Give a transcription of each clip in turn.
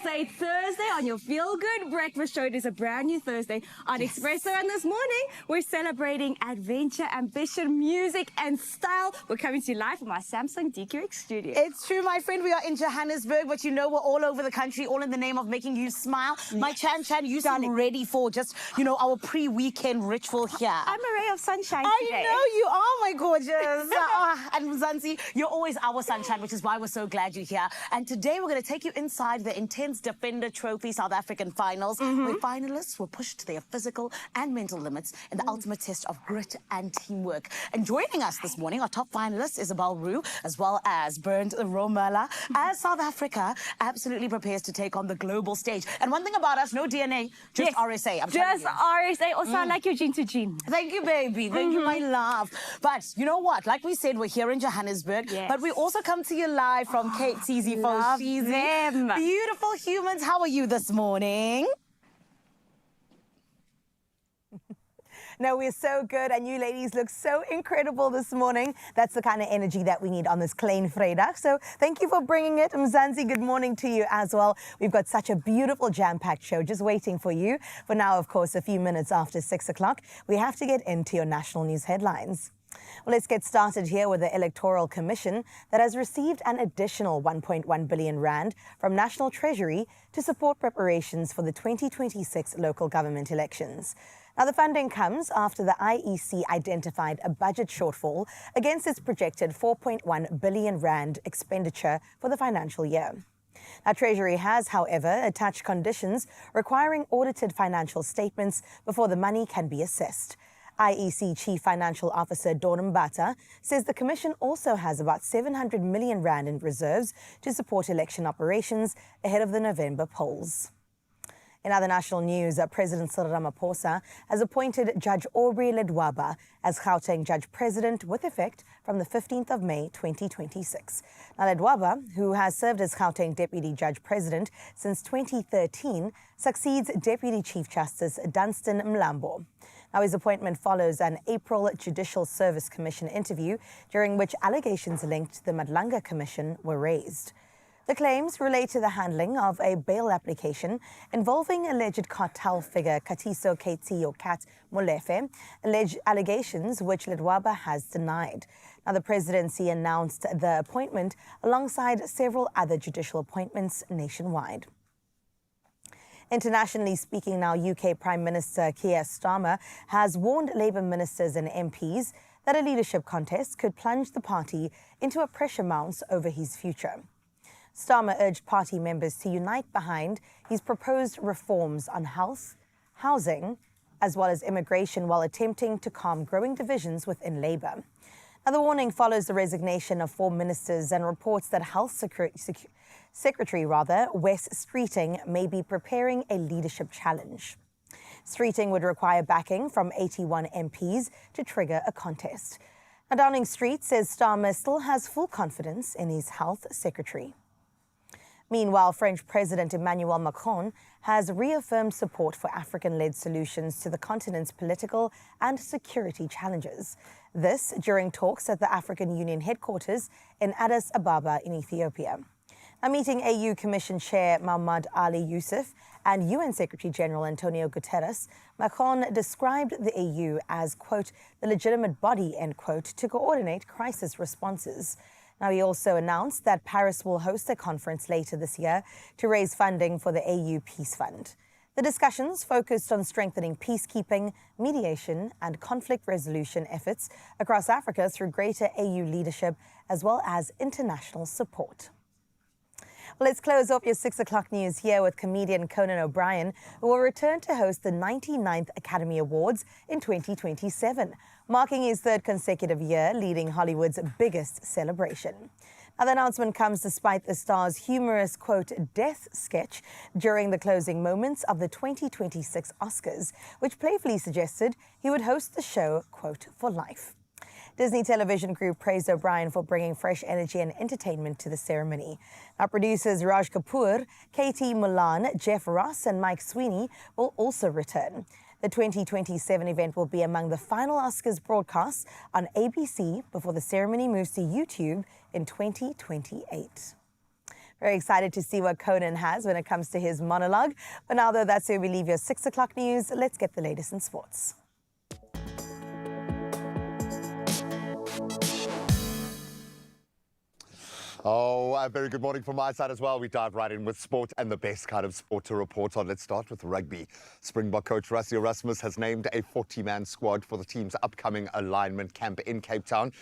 It's a Thursday on your Feel Good Breakfast Show. It is a brand new Thursday on Expresso, and this morning we're celebrating adventure, ambition, music, and style. We're coming to you live from our Samsung DQX studio. It's true, my friend. We are in Johannesburg, but you know we're all over the country, all in the name of making you smile. My Chan, you seem ready for just, our pre-weekend ritual here. I'm a ray of sunshine today. I know you are, my gorgeous. And Mzansi, you're always our sunshine, which is why we're so glad you're here. And today we're going to take you inside the intense Defender Trophy South African finals, where finalists were pushed to their physical and mental limits in the ultimate test of grit and teamwork. And joining us this morning, our top finalist, Isabel Roo, as well as Bernd Romela, as South Africa absolutely prepares to take on the global stage. And one thing about us, no DNA, just RSA. Just RSA. Also, I like your jean to jean. Thank you, baby. Thank you, my love. But you know what? Like we said, we're here in Johannesburg, but we also come to you live from Cape Teasy for them. Beautiful humans. How are you this morning? No, we're so good, and you ladies look so incredible this morning. That's the kind of energy that we need on this Klein Vrydag. So thank you for bringing it. Mzansi, good morning to you as well. We've got such a beautiful jam-packed show just waiting for you. For now, of course, a few minutes after 6 o'clock, we have to get into your national news headlines. Well, let's get started here with the Electoral Commission that has received an additional 1.1 billion rand from National Treasury to support preparations for the 2026 local government elections. Now, the funding comes after the IEC identified a budget shortfall against its projected 4.1 billion rand expenditure for the financial year. Now, Treasury has, however, attached conditions requiring audited financial statements before the money can be assessed. IEC Chief Financial Officer Dawn Mbata says the Commission also has about 700 million rand in reserves to support election operations ahead of the November polls. In other national news, President Cyril Ramaphosa has appointed Judge Aubrey Ledwaba as Gauteng Judge President with effect from the 15th of May 2026. Now, Ledwaba, who has served as Gauteng Deputy Judge President since 2013, succeeds Deputy Chief Justice Dunstan Mlambo. Now, his appointment follows an April Judicial Service Commission interview during which allegations linked to the Madlanga Commission were raised. The claims relate to the handling of a bail application involving alleged cartel figure Katiso Katie Kat Molefe, alleged allegations which Ledwaba has denied. Now, the presidency announced the appointment alongside several other judicial appointments nationwide. Internationally speaking now, UK Prime Minister Keir Starmer has warned Labour ministers and MPs that a leadership contest could plunge the party into a pressure mounts over his future. Starmer urged party members to unite behind his proposed reforms on health, housing, as well as immigration while attempting to calm growing divisions within Labour. Now, the warning follows the resignation of 4 ministers and reports that Health Secretary Wes Streeting may be preparing a leadership challenge. Streeting would require backing from 81 MPs to trigger a contest. Now, Downing Street says Starmer still has full confidence in his Health Secretary. Meanwhile, French President Emmanuel Macron has reaffirmed support for African-led solutions to the continent's political and security challenges. This during talks at the African Union headquarters in Addis Ababa in Ethiopia. Now, meeting AU Commission Chair Mahmoud Ali Yusuf and UN Secretary General Antonio Guterres, Macron described the AU as, quote, the legitimate body, end quote, to coordinate crisis responses. Now, he also announced that Paris will host a conference later this year to raise funding for the AU Peace Fund. The discussions focused on strengthening peacekeeping, mediation, and conflict resolution efforts across Africa through greater AU leadership as well as international support. Well, let's close off your 6 o'clock news here with comedian Conan O'Brien, who will return to host the 99th Academy Awards in 2027, marking his 3rd consecutive year leading Hollywood's biggest celebration. Now, the announcement comes despite the star's humorous, quote, death sketch during the closing moments of the 2026 Oscars, which playfully suggested he would host the show, quote, for life. Disney Television Group praised O'Brien for bringing fresh energy and entertainment to the ceremony. Our producers Raj Kapoor, Katie Milan, Jeff Ross and Mike Sweeney will also return. The 2027 event will be among the final Oscars broadcasts on ABC before the ceremony moves to YouTube in 2028. Very excited to see what Conan has when it comes to his monologue. But now, though, that's where we leave your 6 o'clock news. Let's get the latest in sports. Oh, a very good morning from my side as well. We dive right in with sport and the best kind of sport to report on. Let's start with rugby. Springbok coach Rassie Erasmus has named a 40-man squad for the team's upcoming alignment camp in Cape Town.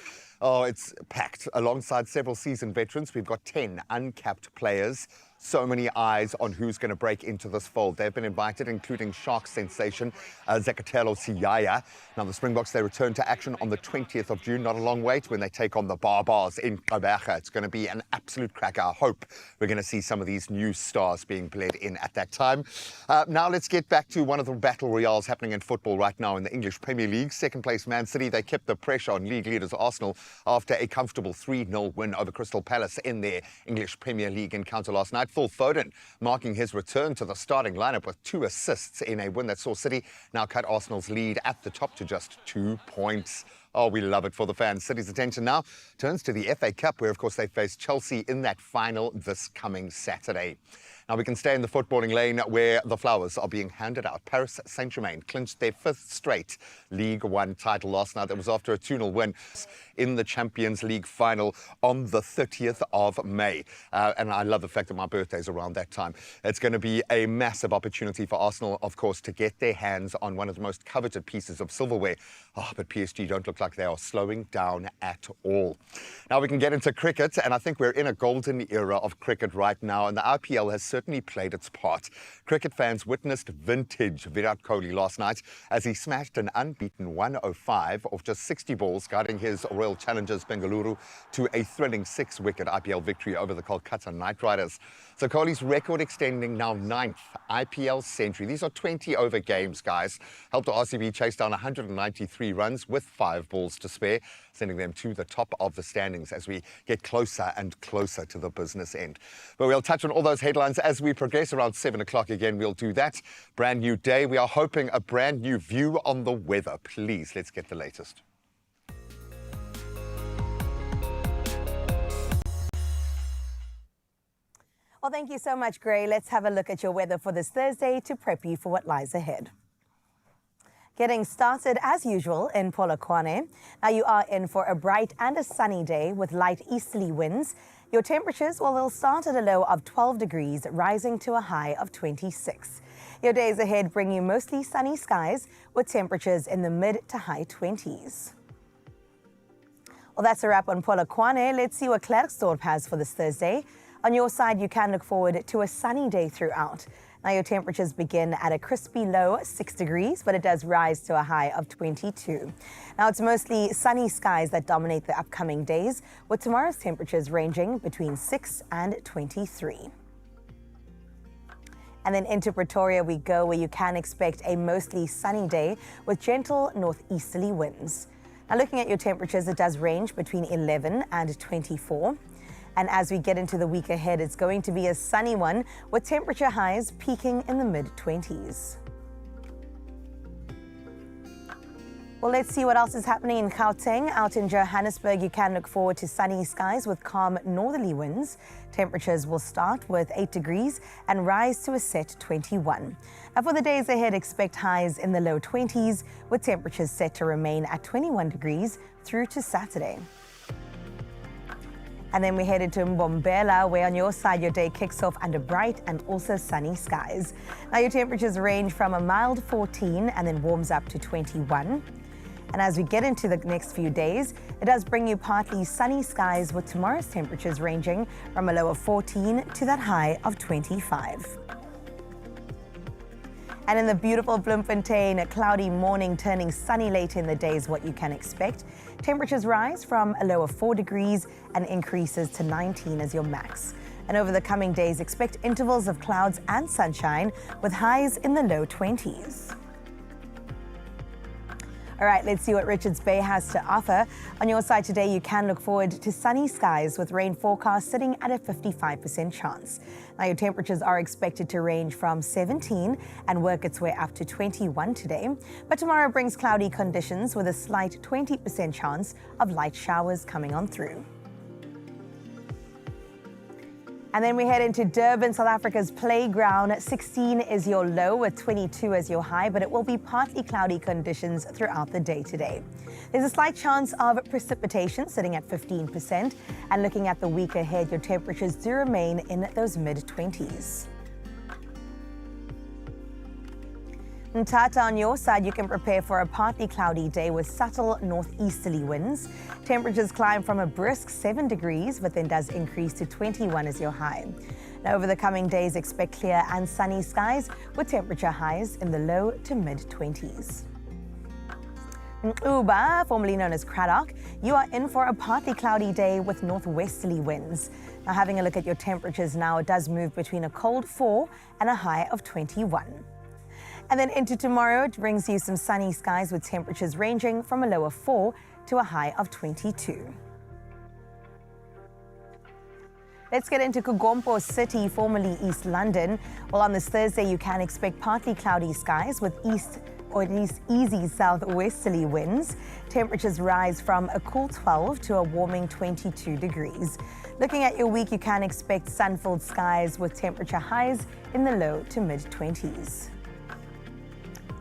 Oh, it's packed. Alongside several seasoned veterans, we've got 10 uncapped players. So many eyes on who's going to break into this fold. They've been invited, including Sharks sensation Zekatelo Siyaya. Now, the Springboks, they return to action on the 20th of June. Not a long wait when they take on the Barbars in Gqeberha. It's going to be an absolute cracker. I hope we're going to see some of these new stars being bled in at that time. Now, let's get back to one of the battle royales happening in football right now in the English Premier League. Second place Man City, they kept the pressure on league leaders Arsenal after a comfortable 3-0 win over Crystal Palace in their English Premier League encounter last night. Phil Foden marking his return to the starting lineup with 2 assists in a win that saw City now cut Arsenal's lead at the top to just 2 points. Oh, we love it for the fans. City's attention now turns to the FA Cup, where, of course, they face Chelsea in that final this coming Saturday. Now, we can stay in the footballing lane where the flowers are being handed out. Paris Saint-Germain clinched their 5th straight League One title last night. That was after a 2-0 win in the Champions League final on the 30th of May. And I love the fact that my birthday's around that time. It's going to be a massive opportunity for Arsenal, of course, to get their hands on one of the most coveted pieces of silverware. Oh, but PSG don't look like they are slowing down at all. Now we can get into cricket, and I think we're in a golden era of cricket right now, and the IPL has certainly played its part. Cricket fans witnessed vintage Virat Kohli last night as he smashed an unbeaten 105 off just 60 balls, guiding his Royal Challengers Bengaluru to a thrilling 6-wicket IPL victory over the Kolkata Knight Riders. So Kohli's record extending now 9th IPL century. These are 20-over games, guys. Helped the RCB chase down 193 runs with 5 balls to spare, sending them to the top of the standings as we get closer and closer to the business end. But we'll touch on all those headlines as we progress. Around 7 o'clock again, we'll do that. Brand new day. We are hoping a brand new view on the weather. Please, let's get the latest. Well, thank you so much, Gray. Let's have a look at your weather for this Thursday to prep you for what lies ahead. Getting started as usual in Polokwane. Now you are in for a bright and a sunny day with light easterly winds. Your temperatures, well, they'll start at a low of 12 degrees, rising to a high of 26. Your days ahead bring you mostly sunny skies with temperatures in the mid to high 20s. Well, that's a wrap on Polokwane. Let's see what Klerksdorp has for this Thursday. On your side, you can look forward to a sunny day throughout. Now, your temperatures begin at a crispy low 6 degrees, but it does rise to a high of 22. Now, it's mostly sunny skies that dominate the upcoming days, with tomorrow's temperatures ranging between 6 and 23. And then into Pretoria we go, where you can expect a mostly sunny day with gentle northeasterly winds. Now, looking at your temperatures, it does range between 11 and 24. And as we get into the week ahead, it's going to be a sunny one with temperature highs peaking in the mid-20s. Well, let's see what else is happening in Gauteng. Out in Johannesburg, you can look forward to sunny skies with calm northerly winds. Temperatures will start with 8 degrees and rise to a set 21. And for the days ahead, expect highs in the low 20s with temperatures set to remain at 21 degrees through to Saturday. And then we headed to Mbombela, where on your side your day kicks off under bright and also sunny skies. Now your temperatures range from a mild 14 and then warms up to 21. And as we get into the next few days, it does bring you partly sunny skies with tomorrow's temperatures ranging from a low of 14 to that high of 25. And in the beautiful Bloemfontein, a cloudy morning turning sunny later in the day is what you can expect. Temperatures rise from a low of 4 degrees and increases to 19 as your max. And over the coming days, expect intervals of clouds and sunshine with highs in the low 20s. All right, let's see what Richards Bay has to offer. On your side today, you can look forward to sunny skies with rain forecast sitting at a 55% chance. Now, your temperatures are expected to range from 17 and work its way up to 21 today. But tomorrow brings cloudy conditions with a slight 20% chance of light showers coming on through. And then we head into Durban, South Africa's playground. 16 is your low with 22 as your high, but it will be partly cloudy conditions throughout the day today. There's a slight chance of precipitation sitting at 15%. And looking at the week ahead, your temperatures do remain in those mid-20s. Tata, on your side, you can prepare for a partly cloudy day with subtle northeasterly winds. Temperatures climb from a brisk 7 degrees, but then does increase to 21 as your high. Now, over the coming days, expect clear and sunny skies with temperature highs in the low to mid-20s. Uba, formerly known as Craddock, you are in for a partly cloudy day with northwesterly winds. Now, having a look at your temperatures now, it does move between a cold 4 and a high of 21. And then into tomorrow, it brings you some sunny skies with temperatures ranging from a low of 4 to a high of 22. Let's get into Kugompo City, formerly East London. Well, on this Thursday, you can expect partly cloudy skies with east or at least easy southwesterly winds. Temperatures rise from a cool 12 to a warming 22 degrees. Looking at your week, you can expect sun-filled skies with temperature highs in the low to mid-20s.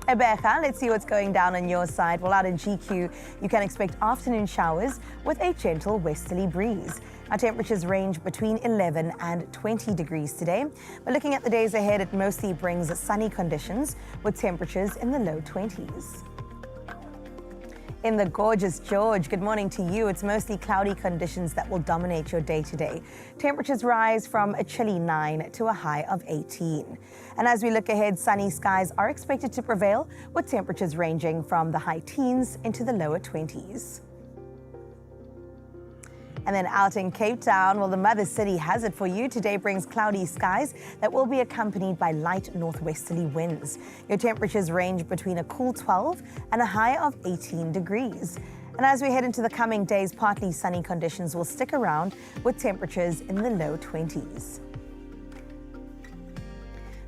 Ebeja, let's see what's going down on your side. Well, out in GQ, you can expect afternoon showers with a gentle westerly breeze. Our temperatures range between 11 and 20 degrees today. But looking at the days ahead, it mostly brings sunny conditions with temperatures in the low 20s. In the gorgeous George, good morning to you. It's mostly cloudy conditions that will dominate your day today. Temperatures rise from a chilly 9 to a high of 18. And as we look ahead, sunny skies are expected to prevail with temperatures ranging from the high teens into the lower 20s. And then out in Cape Town, well, the mother city has it for you. Today brings cloudy skies that will be accompanied by light northwesterly winds. Your temperatures range between a cool 12 and a high of 18 degrees. And as we head into the coming days, partly sunny conditions will stick around with temperatures in the low 20s.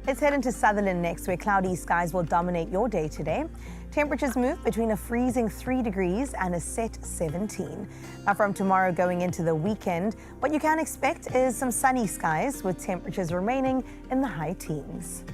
Let's head into Sutherland next, where cloudy skies will dominate your day today. Temperatures move between a freezing 3 degrees and a set 17. Now, from tomorrow going into the weekend, what you can expect is some sunny skies with temperatures remaining in the high teens.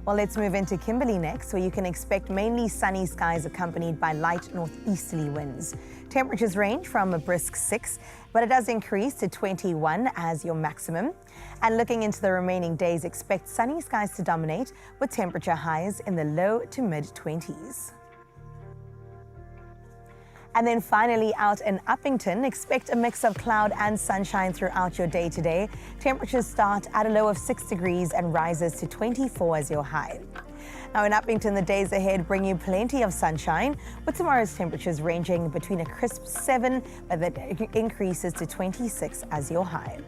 Well, let's move into Kimberley next, where you can expect mainly sunny skies accompanied by light northeasterly winds. Temperatures range from a brisk 6, but it does increase to 21 as your maximum. And looking into the remaining days, expect sunny skies to dominate with temperature highs in the low to mid-20s. And then finally, out in Uppington, expect a mix of cloud and sunshine throughout your day today. Temperatures start at a low of 6 degrees and rises to 24 as your high. Now in Uppington, the days ahead bring you plenty of sunshine, with tomorrow's temperatures ranging between a crisp 7, but that increases to 26 as your high.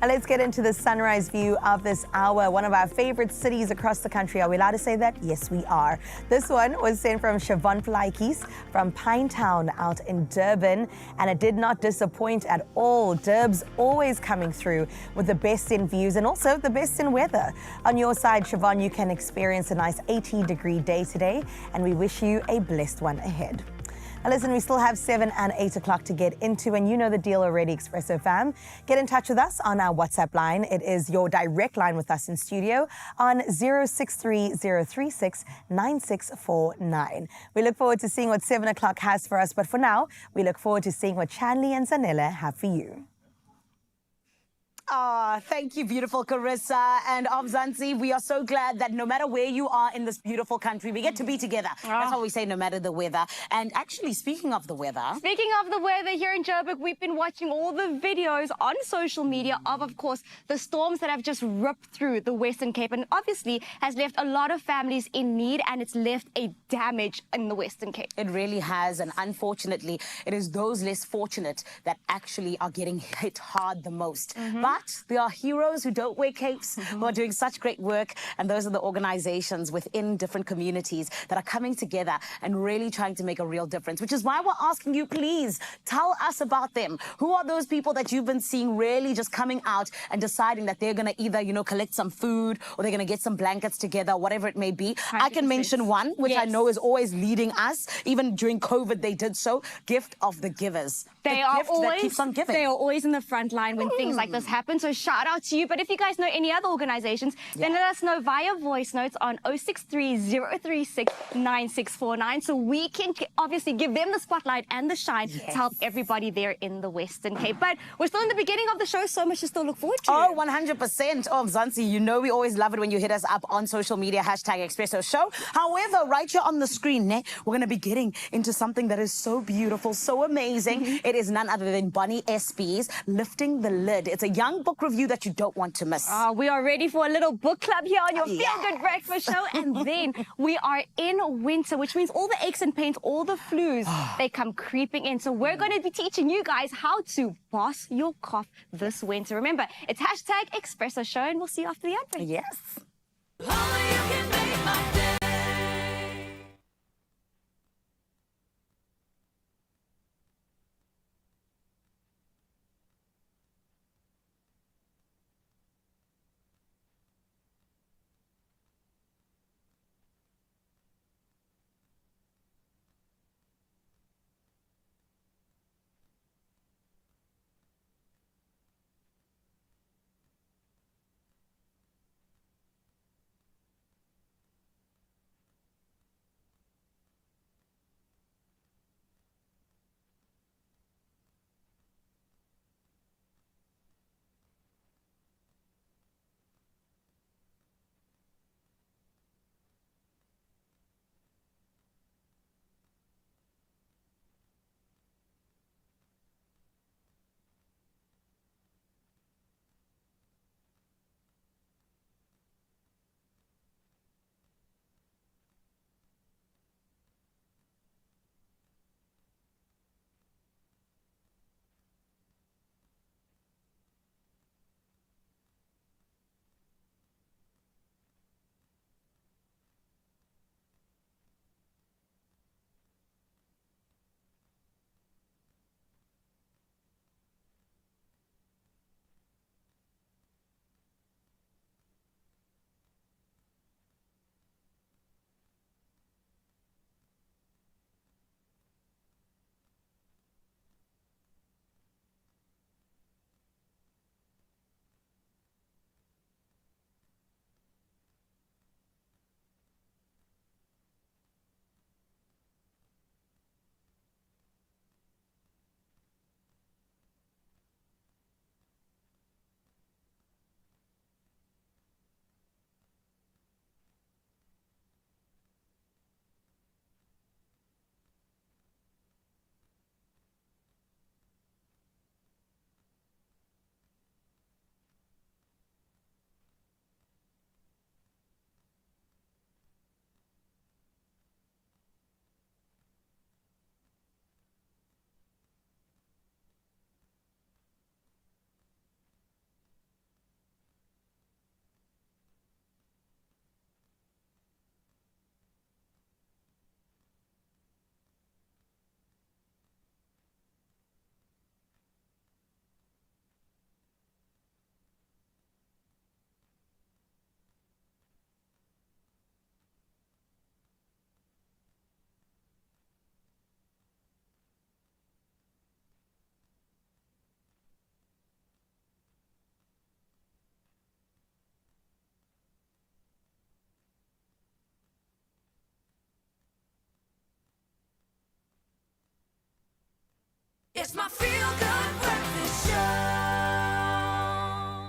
Now let's get into the sunrise view of this hour. One of our favorite cities across the country. Are we allowed to say that? Yes, we are. This one was sent from Siobhan Plaikis from Pinetown out in Durban, and it did not disappoint at all. Durb's always coming through with the best in views and also the best in weather. On your side, Siobhan, you can experience a nice 80-degree day today, and we wish you a blessed one ahead. Now listen, we still have 7 and 8 o'clock to get into, and you know the deal already, Expresso fam. Get in touch with us on our WhatsApp line. It is your direct line with us in studio on 063-036-9649. We look forward to seeing what 7 o'clock has for us, but for now, we look forward to seeing what Chanley and Zanella have for you. Ah, thank you, beautiful Carissa and Mzansi. We are so glad that no matter where you are in this beautiful country, we get to be together. That's what we say, no matter the weather. And actually, speaking of the weather... Speaking of the weather here in Joburg, we've been watching all the videos on social media of course, the storms that have just ripped through the Western Cape and obviously has left a lot of families in need, and it's left a damage in the Western Cape. It really has, and unfortunately, it is those less fortunate that actually are getting hit hard the most. But But there are heroes who don't wear capes, who are doing such great work. And those are the organizations within different communities that are coming together and really trying to make a real difference, which is why we're asking you, please tell us about them. Who are those people that you've been seeing really just coming out and deciding that they're going to either, collect some food or they're going to get some blankets together, whatever it may be. I can 100%. mention one, which I Yes. know is always leading us. Even during COVID, they did so. Gift of the Givers. They the are gift that keeps on giving. They are always in the front line when things like this happen. So shout out to you. But if you guys know any other organizations, then let us know via voice notes on 063-036-9649 so we can obviously give them the spotlight and the shine to help everybody there in the Western Cape. But we're still in the beginning of the show, so much to still look forward to. Oh, 100%. Oh, Zansi, we always love it when you hit us up on social media, #Expresso Show. However, right here on the screen, we're going to be getting into something that is so beautiful, so amazing. It is none other than Bonnie SB's Lifting the Lid. It's a young book review that you don't want to miss. We are ready for a little book club here on your Feel Good Breakfast Show. And then we are in winter, which means all the aches and pains, all the flus, they come creeping in. So we're going to be teaching you guys how to boss your cough this winter. Remember, it's #Expresso Show, and we'll see you after the advert. Yes.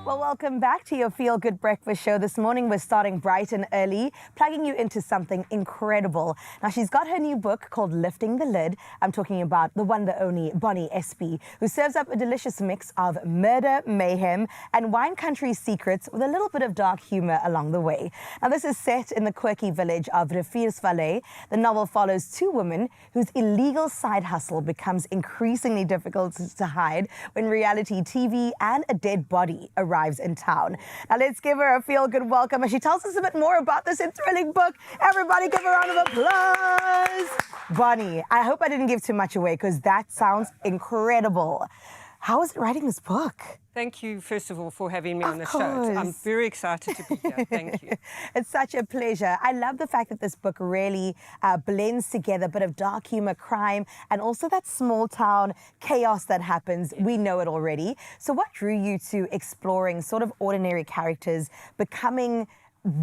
Well, Well, welcome back to your Feel Good Breakfast show. This morning we're starting bright and early, plugging you into something incredible. Now, she's got her new book called Lifting the Lid. I'm talking about the one, the only Bonnie Espy, who serves up a delicious mix of murder, mayhem, and wine country secrets with a little bit of dark humor along the way. Now, this is set in the quirky village of Riviersvallei. The novel follows two women whose illegal side hustle becomes increasingly difficult to hide when reality TV and a dead body arrives in town. Now let's give her a feel-good welcome as she tells us a bit more about this thrilling book. Everybody give her a round of applause. Bonnie, I hope I didn't give too much away because that sounds incredible. How was it writing this book? Thank you, first of all, for having me on the Of show. course. I'm very excited to be here. Thank you. It's such a pleasure. I love the fact that this book really blends together a bit of dark humor, crime, and also that small town chaos that happens. We know it already. So what drew you to exploring sort of ordinary characters becoming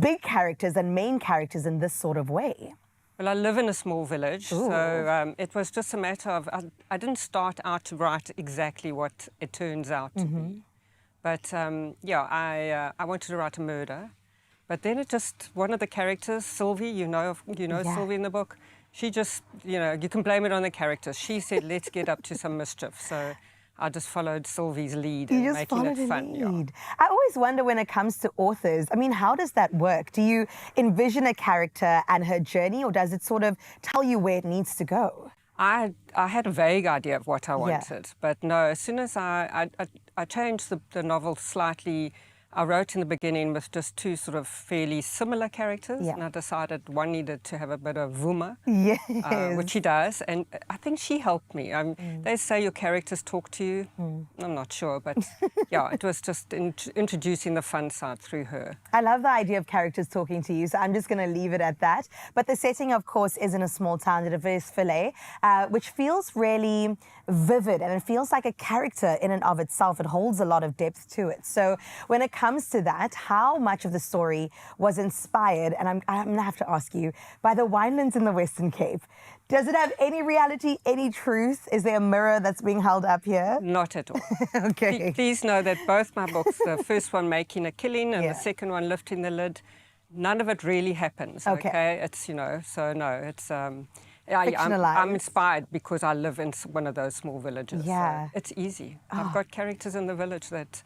big characters and main characters in this sort of way? Well, I live in a small village, so it was just a matter of, I didn't start out to write exactly what it turns out to be. But yeah, I wanted to write a murder. But then it just, one of the characters, Sylvie, you know Sylvie in the book, she just, you can blame it on the characters. She said, let's get up to some mischief. So I just followed Sylvie's lead and making it fun. Yeah. I always wonder when it comes to authors, I mean, how does that work? Do you envision a character and her journey, or does it sort of tell you where it needs to go? I had a vague idea of what I wanted, but no, as soon as I changed the novel slightly, I wrote in the beginning with just two sort of fairly similar characters, and I decided one needed to have a bit of vuma, which she does, and I think she helped me. They say your characters talk to you. I'm not sure, but yeah, it was just introducing the fun side through her. I love the idea of characters talking to you, so I'm just going to leave it at that. But the setting, of course, is in a small town, Riviersvallei, which feels really vivid, and it feels like a character in and of itself. It holds a lot of depth to it. So when it comes to that, how much of the story was inspired, and I'm going to have to ask you, by the winelands in the Western Cape? Does it have any reality, any truth? Is there a mirror that's being held up here? Not at all. Okay. Please know that both my books, the first one, Making a Killing, and the second one, Lifting the Lid, none of it really happens, okay? It's, so no, it's... I'm inspired because I live in one of those small villages. Yeah. So it's easy. I've got characters in the village that,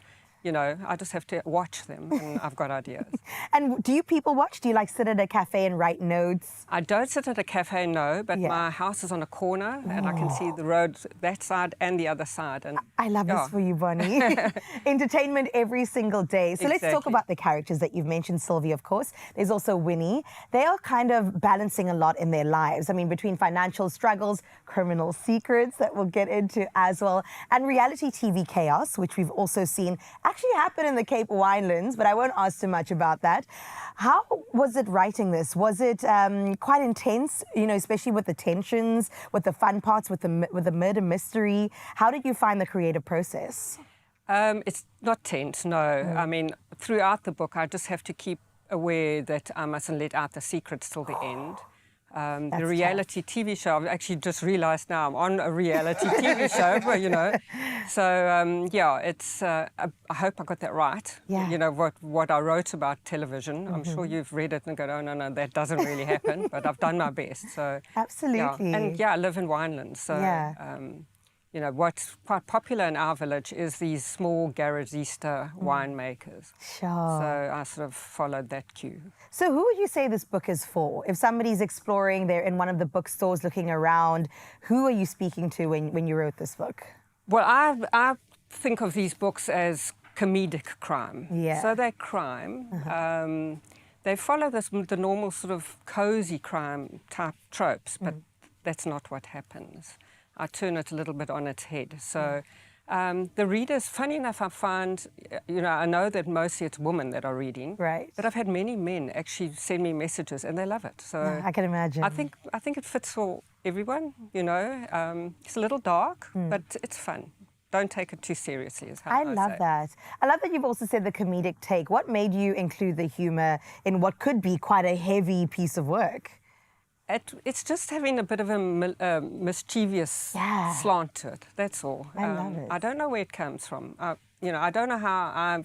I just have to watch them and I've got ideas. And do you people watch? Do you like sit at a cafe and write notes? I don't sit at a cafe, no, but my house is on a corner and I can see the road that side and the other side. And I love this for you, Bonnie. Entertainment every single day. So let's talk about the characters that you've mentioned. Sylvie, of course. There's also Winnie. They are kind of balancing a lot in their lives. I mean, between financial struggles, criminal secrets that we'll get into as well, and reality TV chaos, which we've also seen actually happen in the Cape Winelands, but I won't ask too much about that. How was it writing this? Was it quite intense, especially with the tensions, with the fun parts, with the murder mystery? How did you find the creative process? It's not tense, no. I mean, throughout the book, I just have to keep aware that I mustn't let out the secrets till the end. The reality TV show, I've actually just realized now I'm on a reality TV show, but, So, yeah, it's, I hope I got that right. Yeah. What I wrote about television. I'm sure you've read it and go, oh, no, that doesn't really happen, but I've done my best. So Absolutely. Yeah. And, I live in Winelands, so... what's quite popular in our village is these small garagista winemakers. Sure. So I sort of followed that cue. So who would you say this book is for? If somebody's exploring, they're in one of the bookstores looking around, who are you speaking to when you wrote this book? Well, I think of these books as comedic crime. Yeah. So they're crime. They follow the normal sort of cozy crime type tropes, but that's not what happens. I turn it a little bit on its head. So the readers, funny enough, I find, I know that mostly it's women that are reading. Right. But I've had many men actually send me messages and they love it. So I can imagine. I think it fits for everyone, It's a little dark, but it's fun. Don't take it too seriously, is how I love say. that. I love that you've also said the comedic take. What made you include the humor in what could be quite a heavy piece of work? It's just having a bit of a mischievous slant to it. That's all. I love it. I don't know where it comes from. I don't know how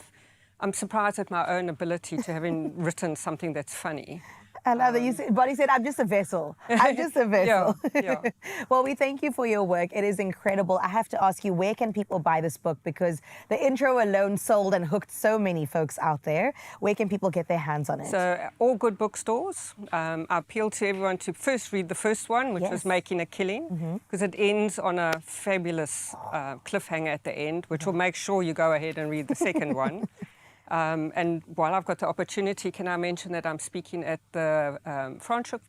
I'm surprised at my own ability to having written something that's funny. I love that you said, Bonnie said, I'm just a vessel. I'm just a vessel. Yeah. Well, we thank you for your work. It is incredible. I have to ask you, where can people buy this book? Because the intro alone sold and hooked so many folks out there. Where can people get their hands on it? So all good bookstores. I appeal to everyone to first read the first one, which was Making a Killing, because it ends on a fabulous cliffhanger at the end, which will make sure you go ahead and read the second one. And while I've got the opportunity, can I mention that I'm speaking at the Franschhoek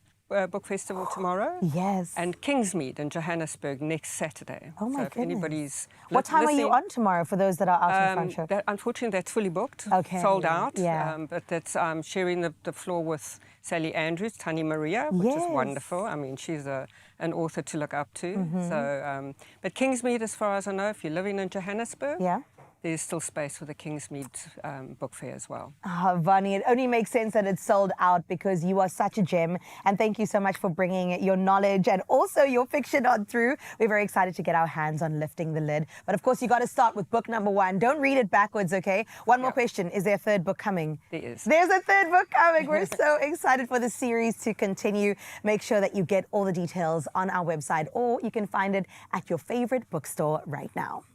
Book Festival tomorrow? Yes. And Kingsmead in Johannesburg next Saturday. Oh my so if goodness. anybody's What time are you listening, on tomorrow for those that are out in Franschhoek? unfortunately, that's fully booked, Okay, sold out. yeah. But that's sharing the floor with Sally Andrews, Tani Maria, which is Yes. wonderful. I mean, she's an author to look up to. So, but Kingsmead, as far as I know, if you're living in Johannesburg, Yeah. there's still space for the Kingsmead book fair as well. Oh, Vani, it only makes sense that it's sold out because you are such a gem. And thank you so much for bringing your knowledge and also your fiction on through. We're very excited to get our hands on Lifting the Lid. But of course, you got to start with book number 1. Don't read it backwards, okay? One more question. Is there a third book coming? There is. There's a third book coming. We're so excited for the series to continue. Make sure that you get all the details on our website, or you can find it at your favorite bookstore right now.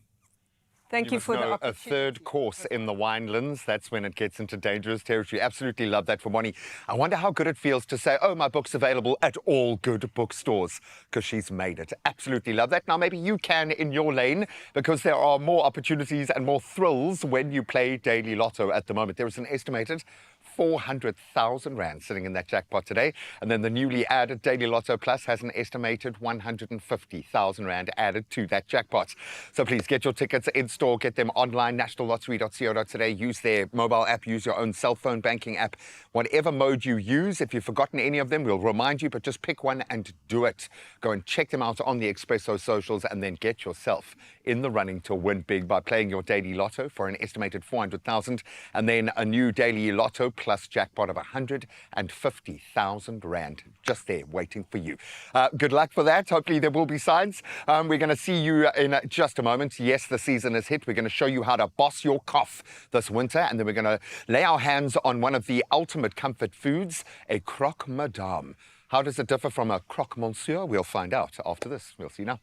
Thank you for the a opportunity. third course in the winelands. That's when it gets into dangerous territory. Absolutely love that for Bonnie. I wonder how good it feels to say, oh, my book's available at all good bookstores, because she's made it. Absolutely love that. Now, maybe you can in your lane, because there are more opportunities and more thrills when you play Daily Lotto at the moment. There is an estimated 400,000 Rand sitting in that jackpot today. And then the newly added Daily Lotto Plus has an estimated 150,000 Rand added to that jackpot. So please get your tickets in store, get them online, nationallottery.co.za. Use their mobile app, use your own cell phone banking app, whatever mode you use. If you've forgotten any of them, we'll remind you, but just pick one and do it. Go and check them out on the Expresso socials and then get yourself in the running to win big by playing your Daily Lotto for an estimated 400,000 and then a new Daily Lotto Plus jackpot of 150,000 Rand just there waiting for you. Good luck for that. Hopefully there will be signs. We're going to see you in just a moment. Yes, the season is hit. We're going to show you how to boss your cough this winter, and then we're going to lay our hands on one of the ultimate comfort foods, a croque madame. How does it differ from a croque monsieur? We'll find out after this. We'll see you now.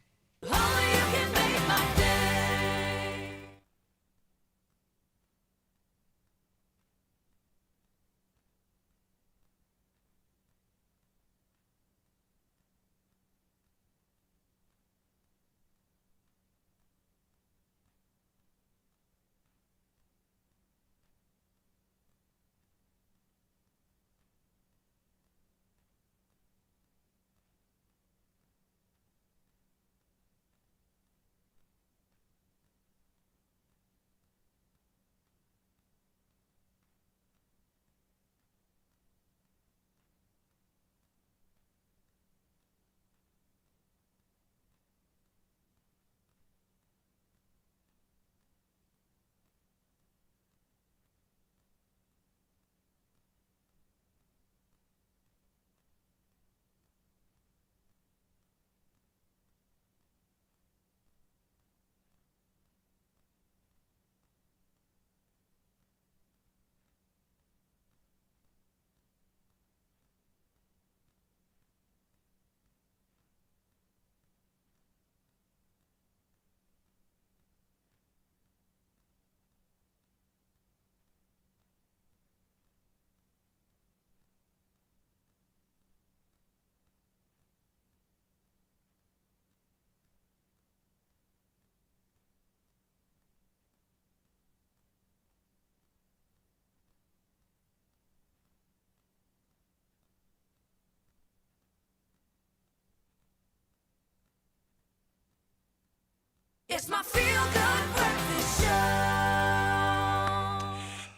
It's my feel-good breakfast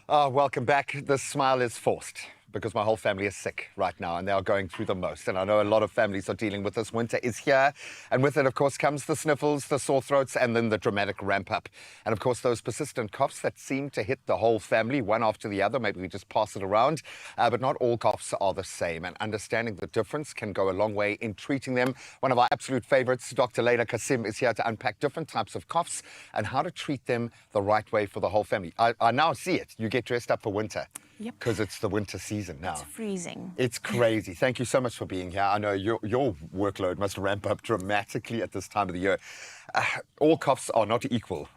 show. Welcome back. The smile is forced. because my whole family is sick right now and they are going through the most. And I know a lot of families are dealing with this. Winter is here. And with it, of course, comes the sniffles, the sore throats, and then the dramatic ramp up. And of course, those persistent coughs that seem to hit the whole family, one after the other. Maybe we just pass it around. But not all coughs are the same. And understanding the difference can go a long way in treating them. One of our absolute favorites, Dr. Leila Kasim, is here to unpack different types of coughs and how to treat them the right way for the whole family. I now see it. You get dressed up for winter. Yep. Because it's the winter season now. It's freezing. It's crazy. Thank you so much for being here. I know your workload must ramp up dramatically at this time of the year. All coughs are not equal.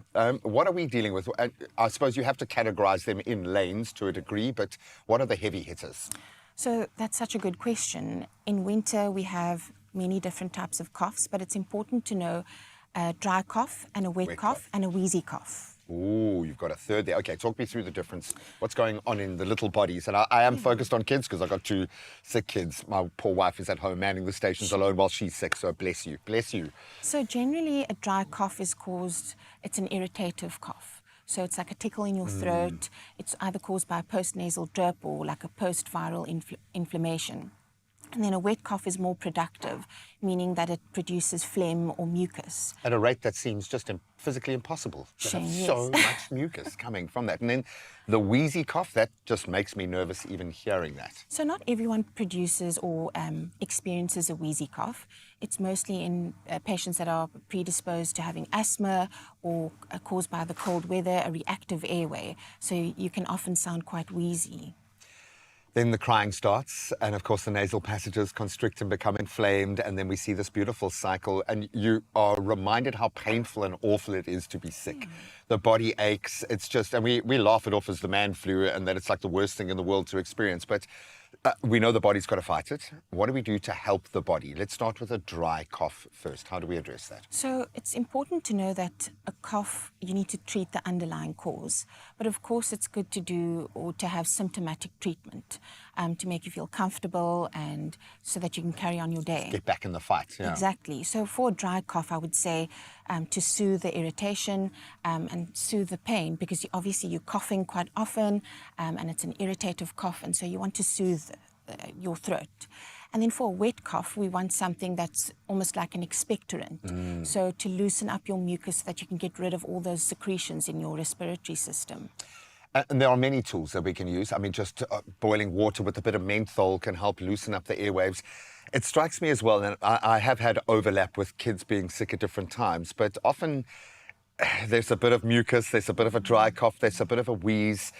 What are we dealing with? I suppose you have to categorize them in lanes to a degree, but what are the heavy hitters? So that's such a good question. In winter, we have many different types of coughs, but it's important to know a dry cough and a wet cough and a wheezy cough. Ooh, you've got a third there. Okay, talk me through the difference. What's going on in the little bodies? And I am focused on kids because I've got 2 sick kids. My poor wife is at home manning the stations alone while she's sick, so bless you. Bless you. So generally, a dry cough is it's an irritative cough. So it's like a tickle in your throat. It's either caused by a postnasal drip or like a post-viral inflammation. And then a wet cough is more productive, meaning that it produces phlegm or mucus. At a rate that seems just physically impossible. To have so much mucus coming from that. And then the wheezy cough, that just makes me nervous even hearing that. So not everyone produces or experiences a wheezy cough. It's mostly in patients that are predisposed to having asthma or caused by the cold weather, a reactive airway. So you can often sound quite wheezy. Then the crying starts, and of course the nasal passages constrict and become inflamed, and then we see this beautiful cycle, and you are reminded how painful and awful it is to be sick. The body aches, it's just, and we laugh it off as the man flu, and that it's like the worst thing in the world to experience, but we know the body's got to fight it. What do we do to help the body? Let's start with a dry cough first. How do we address that? So it's important to know that a cough, you need to treat the underlying cause. But of course, it's good to do or to have symptomatic treatment to make you feel comfortable and so that you can carry on your day. Get back in the fight. Yeah. Exactly. So for a dry cough, I would say to soothe the irritation and soothe the pain, because obviously you're coughing quite often and it's an irritative cough, and so you want to soothe your throat. And then for a wet cough, we want something that's almost like an expectorant. So to loosen up your mucus so that you can get rid of all those secretions in your respiratory system. And there are many tools that we can use. I mean, just boiling water with a bit of menthol can help loosen up the airwaves. It strikes me as well, and I have had overlap with kids being sick at different times, but often there's a bit of mucus, there's a bit of a dry cough, there's a bit of a wheeze.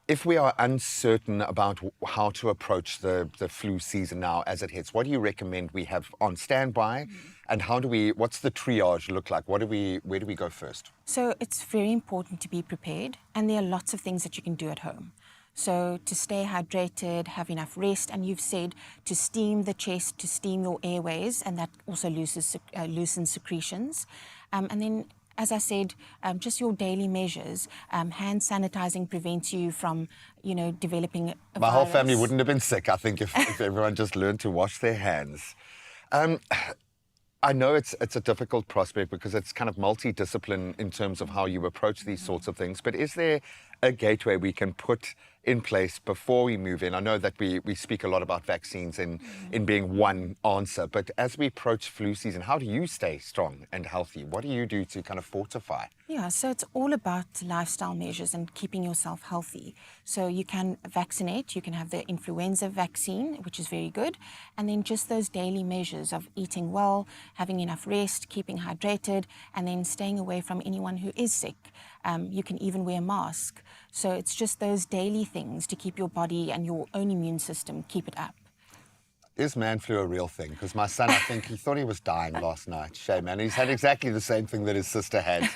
If we are uncertain about how to approach the flu season now as it hits, what do you recommend we have on standby? And what's the triage look like? Where do we go first? So it's very important to be prepared, and there are lots of things that you can do at home. So to stay hydrated, have enough rest, and you've said to steam the chest, to steam your airways, and that also loosens secretions. And then, as I said, just your daily measures. Hand sanitizing prevents you from, developing a virus. My whole family wouldn't have been sick, I think, if everyone just learned to wash their hands. I know it's a difficult prospect because it's kind of multidiscipline in terms of how you approach these sorts of things, but is there a gateway we can put in place before we move in? I know that we speak a lot about vaccines in being one answer, but as we approach flu season, how do you stay strong and healthy? What do you do to kind of fortify? Yeah, so it's all about lifestyle measures and keeping yourself healthy. So you can vaccinate, you can have the influenza vaccine, which is very good, and then just those daily measures of eating well, having enough rest, keeping hydrated, and then staying away from anyone who is sick. You can even wear a mask. So it's just those daily things to keep your body and your own immune system, keep it up. Is man flu a real thing? Because my son, I think he thought he was dying last night. Shame, man. He's had exactly the same thing that his sister had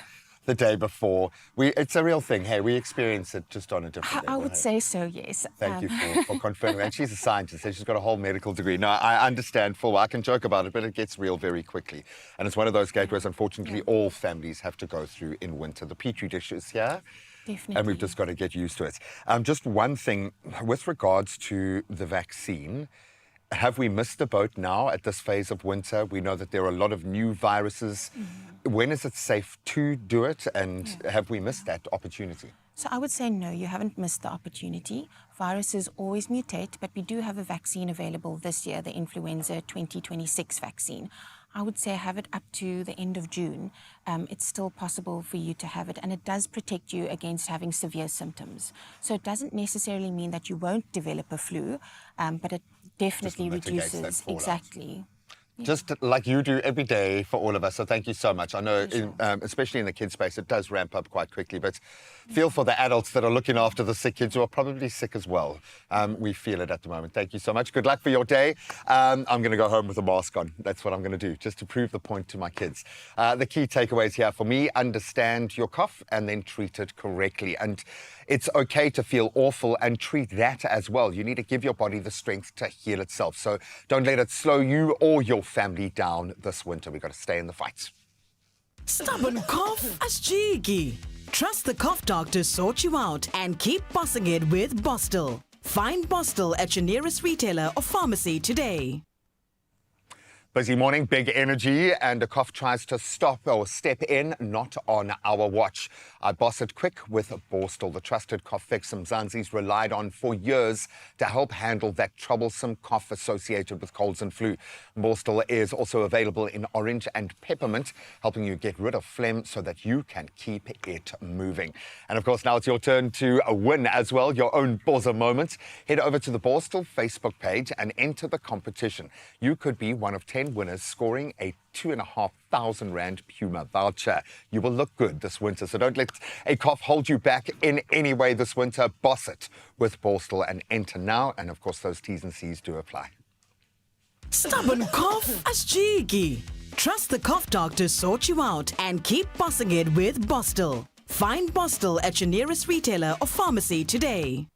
the day before. It's a real thing. Hey, we experience it just on a different level. I would say so, yes. Thank you for confirming that. She's a scientist, so she's got a whole medical degree. No, I understand full well. I can joke about it, but it gets real very quickly. And it's one of those gateways, unfortunately, all families have to go through in winter. The Petri dish is here. Definitely. And we've just got to get used to it. Just one thing, with regards to the vaccine, have we missed the boat now at this phase of winter? We know that there are a lot of new viruses. When is it safe to do it, and have we missed that opportunity? So I would say no, you haven't missed the opportunity. Viruses always mutate, but we do have a vaccine available this year, the influenza 2026 vaccine. I would say have it up to the end of June. It's still possible for you to have it, and it does protect you against having severe symptoms. So it doesn't necessarily mean that you won't develop a flu, but it definitely mitigates that reduces. fallout. Exactly. Just like you do every day for all of us. So thank you so much. I know, especially in the kids space, it does ramp up quite quickly, but feel for the adults that are looking after the sick kids who are probably sick as well. We feel it at the moment. Thank you so much. Good luck for your day. I'm going to go home with a mask on. That's what I'm going to do, just to prove the point to my kids. The key takeaways here for me: understand your cough and then treat it correctly. And it's okay to feel awful and treat that as well. You need to give your body the strength to heal itself. So don't let it slow you or your family down this winter. We've got to stay in the fight. Stubborn cough? Asjiki. Trust the cough doctor to sort you out and keep bossing it with Bostel. Find Bostel at your nearest retailer or pharmacy today. Busy morning, big energy, and a cough tries to stop or step in, not on our watch. I boss it quick with Borstal, the trusted cough fix Mzansi's relied on for years to help handle that troublesome cough associated with colds and flu. Borstal is also available in orange and peppermint, helping you get rid of phlegm so that you can keep it moving. And of course, now it's your turn to win as well, your own Bosa moment. Head over to the Borstal Facebook page and enter the competition. You could be one of 10 winners scoring a 2,500 Rand Puma voucher. You will look good this winter, so don't let a cough hold you back in any way this winter. Boss it with Borstal and enter now. And of course, those T's and C's do apply. Stubborn cough? Asjiki. Trust the cough doctor to sort you out and keep bossing it with Bostel. Find Bostel at your nearest retailer or pharmacy today.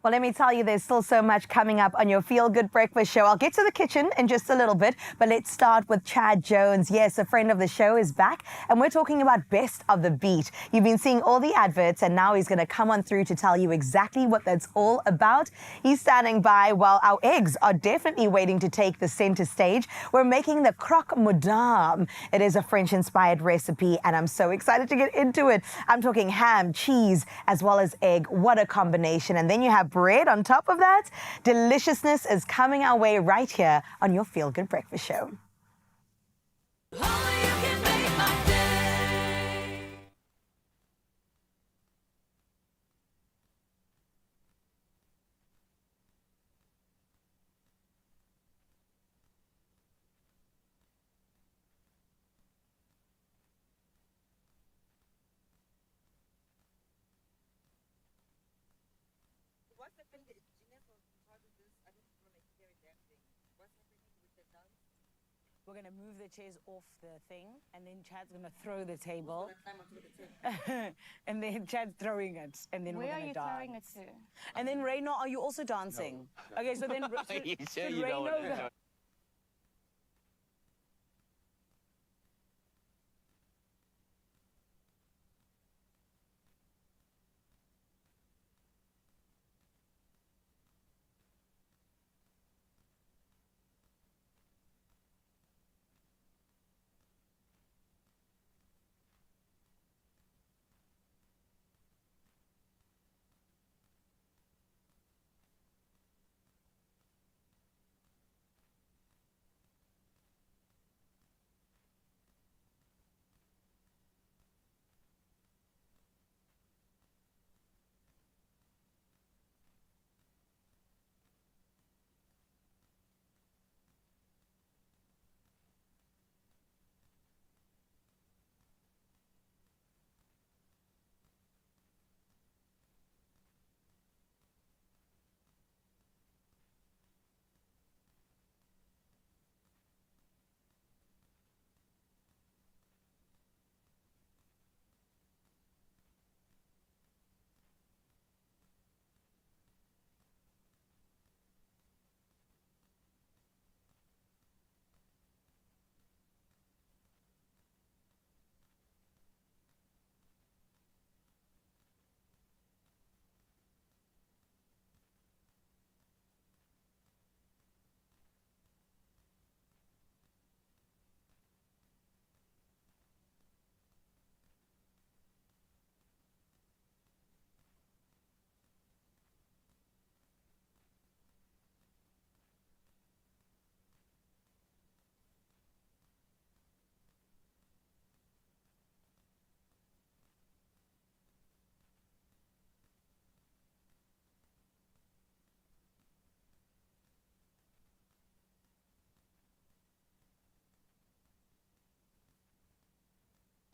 Well, let me tell you, there's still so much coming up on your Feel Good Breakfast show. I'll get to the kitchen in just a little bit, but let's start with Chad Jones. Yes, a friend of the show is back, and we're talking about Best of the Beat. You've been seeing all the adverts, and now he's going to come on through to tell you exactly what that's all about. He's standing by while our eggs are definitely waiting to take the center stage. We're making the croque madame. It is a French-inspired recipe, and I'm so excited to get into it. I'm talking ham, cheese, as well as egg. What a combination. And then you have bread on top of that. Deliciousness is coming our way right here on your Feel Good Breakfast show. Only you can make my day. We're going to move the chairs off the thing, and then Chad's going to throw the table. And then Chad's throwing it, and then Where we're are going you to dance. throwing it to? And then Rayno, are you also dancing? No. Okay, so then should Rayno go?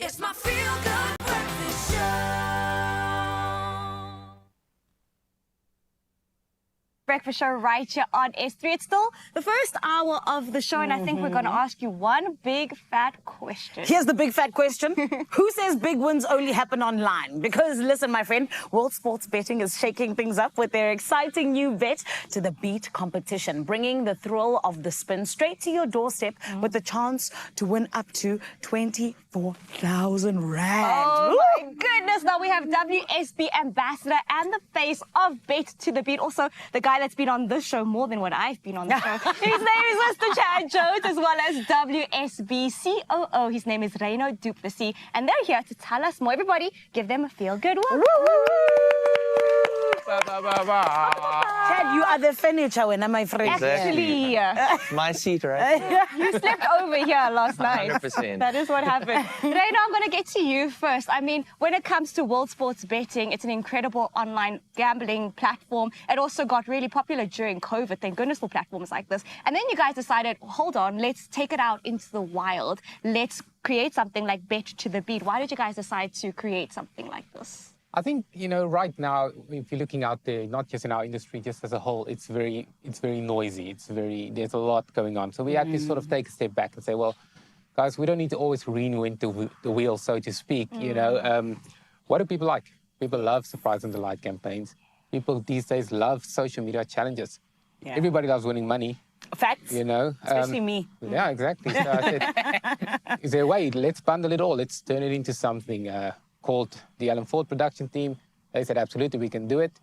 It's my feel-good breakfast show. Breakfast show right here on S3. It's still the first hour of the show, and I think we're going to ask you one big fat question. Here's the big fat question. Who says big wins only happen online? Because listen, my friend, World Sports Betting is shaking things up with their exciting new bet to the beat competition, bringing the thrill of the spin straight to your doorstep with the chance to win up to 24,000 rand. Oh my goodness, now we have WSB ambassador and the face of Bet to the Beat. Also, the guy that's been on this show more than what I've been on the show. His name is Mr. Chad Jones, as well as WSB COO. His name is Reno Duplessis, and they're here to tell us more. Everybody, give them a feel-good one. Chad, you are the furniture winner, my friend. Actually, It's my seat, right? you slept over here last night. 100%. That is what happened. Reno, I'm going to get to you first. I mean, when it comes to World Sports Betting, it's an incredible online gambling platform. It also got really popular during COVID. Thank goodness for platforms like this. And then you guys decided, hold on, let's take it out into the wild. Let's create something like Bet to the Beat. Why did you guys decide to create something like this? I think, right now, if you're looking out there, not just in our industry, just as a whole, it's very noisy. There's a lot going on. So we had to sort of take a step back and say, well, guys, we don't need to always reinvent the wheel, so to speak. What do people like? People love surprise and delight campaigns. People these days love social media challenges. Yeah. Everybody loves winning money. Facts. Especially me. Yeah, exactly. So I said, is there a way? Let's bundle it all. Let's turn it into something called the Alan Ford production team. They said, absolutely, we can do it.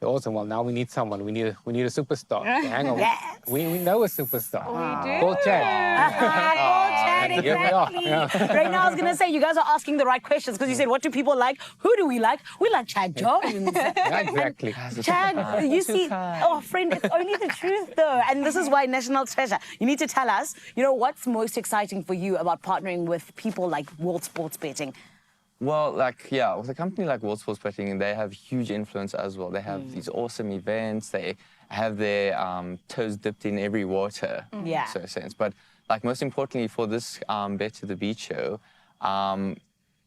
Awesome. Well, now we need someone. We need a superstar. Hang on. Yes. We know a superstar. We do. Call Chad. Chad, Here we are. exactly. Yeah. Right now, I was going to say, you guys are asking the right questions because you said, what do people like? Who do we like? We like Chad Jones. Yeah, exactly. Chad, you see, friend, it's only the truth though. And this is why National Treasure. You need to tell us, what's most exciting for you about partnering with people like World Sports Betting? Well, with a company like World Sports Betting, they have huge influence as well. They have these awesome events. They have their toes dipped in every water, Yeah. so a sense. But most importantly for this Bet to the Beat show,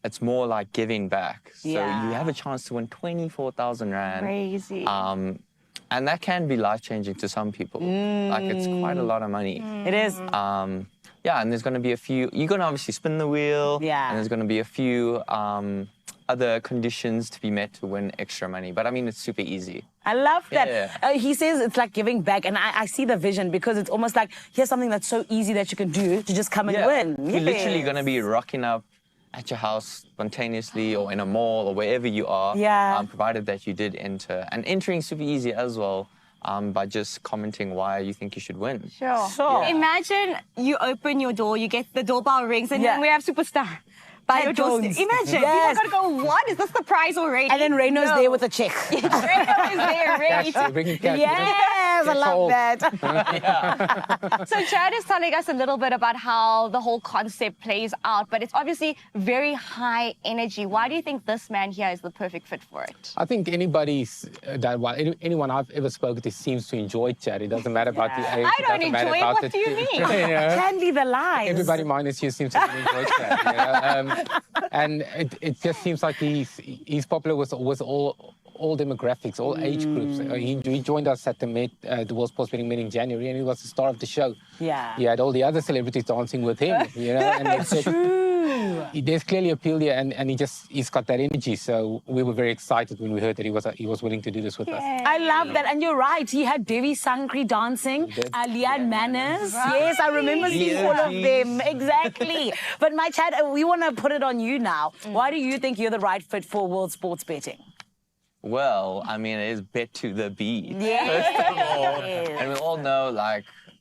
it's more like giving back. So Yeah. you have a chance to win 24,000 rand. Crazy. And that can be life-changing to some people. It's quite a lot of money. It is. Yeah, and there's going to be a few. You're going to obviously spin the wheel. Yeah. And there's going to be a few other conditions to be met to win extra money. But I mean, it's super easy. I love that. Yeah. He says it's like giving back, and I see the vision because it's almost like here's something that's so easy that you can do to just come and win. You're literally Yes. going to be rocking up at your house spontaneously or in a mall or wherever you are. Yeah. Provided that you did enter. And entering super easy as well. By just commenting why you think you should win. Sure. Sure. Imagine you open your door, you get the doorbell rings, and Yeah. then we have Superstar by Chad your doorstep. Jones. Imagine. Yes. People are going to go, what? Is this the prize already? And then Reno's No. there with a check. Reno is there ready to... Bringing cash. Yes, I love hold. that. So Chad is telling us a little bit about how the whole concept plays out, but it's obviously very high energy. Why do you think this man here is the perfect fit for it? I think anyone I've ever spoken to seems to enjoy Chad. It doesn't matter about the age. I it don't doesn't matter enjoy it. about What do you mean? Can be the lies. Everybody minus you seems to really enjoy Chad. And it just seems like he's popular with all demographics, all age groups. He joined us at the World Sports Betting meeting in January, and he was the star of the show. Yeah. He had all the other celebrities dancing with him, And it's true. There's clearly appeal there, and he's got that energy. So we were very excited when we heard that he was willing to do this with us. I love that. And you're right. He had Devi Sankri dancing, Lian Manners. Yes, I remember seeing all of them. Exactly. But my Chad, we want to put it on you now. Why do you think you're the right fit for World Sports Betting? Well, I mean, it is Bet to the Beat. Yes. First of all. And we all know,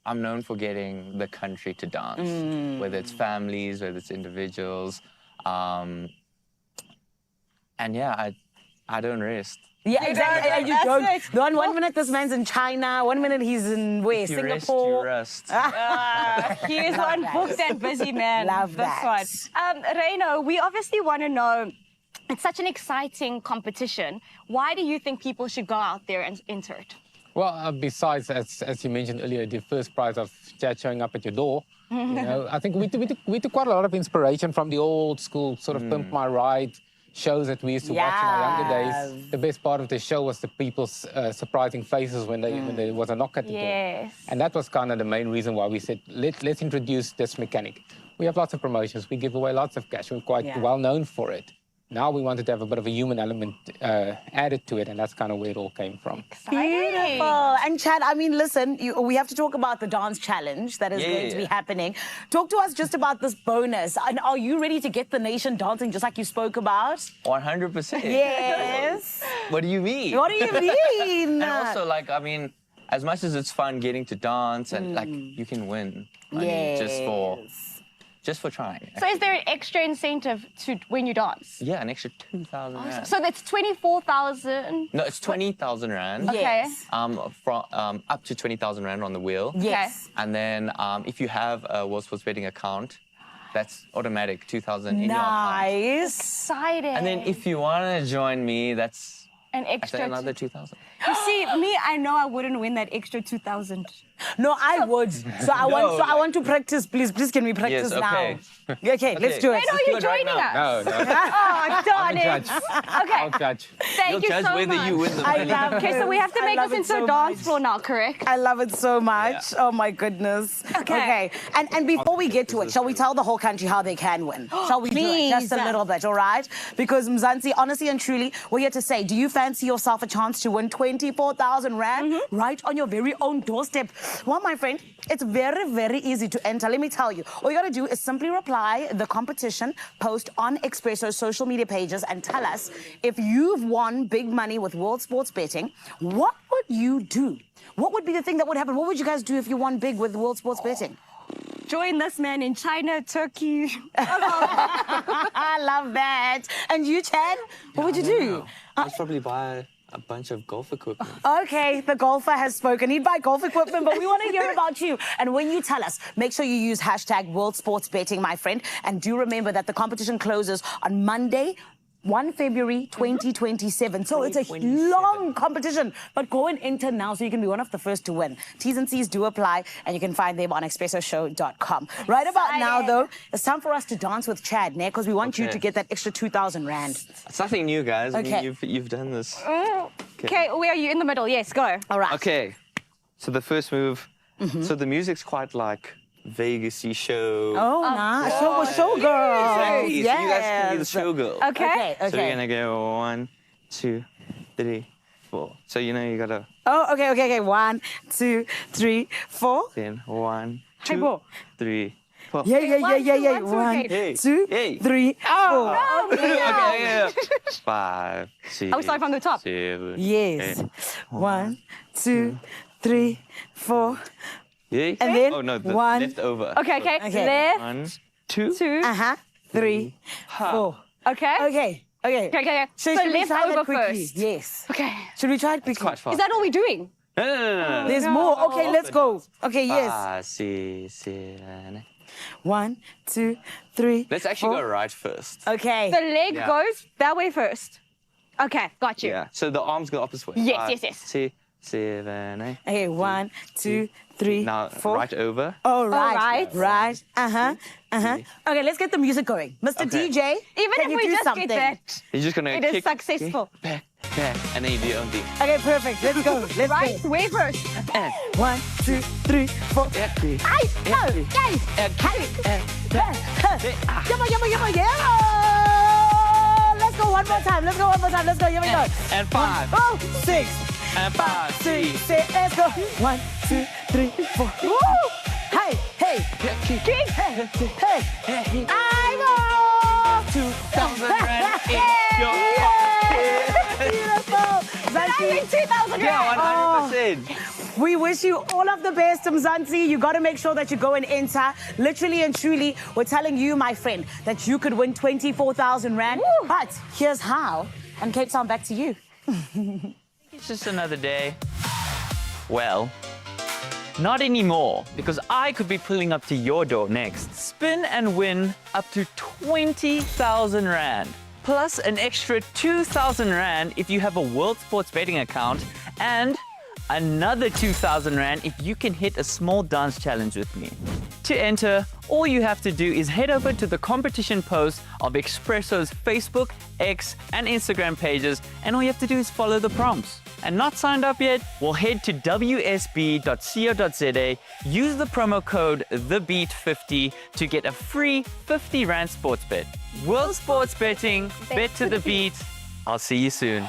I'm known for getting the country to dance, whether it's families, whether it's individuals. And yeah, I don't rest. Yeah, exactly. And you That's don't. One minute this man's in China, one minute he's in where? If you Singapore. rest, you rest. He is one booked and busy man. Love this that. one. Reno, we obviously want to know, it's such an exciting competition. Why do you think people should go out there and enter it? Well, besides, as you mentioned earlier, the first prize of Chad showing up at your door, you know, I think we took quite a lot of inspiration from the old school sort of Pimp My Ride shows that we used to watch in our younger days. The best part of the show was the people's surprising faces when there was a knock at the door. And that was kind of the main reason why we said, let's introduce this mechanic. We have lots of promotions. We give away lots of cash. We're quite well known for it. Now we wanted to have a bit of a human element added to it, and that's kind of where it all came from. Beautiful. And Chad, I mean, listen, we have to talk about the dance challenge that is going to be happening. Talk to us just about this bonus. And are you ready to get the nation dancing just like you spoke about? 100%. Yes. What do you mean? What do you mean? And also, like, I mean, as much as it's fun getting to dance and, like, you can win money just for trying. So is there an extra incentive to when you dance? Yeah, an extra 2,000 rand. So that's 24,000? No, it's 20,000 rand. Okay. From up to 20,000 rand on the wheel. Yes. And then if you have a World Sports Betting account, that's automatic 2,000 in your account. Nice. Exciting. And then if you want to join me, that's an extra another 2,000. You see, me, I know I wouldn't win that extra 2,000. No, I would. So I want to practice. Please, can we practice okay. now? Okay, let's do it. Wait, no, you're joining us. No. Oh, darn it. Okay. I'll judge. Thank you judge so whether much. you win the I money. love Okay, so we have to I make love this it into so a dance much. floor now, correct? I love it so much. Oh my goodness. Okay. And before we get to it, shall we tell the whole country how they can win? Shall we do it just a little bit, all right? Because Mzansi, honestly and truly, we're here to say, do you fancy yourself a chance to win 24,000 rand right on your very own doorstep? Well, my friend, it's very, very easy to enter. Let me tell you. All you got to do is simply reply the competition post on Expresso's social media pages and tell us if you've won big money with World Sports Betting. What would you do? What would be the thing that would happen? What would you guys do if you won big with World Sports Betting? Join this man in China, Turkey. I love that. And you, Chad? What would you do? I'd probably buy a bunch of golf equipment. Okay, the golfer has spoken. He'd buy golf equipment, but we want to hear about you. And when you tell us, make sure you use hashtag World Sports Betting, my friend. And do remember that the competition closes on Monday, 1 February 2027. So it's a long competition, but go and enter now so you can be one of the first to win. T's and C's do apply, and you can find them on expressoshow.com. Right about now, though, it's time for us to dance with Chad, ne? Because we want you to get that extra 2,000 rand. It's nothing new, guys. Okay. I mean, you've done this. Okay, where are you? In the middle. Yes, go. All right. Okay, so the first move. So the music's quite like Vegas-y show. Oh, nice. Showgirl. Exactly. So you guys can be the showgirl. Okay. So we're gonna go 1, 2, 3, 4. So you know you gotta. Oh, okay. 1, 2, 3, 4. Then 1, Hey, 2, Bo. 3, 4. Yeah. 1, 2, 3, 4. Okay. 5, 6. Are we starting from the top? 7. Yes. 8. 1, 2, 3, 4. Yeah. And then the 1. left over. Okay. Okay. Left, 1, 2. 2. 3, 4. Okay. Okay. Okay. So So should we left try that over quickly? first. Yes. Okay. Should we try it quickly? Quite fast. Is that all we're doing? No. There's more. Okay, let's go. Okay, yes. 5, 6, 7. 1, 2, 3. Let's actually 4. go right first. Okay. The leg Yeah. goes that way first. Okay, got you. Yeah. So the arms go opposite way. Yes, 5, yes. 6, 7, 8. Okay, 1, 2, 3, Now 4. right over. All right. All right. Okay, let's get the music going. Mr. Okay. DJ, Even can if you we do just something? get that, You're just gonna it is kick, successful. Back, and then you do your own thing. Okay, perfect. Let's go. Let's Right? go. Way first. 1, 2, 3, 4. Ay, no, yay. Yumma. Let's go one more time. Let's go. Here we go. And 5. Oh, 6. And 5, 6, 6. let's go. 1, 2, 3, 4. Woo! Hey. Kick. Hey. I go. 2,000 rand in your Beautiful. I win 2,000 Yeah, rand. 100%. We wish you all of the best, Mzansi. You got to make sure that you go and enter. Literally and truly, we're telling you, my friend, that you could win 24,000 rand. Woo. But here's how. And Cape Town, back to you. It's just another day. Well, not anymore, because I could be pulling up to your door next. Spin and win up to 20,000 rand, plus an extra 2,000 rand if you have a World Sports Betting account, and another 2,000 Rand if you can hit a small dance challenge with me. To enter, all you have to do is head over to the competition post of Expresso's Facebook, X, and Instagram pages, and all you have to do is follow the prompts. And not signed up yet? Well, head to wsb.co.za, use the promo code TheBeat50 to get a free 50 Rand sports bet. World Sports Betting, bet to the beat. I'll see you soon.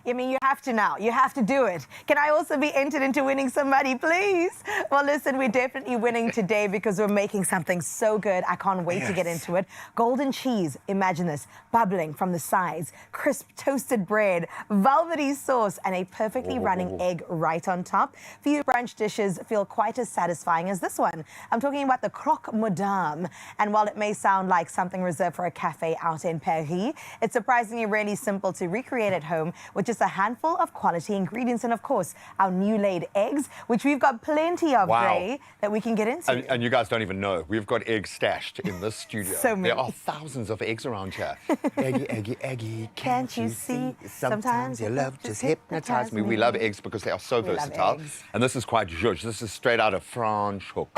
I mean, you have to now. You have to do it. Can I also be entered into winning some money, please? Well, listen, we're definitely winning today because we're making something so good. I can't wait to get into it. Golden cheese, imagine this, bubbling from the sides, crisp toasted bread, velvety sauce, and a perfectly running egg right on top. Few brunch dishes feel quite as satisfying as this one. I'm talking about the croque madame. And while it may sound like something reserved for a cafe out in Paris, it's surprisingly really simple to recreate at home with just a handful of quality ingredients and, of course, our new laid eggs, which we've got plenty of, Gray, that we can get into. And you guys don't even know. We've got eggs stashed in this studio. So many. There are thousands of eggs around here. Eggy, eggy, eggy. Can't you see? Sometimes your love just hypnotizes me. We love eggs because they are so versatile. And this is quite zhuzh. This is straight out of French hook.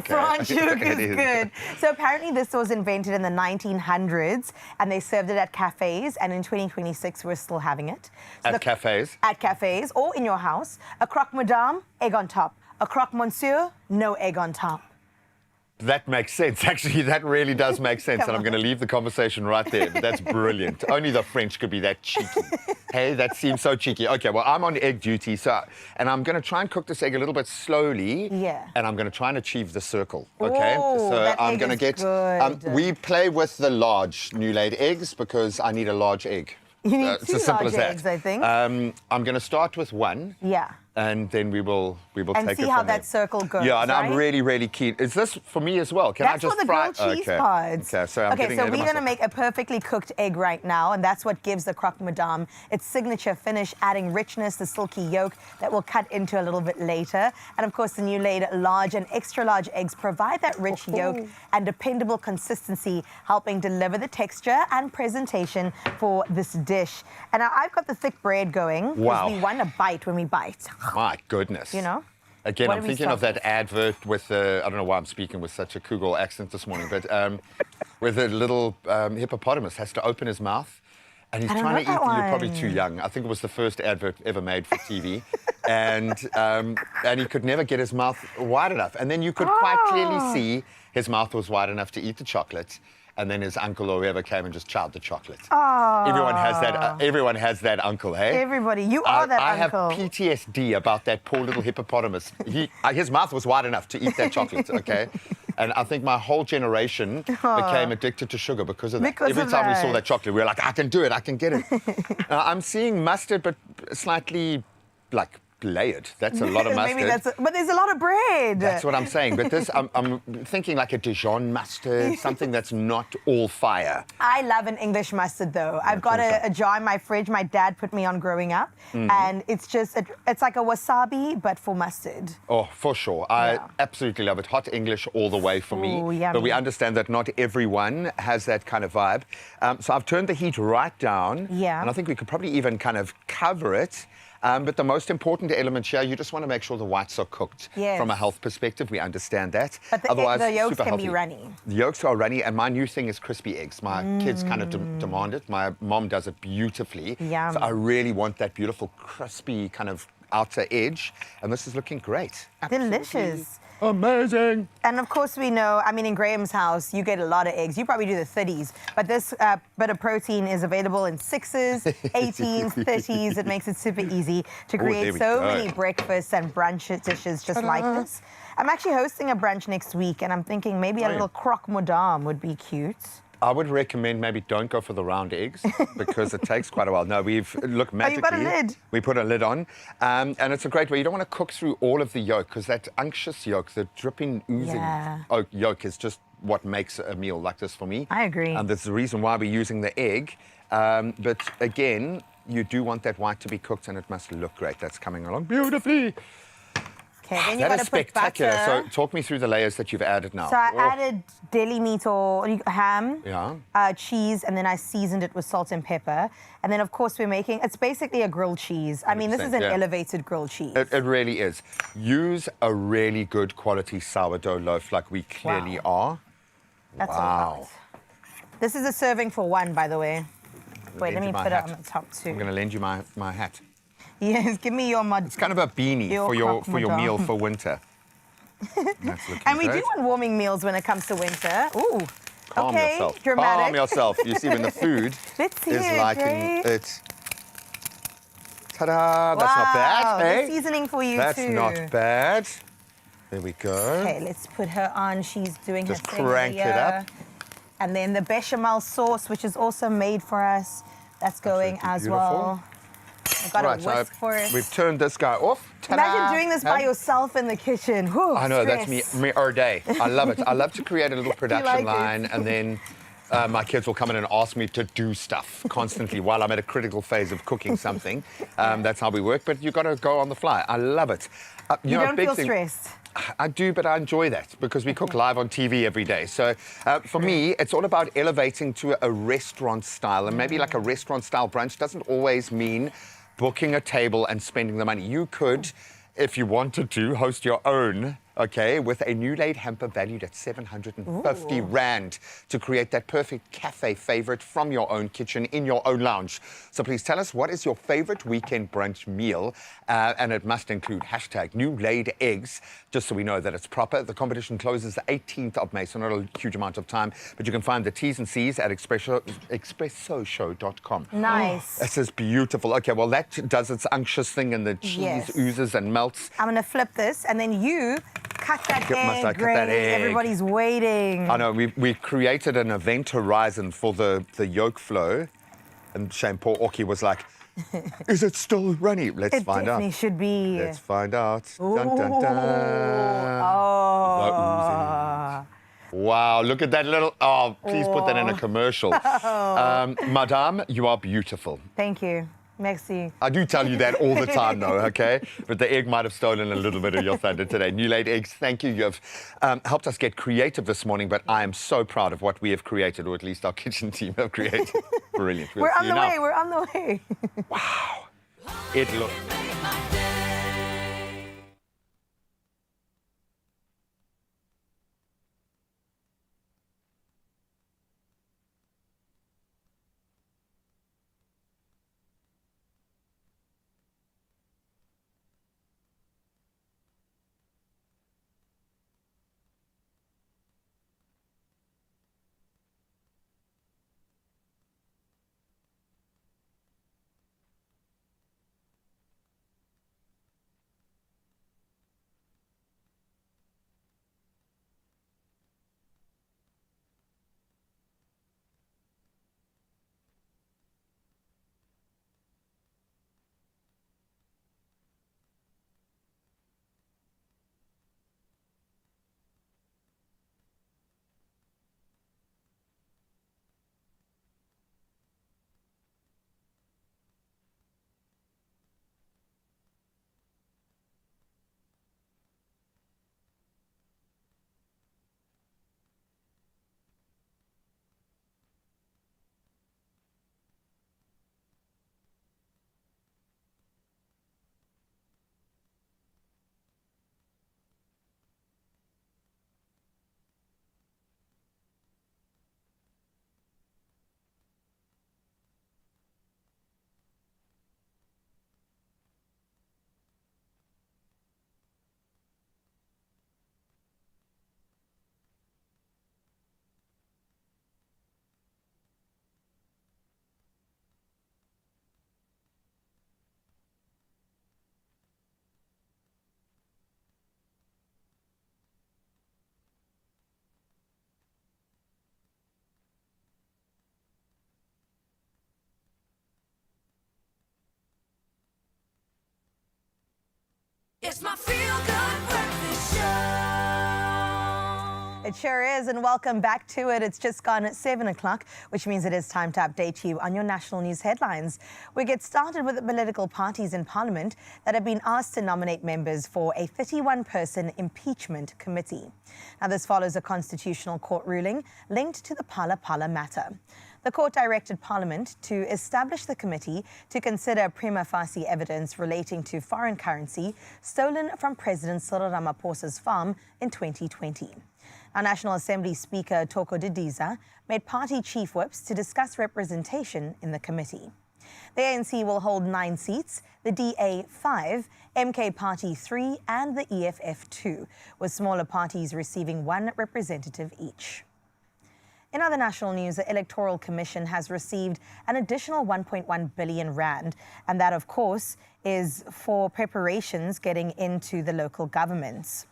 French hook is good. So apparently this was invented in the 1900s and they served it at cafes, and in 2026 we're still having it. So at cafes? At cafes or in your house. A croque madame, egg on top. A croque monsieur, no egg on top. That makes sense. Actually, that really does make sense. And I'm going to leave the conversation right there. But that's brilliant. Only the French could be that cheeky. Hey, that seems so cheeky. Okay, well, I'm on egg duty. And I'm going to try and cook this egg a little bit slowly. Yeah. And I'm going to try and achieve the circle. Okay? Ooh, so that I'm egg going to is get. good. We play with the large new laid eggs because I need a large egg. You need it's two as simple large as that. eggs, I think. I'm going to start with one. Yeah. And then we will take it from there. And see how that circle goes. Yeah, and right? I'm really, really keen. Is this for me as well? Can That's I just for the fry? grilled cheese pods. Okay, so I'm getting so ahead of we're going to myself. make a perfectly cooked egg right now, and that's what gives the croque madame its signature finish, adding richness, the silky yolk that we'll cut into a little bit later. And of course, the new laid large and extra large eggs provide that rich yolk and dependable consistency, helping deliver the texture and presentation for this dish. And now I've got the thick bread going because we want to bite when we bite. My goodness. You know? Again, What I'm do we thinking of start that advert with I don't know why I'm speaking with such a Kugel accent this morning, but where the little hippopotamus has to open his mouth and he's trying to eat. You're probably too young. I think it was the first advert ever made for TV. and he could never get his mouth wide enough. And then you could quite clearly see his mouth was wide enough to eat the chocolate. And then his uncle or whoever came and just chowed the chocolate. Oh. Everyone has that. Everyone has that uncle, hey? Everybody, you are that uncle. I have PTSD about that poor little hippopotamus. His mouth was wide enough to eat that chocolate, okay? And I think my whole generation became addicted to sugar because of that. Every time we saw that chocolate, we were like, I can do it, I can get it. I'm seeing mustard, but slightly like layered. That's a lot of mustard. Maybe but there's a lot of bread. That's what I'm saying. But this, I'm thinking like a Dijon mustard, something that's not all fire. I love an English mustard, though. I've got a jar in my fridge my dad put me on growing up. And it's just, it's like a wasabi, but for mustard. Oh, for sure. I absolutely love it. Hot English all the way for me. Yummy. But we understand that not everyone has that kind of vibe. So I've turned the heat right down. Yeah. And I think we could probably even kind of cover it. But the most important element here, you just want to make sure the whites are cooked. Yes. From a health perspective, we understand that. But Otherwise, the yolks super can healthy. be runny. The yolks are runny, and my new thing is crispy eggs. My kids kind of demand it. My mom does it beautifully. Yum. So I really want that beautiful, crispy kind of outer edge. And this is looking great. Delicious. Amazing. And of course we know, I mean, in Graham's house, you get a lot of eggs. You probably do the 30s. But this bit of protein is available in 6s, 18s, 30s. It makes it super easy to create so many breakfasts and brunch dishes just like this. I'm actually hosting a brunch next week, and I'm thinking maybe a little croque madame would be cute. I would recommend maybe don't go for the round eggs because it takes quite a while. No, look, magically, you've got a lid. We put a lid on, and it's a great way. You don't want to cook through all of the yolk because that unctuous yolk, the dripping, oozing yolk is just what makes a meal like this for me. I agree. And that's the reason why we're using the egg. But again, you do want that white to be cooked and it must look great. That's coming along beautifully. Okay, then you That got is to put spectacular. butter. So talk me through the layers that you've added now. So I Oh, added deli meat or ham, Yeah. cheese, and then I seasoned it with salt and pepper. And then, of course, we're making, it's basically a grilled cheese. I mean, this is 100%, an yeah. elevated grilled cheese. It really is. Use a really good quality sourdough loaf like we clearly are. That's a Wow. lot. This is a serving for one, by the way. Wait, let me put it on the top too. I'm going to lend you my hat. Yes, give me your mod. It's kind of a beanie Your for your croque meal madame. for winter. That's looking And we do great. want warming meals when it comes to winter. Ooh. Calm okay, yourself. dramatic. Calm yourself. You see, when the food Let's see is it, liking Jay. it. Ta-da! That's not Wow, bad, the hey? seasoning for you That's too. not bad. There we go. Okay, let's put her on. She's doing Just her thing crank it up. And then the bechamel sauce, which is also made for us, that's going Absolutely as beautiful. well. I've got Right, a so whisk for it. we've turned this guy off. Ta-da! Imagine doing this by yourself in the kitchen. Whew, I know, that's me our day. I love it. I love to create a little production like it? line, and then my kids will come in and ask me to do stuff constantly while I'm at a critical phase of cooking something. That's how we work, but you've got to go on the fly. I love it. You know, a don't big feel thing- stressed. I do, but I enjoy that because we cook live on TV every day. So for me, it's all about elevating to a restaurant style. And maybe like a restaurant style brunch doesn't always mean booking a table and spending the money. You could, if you wanted to, host your own, okay, with a new laid hamper valued at 750 Rand to create that perfect cafe favorite from your own kitchen in your own lounge. So please tell us, what is your favorite weekend brunch meal? And it must include hashtag new laid eggs, just so we know that it's proper. The competition closes the 18th of May, so not a huge amount of time, but you can find the T's and C's at expressoshow.com. Nice. This is beautiful. Okay, well, that does its unctuous thing and the cheese Yes. oozes and melts. I'm going to flip this, and then you cut that Must I egg, cut that Grace. egg? Everybody's waiting. I know, we created an event horizon for the yolk flow, and Shane Paul Oki was like, is it still runny? Let's It find definitely out. should be. Let's find out. Ooh. Dun, dun, dun. Oh. Wow, look at that little, oh, please put that in a commercial. Madame, you are beautiful. Thank you. Merci. I do tell you that all the time, though, okay? But the egg might have stolen a little bit of your thunder today. New laid eggs, thank you. You have helped us get creative this morning, but I am so proud of what we have created, or at least our kitchen team have created. Brilliant. We'll We're see on you the now. way. We're on the way. It looks... It's my feel good breakfast show. It sure is, and welcome back to it. It's just gone at 7 o'clock, which means it is time to update you on your national news headlines. We get started with the political parties in Parliament that have been asked to nominate members for a 31-person impeachment committee. Now, this follows a constitutional court ruling linked to the Phala Phala matter. The court directed Parliament to establish the committee to consider prima facie evidence relating to foreign currency stolen from President Cyril Ramaphosa's farm in 2020. Our National Assembly Speaker Toko Didiza made party chief whips to discuss representation in the committee. The ANC will hold 9 seats, the DA 5, MK Party 3 and the EFF 2, with smaller parties receiving 1 representative each. In other national news, the Electoral Commission has received an additional 1.1 billion rand, and that, of course, is for preparations getting into the local governments.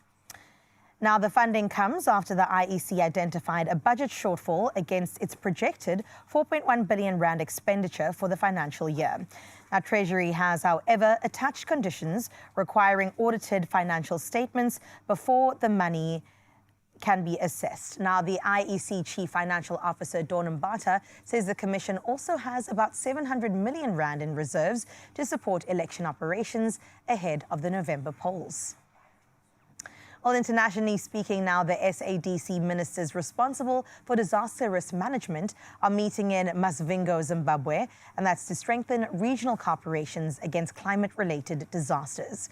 Now, the funding comes after the IEC identified a budget shortfall against its projected 4.1 billion rand expenditure for the financial year. Now, Treasury has, however, attached conditions requiring audited financial statements before the money can be assessed. Now, the IEC Chief Financial Officer, Dawn Mbata, says the Commission also has about 700 million rand in reserves to support election operations ahead of the November polls. Well, internationally speaking now, the SADC ministers responsible for disaster risk management are meeting in Masvingo, Zimbabwe, and that's to strengthen regional cooperations against climate-related disasters.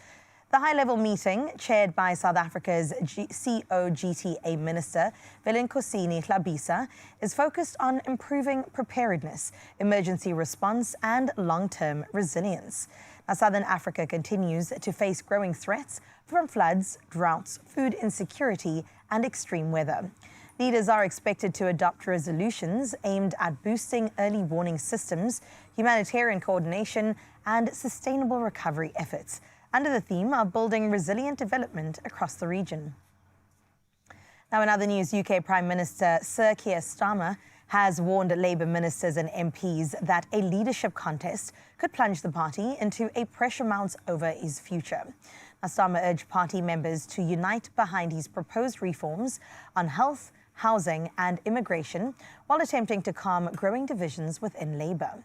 The high-level meeting, chaired by South Africa's COGTA Minister, Velenkosini Hlabisa, is focused on improving preparedness, emergency response and long-term resilience. Now, Southern Africa continues to face growing threats from floods, droughts, food insecurity and extreme weather. Leaders are expected to adopt resolutions aimed at boosting early warning systems, humanitarian coordination and sustainable recovery efforts, under the theme of building resilient development across the region. Now, in other news, UK Prime Minister Sir Keir Starmer has warned Labour ministers and MPs that a leadership contest could plunge the party into a pressure mounts over his future. Now, Starmer urged party members to unite behind his proposed reforms on health, housing and immigration, while attempting to calm growing divisions within Labour.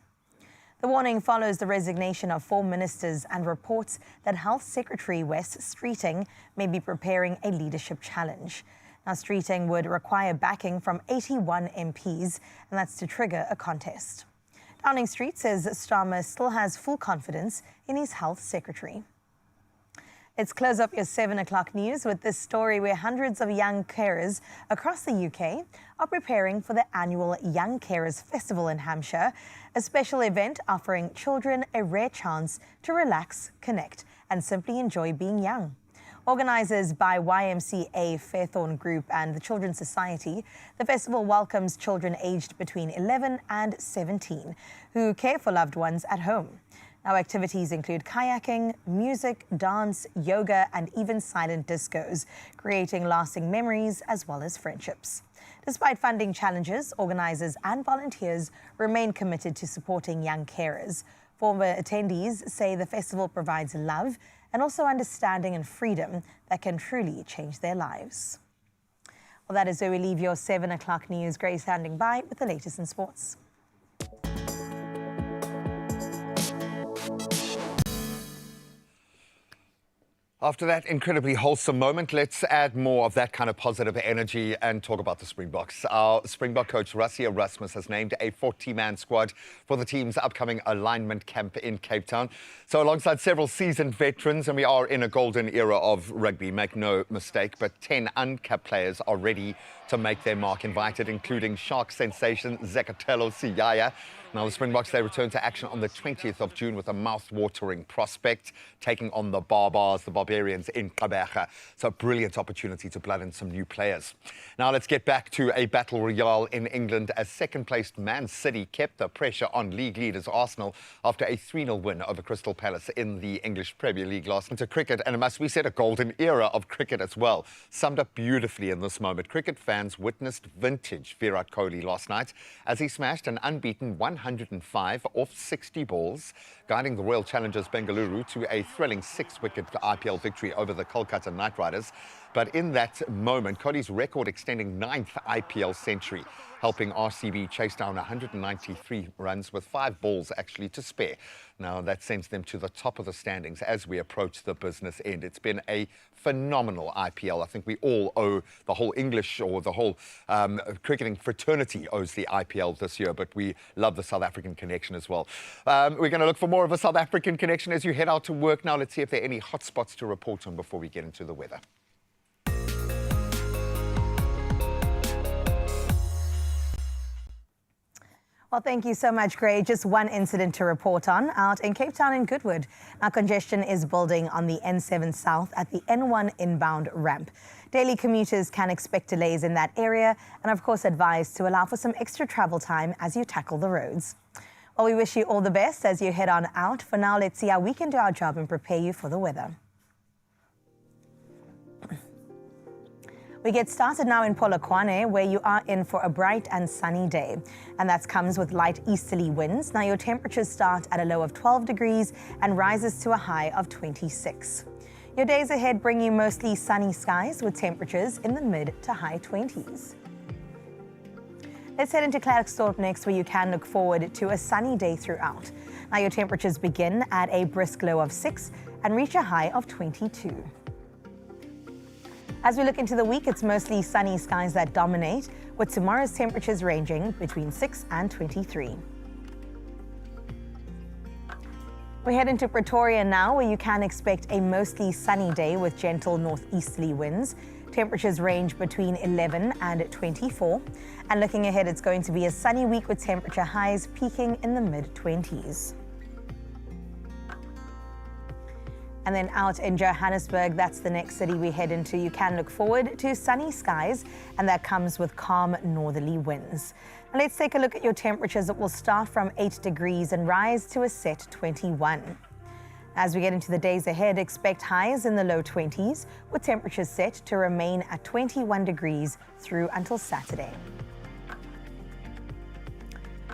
The warning follows the resignation of 4 ministers and reports that Health Secretary Wes Streeting may be preparing a leadership challenge. Now, Streeting would require backing from 81 MPs, and that's to trigger a contest. Downing Street says Starmer still has full confidence in his Health Secretary. Let's close up your 7 o'clock news with this story where hundreds of young carers across the UK are preparing for the annual Young Carers Festival in Hampshire, a special event offering children a rare chance to relax, connect and simply enjoy being young. Organisers by YMCA Fairthorn Group and the Children's Society, the festival welcomes children aged between 11 and 17 who care for loved ones at home. Now, activities include kayaking, music, dance, yoga, and even silent discos, creating lasting memories as well as friendships. Despite funding challenges, organisers and volunteers remain committed to supporting young carers. Former attendees say the festival provides love and also understanding and freedom that can truly change their lives. Well, that is where we leave your 7 o'clock news. Grace standing by with the latest in sports. After that incredibly wholesome moment, let's add more of that kind of positive energy and talk about the Springboks. Our Springbok coach, Rassie Erasmus, has named a 40-man squad for the team's upcoming alignment camp in Cape Town. So alongside several seasoned veterans, and we are in a golden era of rugby, make no mistake, but 10 uncapped players are ready to make their mark, invited, including Shark sensation Zekatelo Siyaya. Now, the Springboks, they return to action on the 20th of June with a mouth-watering prospect, taking on the Barbars, the Barbarians in Gqeberha. So a brilliant opportunity to blood in some new players. Now, let's get back to a battle royale in England as second-placed Man City kept the pressure on league leaders Arsenal after a 3-0 win over Crystal Palace in the English Premier League last night. To cricket, and it must be said, a golden era of cricket as well. Summed up beautifully in this moment. Cricket fans witnessed vintage Virat Kohli last night as he smashed an unbeaten 100 105 off 60 balls, guiding the Royal Challengers Bengaluru to a thrilling 6-wicket IPL victory over the Kolkata Knight Riders. But in that moment, Cody's record-extending 9th IPL century, helping RCB chase down 193 runs with 5 balls actually to spare. Now, that sends them to the top of the standings as we approach the business end. It's been a phenomenal IPL. I think we all owe the whole English or the whole cricketing fraternity owes the IPL this year, but we love the South African connection as well. We're going to look for more of a South African connection as you head out to work now. Let's see if there are any hotspots to report on before we get into the weather. Well, thank you so much, Gray. Just one incident to report on out in Cape Town and Goodwood. Now, congestion is building on the N7 South at the N1 inbound ramp. Daily commuters can expect delays in that area and, of course, advised to allow for some extra travel time as you tackle the roads. Well, we wish you all the best as you head on out. For now, let's see how we can do our job and prepare you for the weather. We get started now in Polokwane, where you are in for a bright and sunny day. And that comes with light easterly winds. Now your temperatures start at a low of 12 degrees and rises to a high of 26. Your days ahead bring you mostly sunny skies with temperatures in the mid to high 20s. Let's head into Klerksdorp next, where you can look forward to a sunny day throughout. Now your temperatures begin at a brisk low of 6 and reach a high of 22. As we look into the week, it's mostly sunny skies that dominate, with tomorrow's temperatures ranging between 6 and 23. We head into Pretoria now, where you can expect a mostly sunny day with gentle northeasterly winds. Temperatures range between 11 and 24. And looking ahead, it's going to be a sunny week with temperature highs peaking in the mid-20s. And then out in Johannesburg, that's the next city we head into. You can look forward to sunny skies, and that comes with calm northerly winds. Now let's take a look at your temperatures. It will start from 8 degrees and rise to a set 21. As we get into the days ahead, expect highs in the low 20s, with temperatures set to remain at 21 degrees through until Saturday.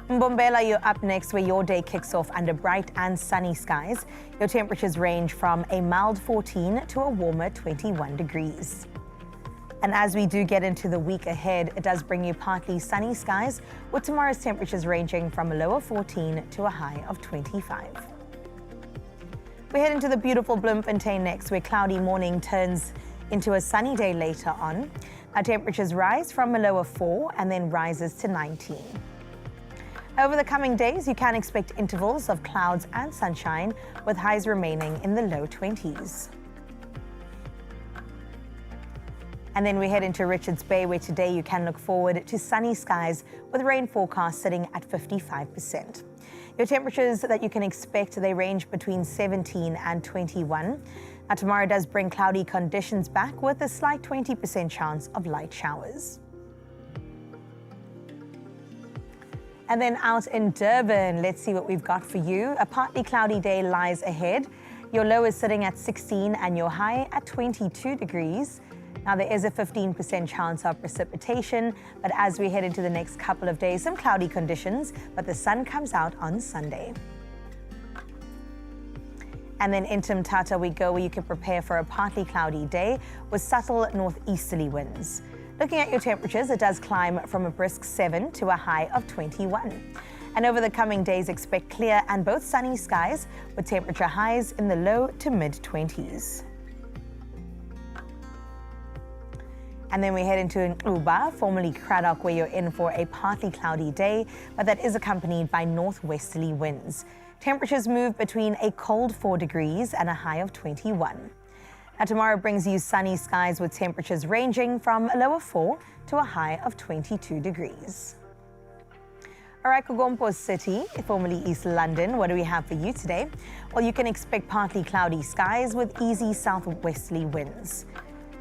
Mbombela, you're up next, where your day kicks off under bright and sunny skies. Your temperatures range from a mild 14 to a warmer 21 degrees. And as we do get into the week ahead, it does bring you partly sunny skies, with tomorrow's temperatures ranging from a low of 14 to a high of 25. We head into the beautiful Bloemfontein next, where cloudy morning turns into a sunny day later on. Our temperatures rise from a low of 4 and then rises to 19. Over the coming days, you can expect intervals of clouds and sunshine, with highs remaining in the low 20s. And then we head into Richards Bay, where today you can look forward to sunny skies with rain forecast sitting at 55%. Your temperatures that you can expect, they range between 17 and 21. Now tomorrow does bring cloudy conditions back with a slight 20% chance of light showers. And then out in Durban, let's see what we've got for you. A partly cloudy day lies ahead. Your low is sitting at 16 and your high at 22 degrees. Now there is a 15% chance of precipitation, but as we head into the next couple of days, some cloudy conditions, but the sun comes out on Sunday. And then in Mthatha we go, where you can prepare for a partly cloudy day with subtle northeasterly winds. Looking at your temperatures, it does climb from a brisk 7 to a high of 21. And over the coming days, expect clear and both sunny skies with temperature highs in the low to mid-20s. And then we head into Uba, formerly Cradock, where you're in for a partly cloudy day, but that is accompanied by northwesterly winds. Temperatures move between a cold 4 degrees and a high of 21. Now tomorrow brings you sunny skies with temperatures ranging from a low of 4 to a high of 22 degrees. All right, Kogompo City, formerly East London, what do we have for you today? Well, you can expect partly cloudy skies with easy southwesterly winds.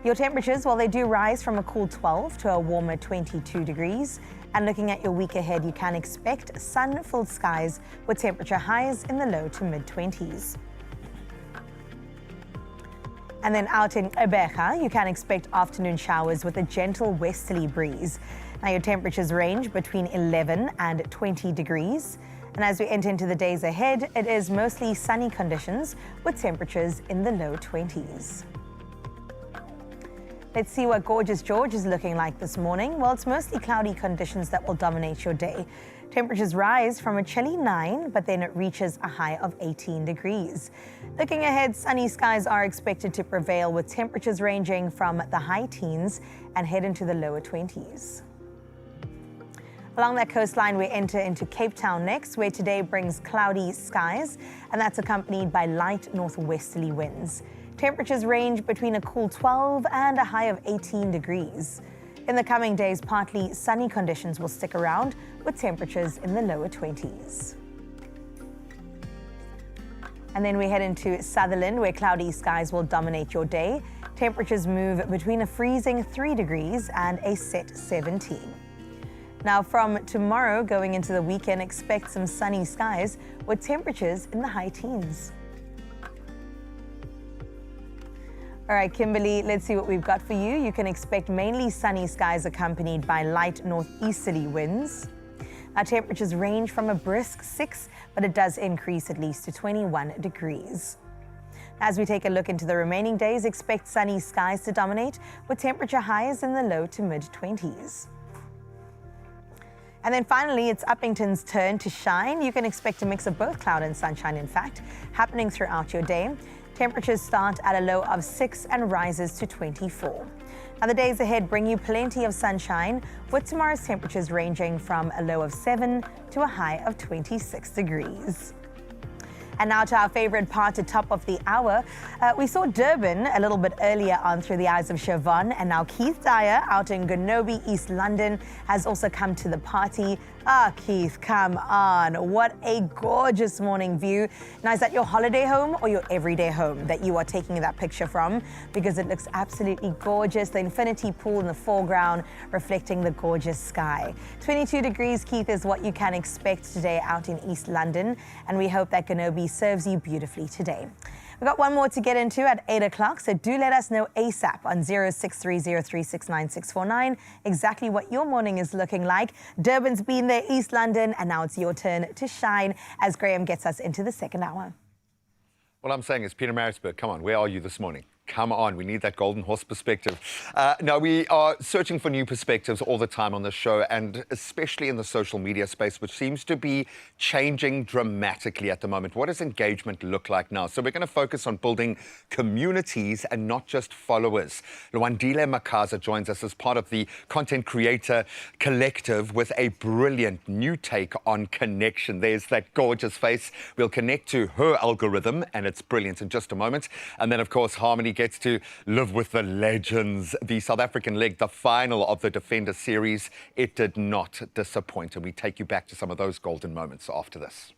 Your temperatures, well, they do rise from a cool 12 to a warmer 22 degrees. And looking at your week ahead, you can expect sun-filled skies with temperature highs in the low to mid-20s. And then out in Ebeja, you can expect afternoon showers with a gentle westerly breeze. Now your temperatures range between 11 and 20 degrees. And as we enter into the days ahead, it is mostly sunny conditions with temperatures in the low 20s. Let's see what Gorgeous George is looking like this morning. Well, it's mostly cloudy conditions that will dominate your day. Temperatures rise from a chilly 9, but then it reaches a high of 18 degrees. Looking ahead, sunny skies are expected to prevail with temperatures ranging from the high teens and head into the lower 20s. Along that coastline, we enter into Cape Town next, where today brings cloudy skies, and that's accompanied by light northwesterly winds. Temperatures range between a cool 12 and a high of 18 degrees. In the coming days, partly sunny conditions will stick around with temperatures in the lower 20s. And then we head into Sutherland, where cloudy skies will dominate your day. Temperatures move between a freezing 3 degrees and a set 17. Now, from tomorrow going into the weekend, expect some sunny skies with temperatures in the high teens. All right, Kimberly, let's see what we've got for you. You can expect mainly sunny skies accompanied by light northeasterly winds. Our temperatures range from a brisk 6, but it does increase at least to 21 degrees. As we take a look into the remaining days, expect sunny skies to dominate with temperature highs in the low to mid 20s. And then finally, it's Uppington's turn to shine. You can expect a mix of both cloud and sunshine, in fact, happening throughout your day. Temperatures start at a low of 6 and rises to 24. Now, the days ahead bring you plenty of sunshine, with tomorrow's temperatures ranging from a low of 7 to a high of 26 degrees. And now to our favorite part, to top of the hour. We saw Durban a little bit earlier on through the eyes of Siobhan, and now Keith Dyer out in Gonobi, East London, has also come to the party. Keith, come on. What a gorgeous morning view. Now, is that your holiday home or your everyday home that you are taking that picture from? Because it looks absolutely gorgeous. The infinity pool in the foreground reflecting the gorgeous sky. 22 degrees, Keith, is what you can expect today out in East London. And we hope that Gonobi serves you beautifully today. We've got one more to get into at 8 o'clock, so do let us know ASAP on 0630369649 exactly what your morning is looking like. Durban's been there, East London, and now it's your turn to shine as Graham gets us into the second hour. What I'm saying is, Peter Marisburg, come on, where are you this morning? Come on, we need that golden horse perspective. Now, we are searching for new perspectives all the time on this show, and especially in the social media space, which seems to be changing dramatically at the moment. What does engagement look like now? So we're going to focus on building communities and not just followers. Lwandile Makaza joins us as part of the Content Creator Collective with a brilliant new take on connection. There's that gorgeous face. We'll connect to her algorithm, and it's brilliant in just a moment. And then, of course, Harmony gets to live with the legends. The South African leg, the final of the Defender series, it did not disappoint. And we take you back to some of those golden moments after this.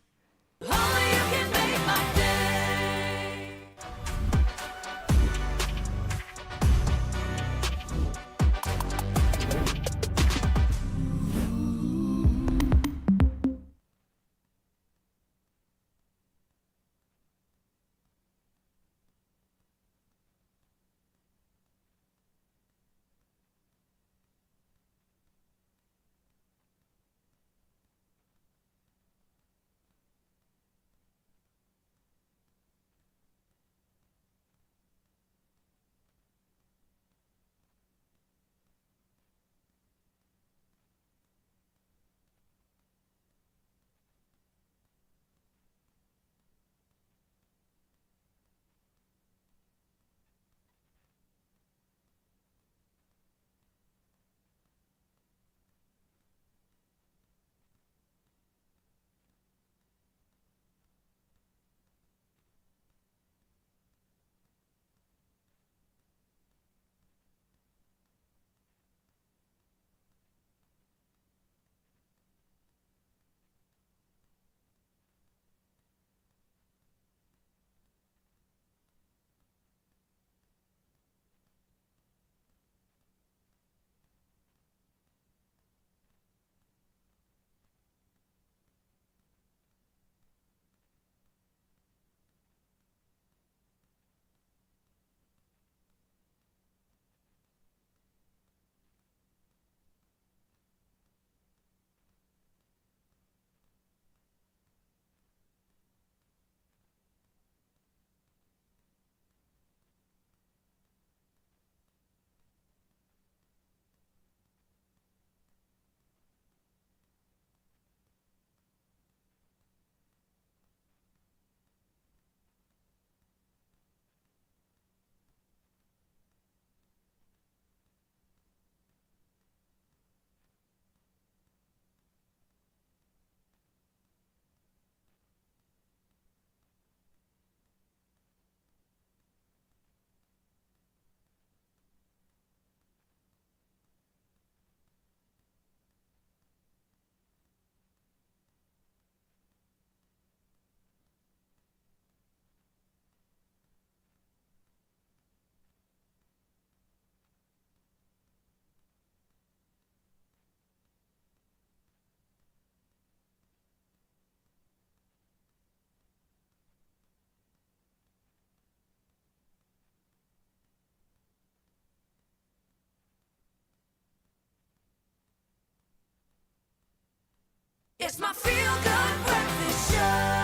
It's my feel-good breakfast show.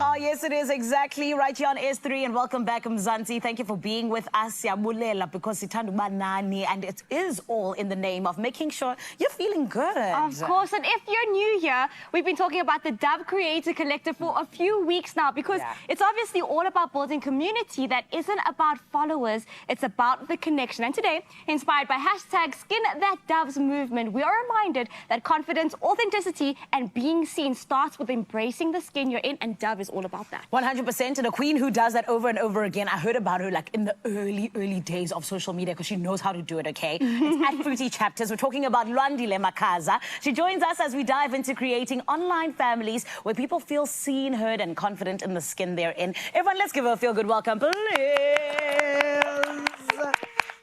Oh, yes, it is exactly right here on S3. And welcome back, Mzansi. Thank you for being with us. Siyabulela, because sithanda banani, and it is all in the name of making sure you're feeling good. Of course, and if you're new here, we've been talking about the Dove Creator Collective for a few weeks now, because it's obviously all about building community that isn't about followers, it's about the connection. And today, inspired by hashtag Skin That Doves movement, we are reminded that confidence, authenticity, and being seen starts with embracing the skin you're in, and Dove is all about that. 100%, and a queen who does that over and over again. I heard about her like in the early days of social media because she knows how to do it, okay? It's at Fruity Chapters. We're talking about Lwandile Makaza. She joins us as we dive into creating online families where people feel seen, heard, and confident in the skin they're in. Everyone, let's give her a feel-good welcome, please.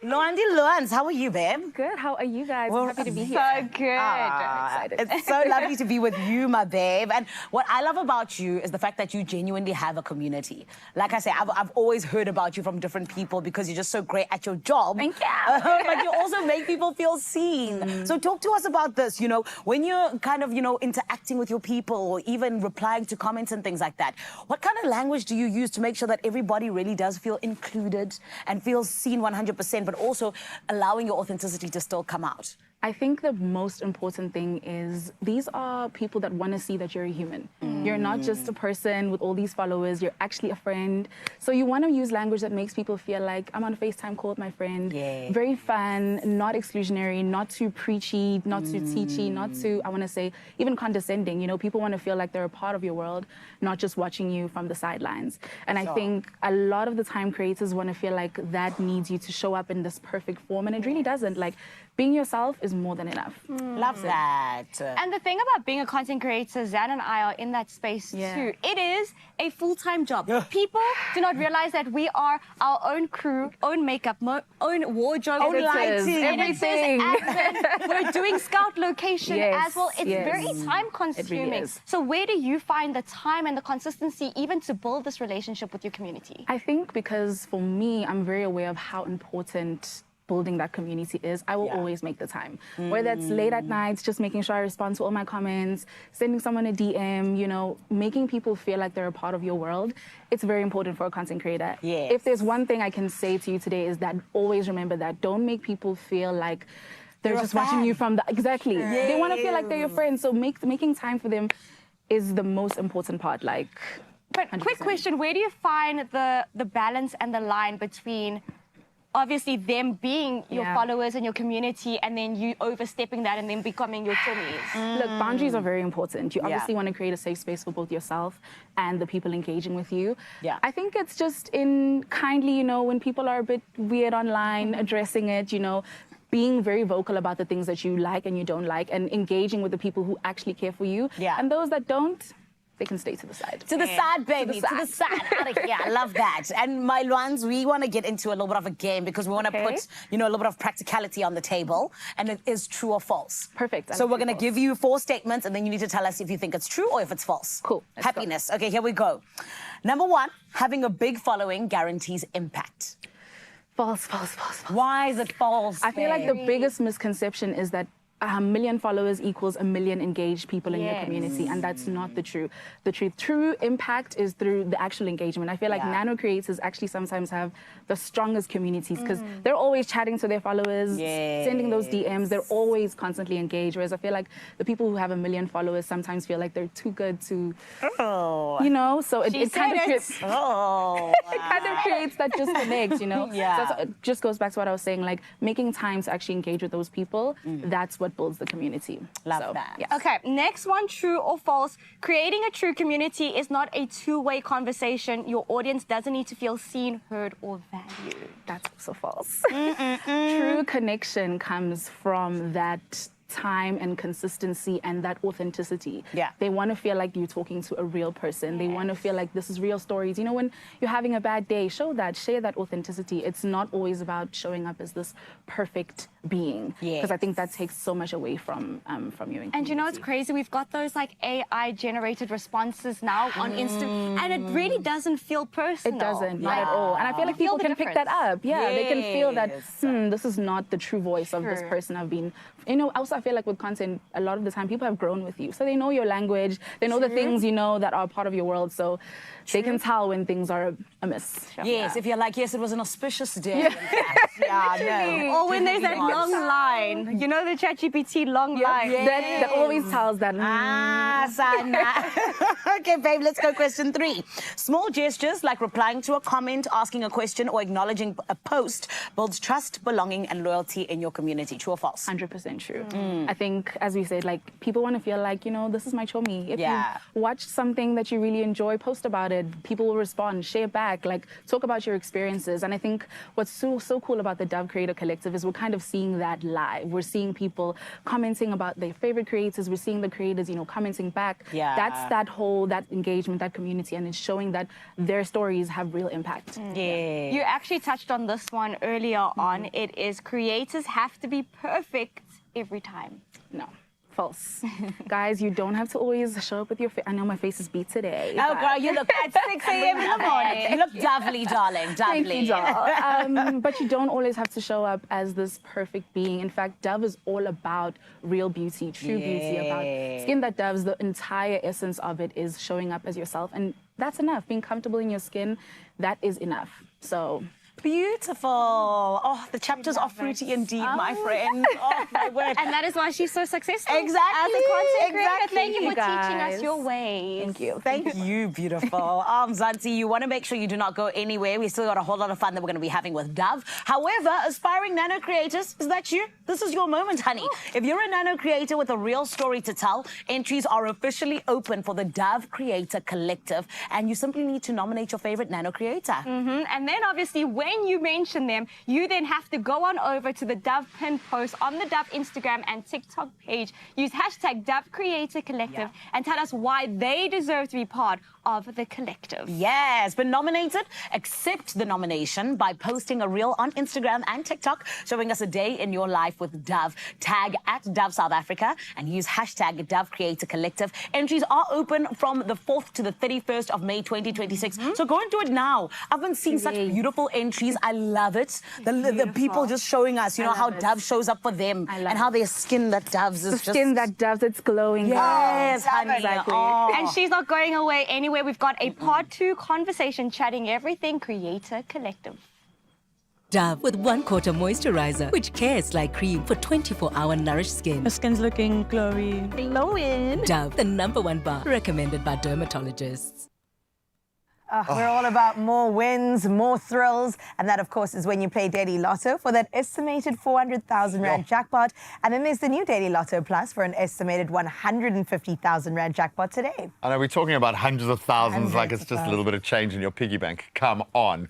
Lwandile, how are you, babe? Good. How are you guys? Well, I'm happy to be here. So good. Ah, it's so lovely to be with you, my babe. And what I love about you is the fact that you genuinely have a community. Like I say, I've always heard about you from different people because you're just so great at your job. Thank you. But you also make people feel seen. So talk to us about this, you know, when you're kind of, you know, interacting with your people or even replying to comments and things like that. What kind of language do you use to make sure that everybody really does feel included and feels seen 100%, but also allowing your authenticity to still come out? I think the most important thing is these are people that want to see that you're a human. You're not just a person with all these followers. You're actually a friend. So you want to use language that makes people feel like I'm on a FaceTime call with my friend. Yeah. Very fun, not exclusionary, not too preachy, not too teachy, not too, I want to say, even condescending. You know, people want to feel like they're a part of your world, not just watching you from the sidelines. And I think a lot of the time creators want to feel like that needs you to show up in this perfect form, and it really doesn't. Like, being yourself is more than enough. Love that. And the thing about being a content creator, Zan and I are in that space too. It is a full-time job. People do not realize that we are our own crew, own makeup, own wardrobe, Own lighting. Everything. Editors, we're doing scout location Yes, as well. It's yes. very time-consuming. is. So where do you find the time and the consistency even to build this relationship with your community? I think because for me, I'm very aware of how important building that community is. I will always make the time. Whether it's late at nights, just making sure I respond to all my comments, sending someone a DM, you know, making people feel like they're a part of your world. It's very important for a content creator. Yes. If there's one thing I can say to you today is that always remember that. Don't make people feel like they're You're a just watching you fan. from the... Exactly. They want to feel like they're your friends. So making time for them is the most important part. Like, But quick 100%. question, where do you find the balance and the line between obviously them being your followers and your community and then you overstepping that and then becoming your tummies? Look, boundaries are very important. You obviously want to create a safe space for both yourself and the people engaging with you. Yeah. I think it's just in kindly, you know, when people are a bit weird online, addressing it, you know, being very vocal about the things that you like and you don't like and engaging with the people who actually care for you. Yeah. And those that don't, they can stay to the side. To the side, baby. To the side. Out of here. I love that. And my Luans, we want to get into a little bit of a game because we want to put, you know, a little bit of practicality on the table. And it is true or false. Perfect. So we're going to give you 4 statements and then you need to tell us if you think it's true or if it's false. Cool. Let's go. Happiness. Okay, here we go. Number 1, having a big following guarantees impact. False, false, false, false. Why is it false? I feel like the biggest misconception is that 1 million followers equals 1 million engaged people in your community, and that's not the truth. The true impact is through the actual engagement. I feel like nano creators actually sometimes have the strongest communities because they're always chatting to their followers, sending those DMs. They're always constantly engaged. Whereas I feel like the people who have 1 million followers sometimes feel like they're too good to, you know. So it kind of creates, it kind of creates that disconnect, you know. So it just goes back to what I was saying, like making time to actually engage with those people. That's what builds the community. Love that. Yeah. Okay, next one, true or false. Creating a true community is not a two-way conversation. Your audience doesn't need to feel seen, heard, or valued. That's also false. True connection comes from that time and consistency and that authenticity. Yeah. They want to feel like you're talking to a real person. They want to feel like this is real stories. You know, when you're having a bad day, show that, share that authenticity. It's not always about showing up as this perfect being. Because I think that takes so much away from you. And you know what's crazy? We've got those like AI generated responses now on Instagram, and it really doesn't feel personal. It doesn't, not at all. And I feel like people can pick that up. Yeah, they can feel that, this is not the true voice of this person I've been. You know, also I feel like with content, a lot of the time people have grown with you. So they know your language, they know the things you know that are part of your world. So they can tell when things are amiss. Yes, if you're like, yes, it was an auspicious day. No. Or when there's that long line. You know the ChatGPT long line? That always tells that. Sana. Okay, babe, let's go question 3. Small gestures like replying to a comment, asking a question, or acknowledging a post builds trust, belonging, and loyalty in your community. True or false? 100% true. I think, as we said, like, people want to feel like, you know, this is my chomi. If you watch something that you really enjoy, post about it. People will respond, share back, like, talk about your experiences. And I think what's so cool about the Dove Creator Collective is we're kind of seeing that live. We're seeing people commenting about their favorite creators. We're seeing the creators, you know, commenting back. That's that engagement, that community, and it's showing that their stories have real impact. You actually touched on this one earlier on. It is creators have to be perfect every time. No. False. Guys, you don't have to always show up with your face. I know my face is beat today. Oh, girl, you look at 6 a.m. in the morning. You look lovely, darling. Lovely. Thank you, doll. But you don't always have to show up as this perfect being. In fact, Dove is all about real beauty, true beauty, about Skin That Doves. The entire essence of it is showing up as yourself. And that's enough. Being comfortable in your skin, that is enough. So... Beautiful. Oh, the chapters are fruity indeed, my friend. Oh, my word. And that is why she's so successful. Exactly. As a content creator. Thank you for guys. teaching us your ways. Thank you. Thank you, beautiful. Zanti, you want to make sure you do not go anywhere. We still got a whole lot of fun that we're going to be having with Dove. However, aspiring nano creators, is that you? This is your moment, honey. If you're a nano creator with a real story to tell, entries are officially open for the Dove Creator Collective, and you simply need to nominate your favorite nano creator. And then obviously when you mention them, you then have to go on over to the Dove pin post on the Dove Instagram and TikTok page. Use hashtag Dove Creator Collective and tell us why they deserve to be part of the collective. Yes, been nominated. Accept the nomination by posting a reel on Instagram and TikTok showing us a day in your life with Dove. Tag at Dove South Africa and use hashtag Dove Creator Collective. Entries are open from the 4th to the 31st of May 2026. So go and do it now. I've been seeing such beautiful entries. I love it. The people just showing us, you know, how Dove shows up for them and how their Skin That Doves is just... Skin That Doves, it's glowing. Yes, honey. Exactly. And she's not going away anywhere. We've got a part 2 conversation chatting everything Creator Collective. Dove with 1/4 moisturizer, which cares like cream for 24-hour nourished skin. Your skin's looking glowy. Glowing. Dove, the #1 bar, recommended by dermatologists. We're all about more wins, more thrills, and that, of course, is when you play Daily Lotto for that estimated 400,000 Rand jackpot. And then there's the new Daily Lotto Plus for an estimated 150,000 Rand jackpot today. I know we're talking about hundreds of thousands, like it's just a little bit of change in your piggy bank. Come on.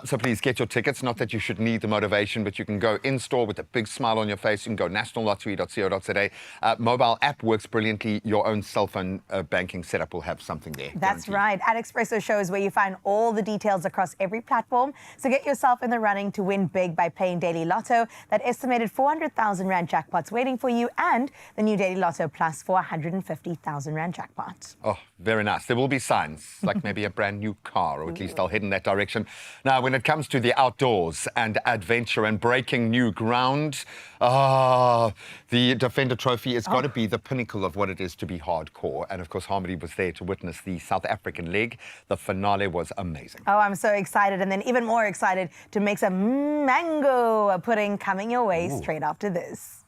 So please get your tickets. Not that you should need the motivation, but you can go in-store with a big smile on your face. You can go nationallottery.co.za. Mobile app works brilliantly. Your own cell phone banking setup will have something there. That's guaranteed. right. At Expresso shows where you find all the details across every platform. So get yourself in the running to win big by playing Daily Lotto. That estimated 400,000 Rand jackpot's waiting for you, and the new Daily Lotto Plus for 150,000 Rand jackpot. Oh, very nice. There will be signs, like maybe a brand new car, or at least I'll head in that direction. Now, when it comes to the outdoors and adventure and breaking new ground, the Defender Trophy has got to be the pinnacle of what it is to be hardcore. And of course, Harmony was there to witness the South African leg. The finale was amazing. Oh, I'm so excited, and then even more excited to make some mango pudding coming your way straight after this.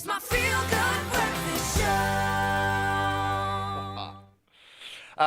It's my feel-good breakfast show.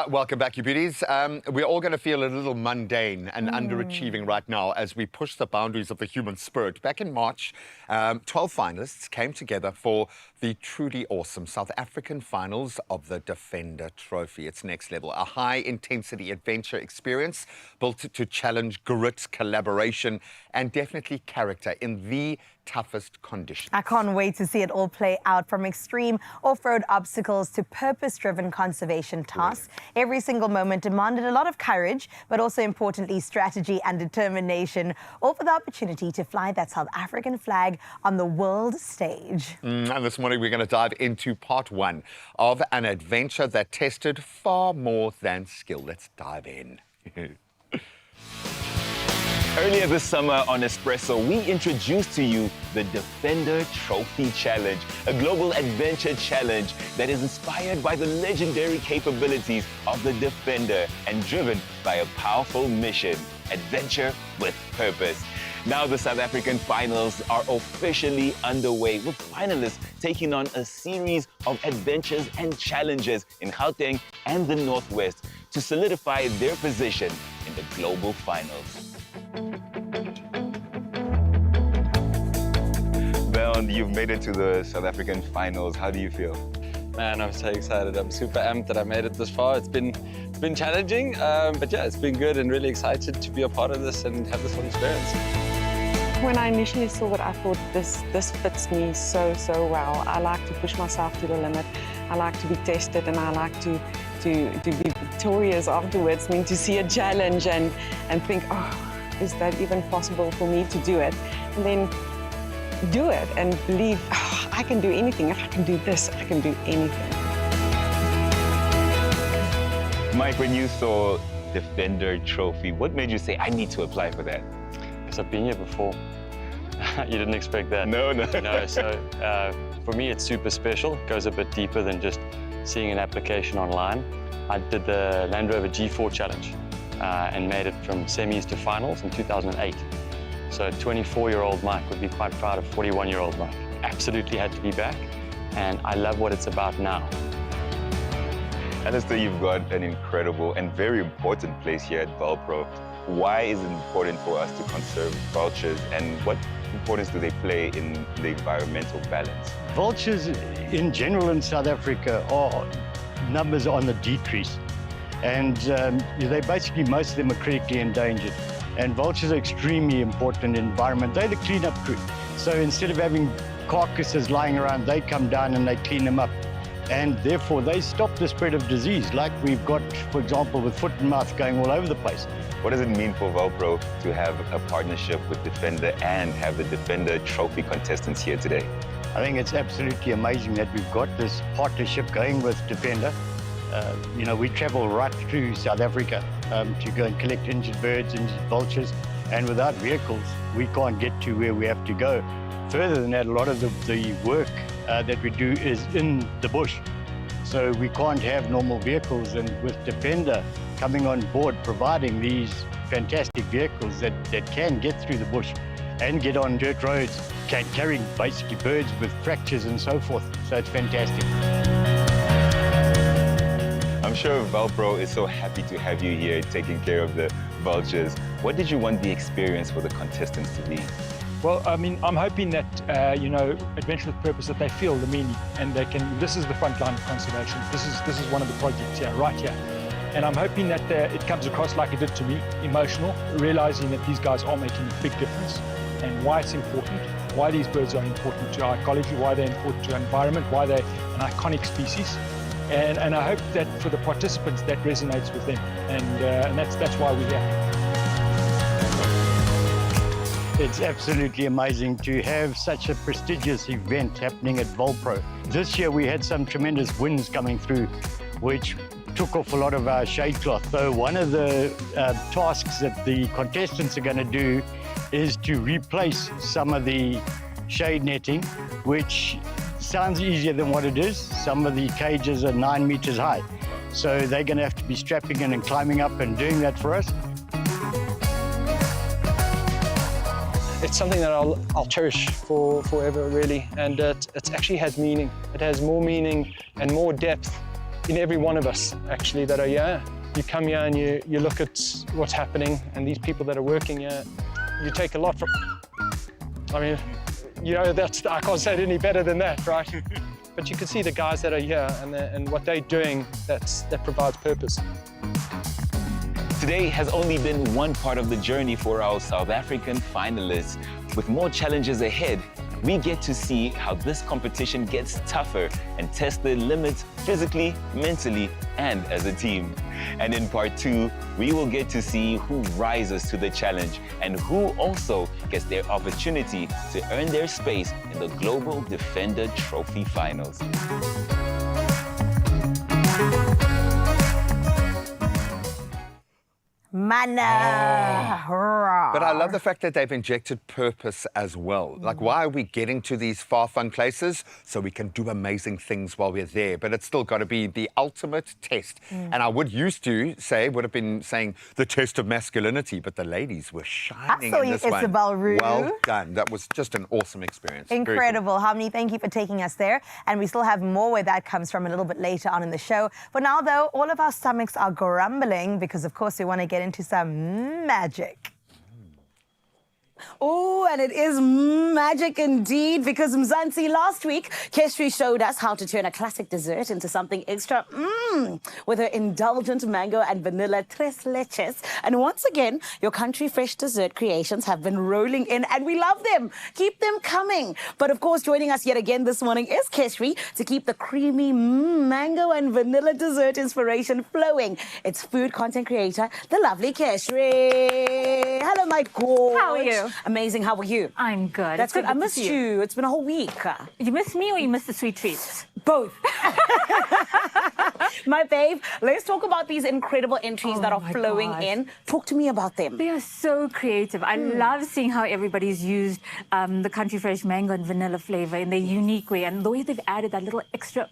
Welcome back, you beauties. We're all going to feel a little mundane and underachieving right now as we push the boundaries of the human spirit. Back in March, 12 finalists came together for the truly awesome South African finals of the Defender Trophy. It's next level, a high-intensity adventure experience built to challenge grit, collaboration, and definitely character in the toughest conditions. I can't wait to see it all play out, from extreme off-road obstacles to purpose-driven conservation tasks. Every single moment demanded a lot of courage, but also importantly, strategy and determination, all for the opportunity to fly that South African flag on the world stage. And this morning, we're going to dive into part one of an adventure that tested far more than skill. Let's dive in. Earlier this summer on Expresso, we introduced to you the Defender Trophy Challenge, a global adventure challenge that is inspired by the legendary capabilities of the Defender and driven by a powerful mission: adventure with purpose. Now the South African finals are officially underway, with finalists taking on a series of adventures and challenges in Gauteng and the Northwest to solidify their position in the global finals. Bell, you've made it to the South African finals. How do you feel? Man, I'm so excited. I'm super amped that I made it this far. It's been challenging, but yeah, it's been good and really excited to be a part of this and have this fun experience. When I initially saw it, I thought this fits me so well. I like to push myself to the limit. I like to be tested, and I like to be victorious afterwards. I mean, to see a challenge and think, oh, is that even possible for me to do it? And then do it and believe, oh, I can do anything. If I can do this, I can do anything. Mike, when you saw Defender Trophy, what made you say, I need to apply for that? Because I've been here before. You didn't expect that. No. No, so for me, it's super special. It goes a bit deeper than just seeing an application online. I did the Land Rover G4 challenge and made it from semis to finals in 2008. So 24-year-old Mike would be quite proud of 41-year-old Mike. Absolutely had to be back, and I love what it's about now. Alistair, you've got an incredible and very important place here at Valpro. Why is it important for us to conserve vultures, and what importance do they play in the environmental balance? Vultures in general in South Africa are numbers on the decrease. And they basically, most of them are critically endangered. And vultures are extremely important in the environment. They're the cleanup crew. So instead of having carcasses lying around, they come down and they clean them up. And therefore, they stop the spread of disease, like we've got, for example, with foot and mouth going all over the place. What does it mean for Valpro to have a partnership with Defender and have the Defender Trophy contestants here today? I think it's absolutely amazing that we've got this partnership going with Defender. You know, we travel right through South Africa to go and collect injured birds, injured vultures, and without vehicles, we can't get to where we have to go. Further than that, a lot of the work that we do is in the bush. So we can't have normal vehicles, and with Defender coming on board, providing these fantastic vehicles that can get through the bush and get on dirt roads, carrying basically birds with fractures and so forth. So it's fantastic. I'm sure Valpro is so happy to have you here taking care of the vultures. What did you want the experience for the contestants to be? Well, I mean, I'm hoping that, you know, Adventure with Purpose, that they feel the meaning and they can, this is the front line of conservation. This is one of the projects here, right here. And I'm hoping that it comes across like it did to me, emotional, realizing that these guys are making a big difference and why it's important, why these birds are important to our ecology, why they're important to our environment, why they're an iconic species. And I hope that for the participants that resonates with them, and that's why we're here. It's absolutely amazing to have such a prestigious event happening at Valpro. This year we had some tremendous winds coming through, which took off a lot of our shade cloth. So one of the tasks that the contestants are going to do is to replace some of the shade netting, which sounds easier than what it is. Some of the cages are 9 meters high. So they're going to have to be strapping in and climbing up and doing that for us. it's something that I'll cherish forever, really. And it actually has meaning. It has more meaning and more depth in every one of us, actually, that are here. You come here and you look at what's happening, and these people that are working here, you take a lot from. I mean, you know, I can't say it any better than that, right? But you can see the guys that are here and what they're doing that provides purpose. Today has only been one part of the journey for our South African finalists. With more challenges ahead, we get to see how this competition gets tougher and test their limits physically, mentally, and as a team. And in part 2, we will get to see who rises to the challenge and who also gets their opportunity to earn their space in the Global Defender Trophy Finals. Mana. But I love the fact that they've injected purpose as well. Like, why are we getting to these far-flung places? So we can do amazing things while we're there. But it's still got to be the ultimate test. And I would have been saying the test of masculinity, but the ladies were shining in this one. Isabel Rue. Well done. That was just an awesome experience. Incredible. Harmony, thank you for taking us there. And we still have more where that comes from a little bit later on in the show. For now, though, all of our stomachs are grumbling because, of course, we want to get into some magic. Oh, and it is magic indeed, because Mzansi, last week, Keshri showed us how to turn a classic dessert into something extra with her indulgent mango and vanilla tres leches. And once again, your country fresh dessert creations have been rolling in, and we love them. Keep them coming. But of course, joining us yet again this morning is Keshri to keep the creamy mango and vanilla dessert inspiration flowing. It's food content creator, the lovely Keshri. Hello, my gorge. How are you? Amazing. How are you? I'm good. That's good. I missed you. It's been a whole week. You missed me or you missed the sweet treats? Both. My babe, let's talk about these incredible entries that are flowing in. Talk to me about them. They are so creative. I love seeing how everybody's used the country fresh mango and vanilla flavor in their unique way, and the way they've added that little extra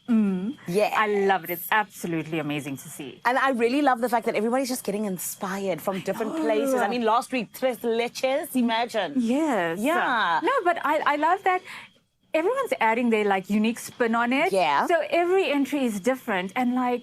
Yeah. I love it. It's absolutely amazing to see. And I really love the fact that everybody's just getting inspired from different places. I mean, last week, tres leches, imagine. Yes. Yeah. No, but I love that everyone's adding their unique spin on it. Yeah. So every entry is different, and I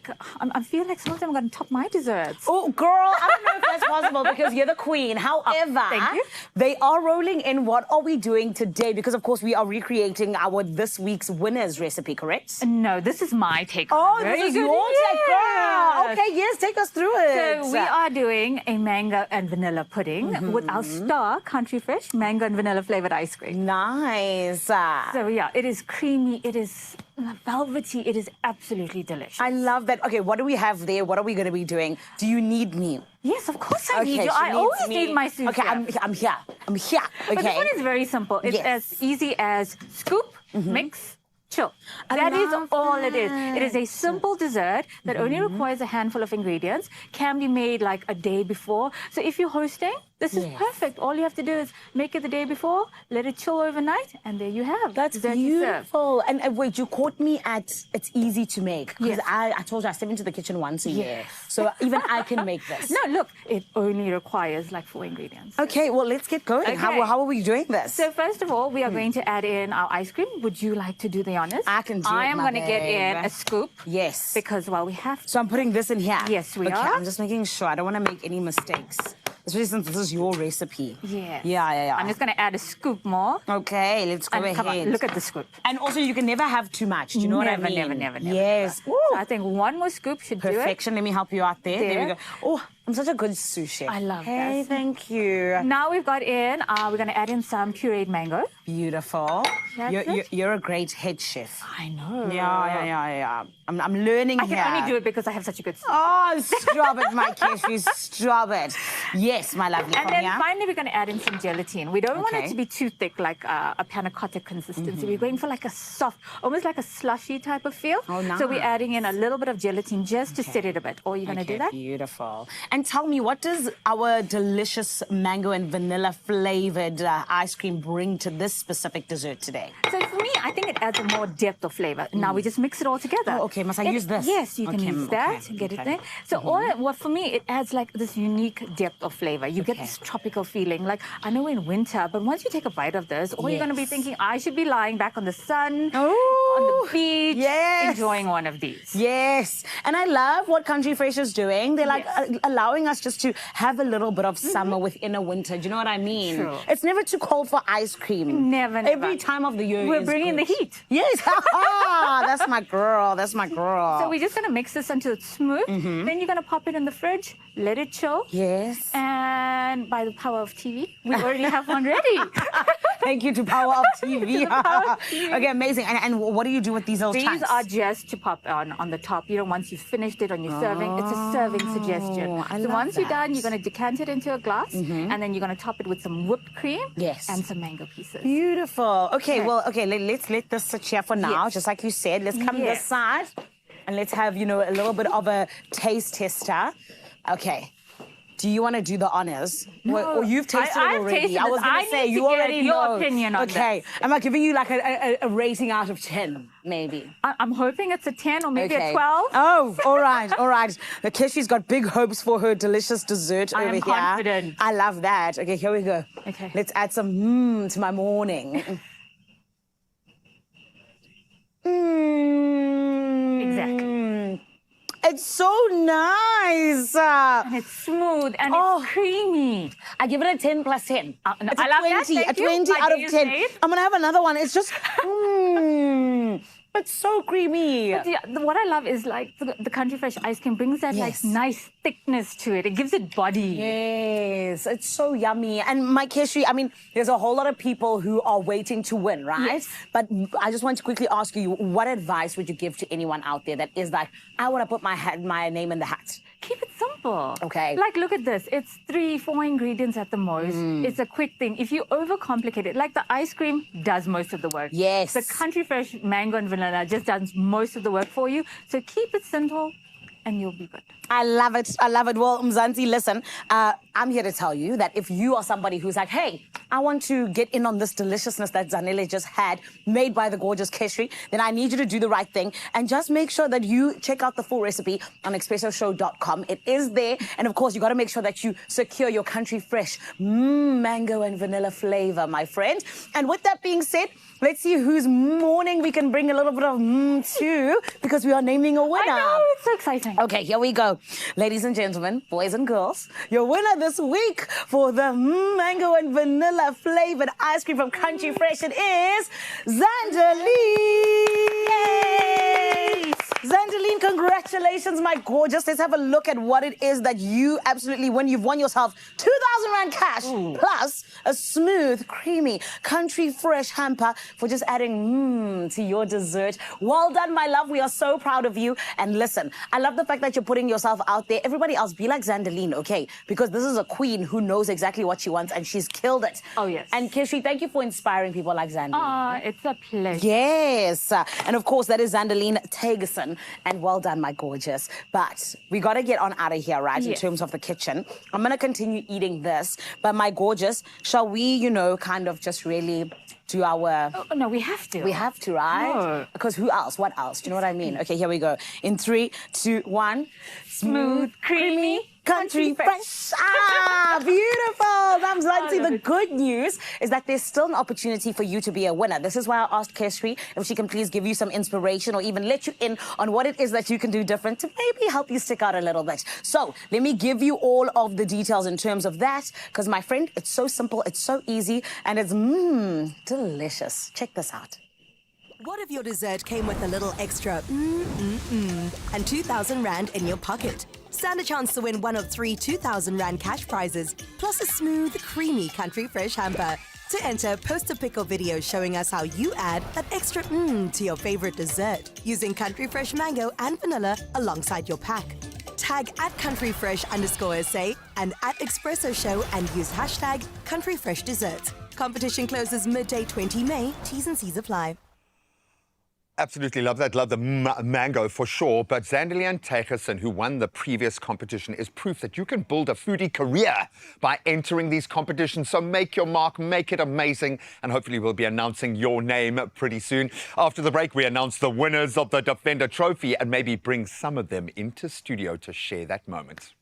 feel like some of them are going to top my desserts. Oh, girl, I don't know if that's possible because you're the queen. However, thank you. They are rolling in. What are we doing today? Because of course we are recreating our this week's winner's recipe, correct? No, this is my take. Oh, this is your take, girl. Okay, yes, take us through it. So we are doing a mango and vanilla pudding with our star country fresh mango and vanilla flavored ice cream. Nice. So yeah, it is creamy, it is velvety, it is absolutely delicious. I love that. Okay, what do we have there? What are we going to be doing? Do you need me? Yes, of course I need you. she I needs always me. need my soup. Okay, I'm here. Okay. But this one is very simple. It's as easy as scoop, mix, chill. That is all it is. It is a simple dessert that only requires a handful of ingredients, can be made like a day before. So if you're hosting, this is perfect. All you have to do is make it the day before, let it chill overnight, and there you have. That's beautiful. And wait, you caught me at it's easy to make. Because I told you I step into the kitchen once a year. So even I can make this. No, look, it only requires like 4 ingredients. Okay, well, let's get going. Okay. How are we doing this? So first of all, we are going to add in our ice cream. Would you like to do the honors? I can do it, I am my going to get in babe. a scoop. Yes. Because, well, we have to. So I'm putting this in here? Yes, we are. are. I'm just making sure. I don't want to make any mistakes. Especially since this is your recipe. Yes. Yeah. I'm just going to add a scoop more. Okay, let's go ahead. Come on, look at the scoop. And also, you can never have too much. Do you know what I mean? Never. Yes. So I think one more scoop should do it. Perfection. Let me help you out there. There we go. Oh, I'm such a good sous chef. I love Hey, that. thank you. Now we've got in, we're going to add in some pureed mango. Beautiful. That's You're a great head chef. I know. Yeah. I'm learning here. I can only do it because I have such a good sous. Oh, stop it, my Keshri. Stop it. Yes, my lovely. And then finally, we're going to add in some gelatin. We don't want it Okay. to be too thick, like a panna cotta consistency. We're going for like a soft, almost like a slushy type of feel. Oh, nice. So we're adding in a little bit of gelatin just to set it a bit. Or you're going to do that? Beautiful. And tell me, what does our delicious mango and vanilla flavored ice cream bring to this specific dessert today? So for me, I think it adds a more depth of flavor. Now we just mix it all together. Oh, okay. Must I use this? Yes, you can use that. Get it there. So well, for me, it adds like this unique depth of flavor. You get this tropical feeling. Like, I know we're in winter, but once you take a bite of this, all you're going to be thinking, I should be lying back on the sun, on the beach, enjoying one of these. Yes. And I love what Country Fresh is doing. They're like allowing us just to have a little bit of summer within a winter. Do you know what I mean? True. It's never too cold for ice cream. Never. Every time of the year We're is bringing good. the heat. Yes. That's my girl. That's my girl. So we're just going to mix this until it's smooth. Then you're going to pop it in the fridge, let it chill. Yes. And by the power of TV, we already have one ready. Thank you to Power of TV. Okay, amazing. And what do you do with these little These chunks? are just to pop on the top. You know, once you've finished it and you're serving, it's a serving suggestion. I So love once you're that. done, you're going to decant it into a glass, and then you're going to top it with some whipped cream and some mango pieces. Beautiful. Okay, well, let's let this sit here for now, Yes. just like you said. Let's come this Yes. side and let's have, you know, a little bit of a taste tester. Okay. Do you want to do the honors? Or you've tasted it I've already? tasted I this. was going I to say, need you to get already your know. opinion on Okay. Am I giving you like a rating out of 10, maybe? I'm hoping it's a 10 or maybe Okay. a 12. Oh, all right, all right. The Keshi's got big hopes for her delicious dessert I over am here. confident. I love that. Okay, here we go. Okay. Let's add some to my morning. Exactly. It's so nice. And it's smooth and it's creamy. I give it a 10 plus 10. No, It's I a love 20, that. Thank a 20 you. My out day of is 10. made. I'm going to have another one. It's just, it's so creamy. But yeah, what I love is like the Country Fresh ice cream brings that like nice thickness to it. It gives it body. Yes, it's so yummy. And my Keshi, I mean, there's a whole lot of people who are waiting to win, right? Yes. But I just want to quickly ask you, what advice would you give to anyone out there that is like, I want to put my name in the hat? Keep it simple. Okay. Like, look at this. It's 3-4 ingredients at the most. It's a quick thing. If you overcomplicate it, like the ice cream does most of the work. Yes. The Country Fresh mango and vanilla just does most of the work for you. So keep it simple and you'll be good. I love it. I love it. Well, Mzansi, listen, I'm here to tell you that if you are somebody who's like, hey, I want to get in on this deliciousness that Zanele just had, made by the gorgeous Keshri, then I need you to do the right thing and just make sure that you check out the full recipe on expressoshow.com. It is there. And of course, you got to make sure that you secure your Country Fresh mango and vanilla flavor, my friend. And with that being said, let's see whose morning we can bring a little bit of to, because we are naming a winner. I know, it's so exciting. Okay, here we go. Ladies and gentlemen, boys and girls, your winner this week for the mango and vanilla flavored ice cream from Country Fresh, it is Zandaline! Zandaline, congratulations, my gorgeous. Let's have a look at what it is that you absolutely win. You've won yourself 2,000 Rand cash plus a smooth, creamy Country Fresh hamper for just adding to your dessert. Well done, my love. We are so proud of you. And listen, I love the fact that you're putting yourself out there. Everybody else, be like Zandaline, okay? Because this is a queen who knows exactly what she wants and she's killed it. Oh, yes. And Keshri, thank you for inspiring people like Zandaline. It's a pleasure. Yes. And of course, that is Zandaline Tegerson. And well done, my gorgeous. But we got to get on out of here, right? In Yes. terms of the kitchen. I'm going to continue eating this. But my gorgeous, shall we, you know, kind of just really do our... Oh, no, we have to. We have to, right? No. Because who else? What else? Do you know what I mean? Okay, here we go. In 3, 2, 1. Smooth, creamy, Country Fresh. Ah, beautiful. That's Zanzi. The good news is that there's still an opportunity for you to be a winner. This is why I asked Keshri if she can please give you some inspiration or even let you in on what it is that you can do different to maybe help you stick out a little bit. So let me give you all of the details in terms of that, because my friend, it's so simple, it's so easy, and it's delicious. Check this out. What if your dessert came with a little extra and 2,000 Rand in your pocket? Stand a chance to win one of 3 2,000 Rand cash prizes, plus a smooth, creamy Country Fresh hamper. To enter, post a pic or video showing us how you add that extra to your favorite dessert using Country Fresh mango and vanilla alongside your pack. Tag @countryfresh_SA and @Expresso Show and use hashtag #CountryFreshDesserts. Competition closes midday 20 May. T's and C's apply. Absolutely love that. Love the mango for sure. But Zandelian Tegerson, who won the previous competition, is proof that you can build a foodie career by entering these competitions. So make your mark, make it amazing, and hopefully we'll be announcing your name pretty soon. After the break, we announce the winners of the Defender Trophy and maybe bring some of them into studio to share that moment.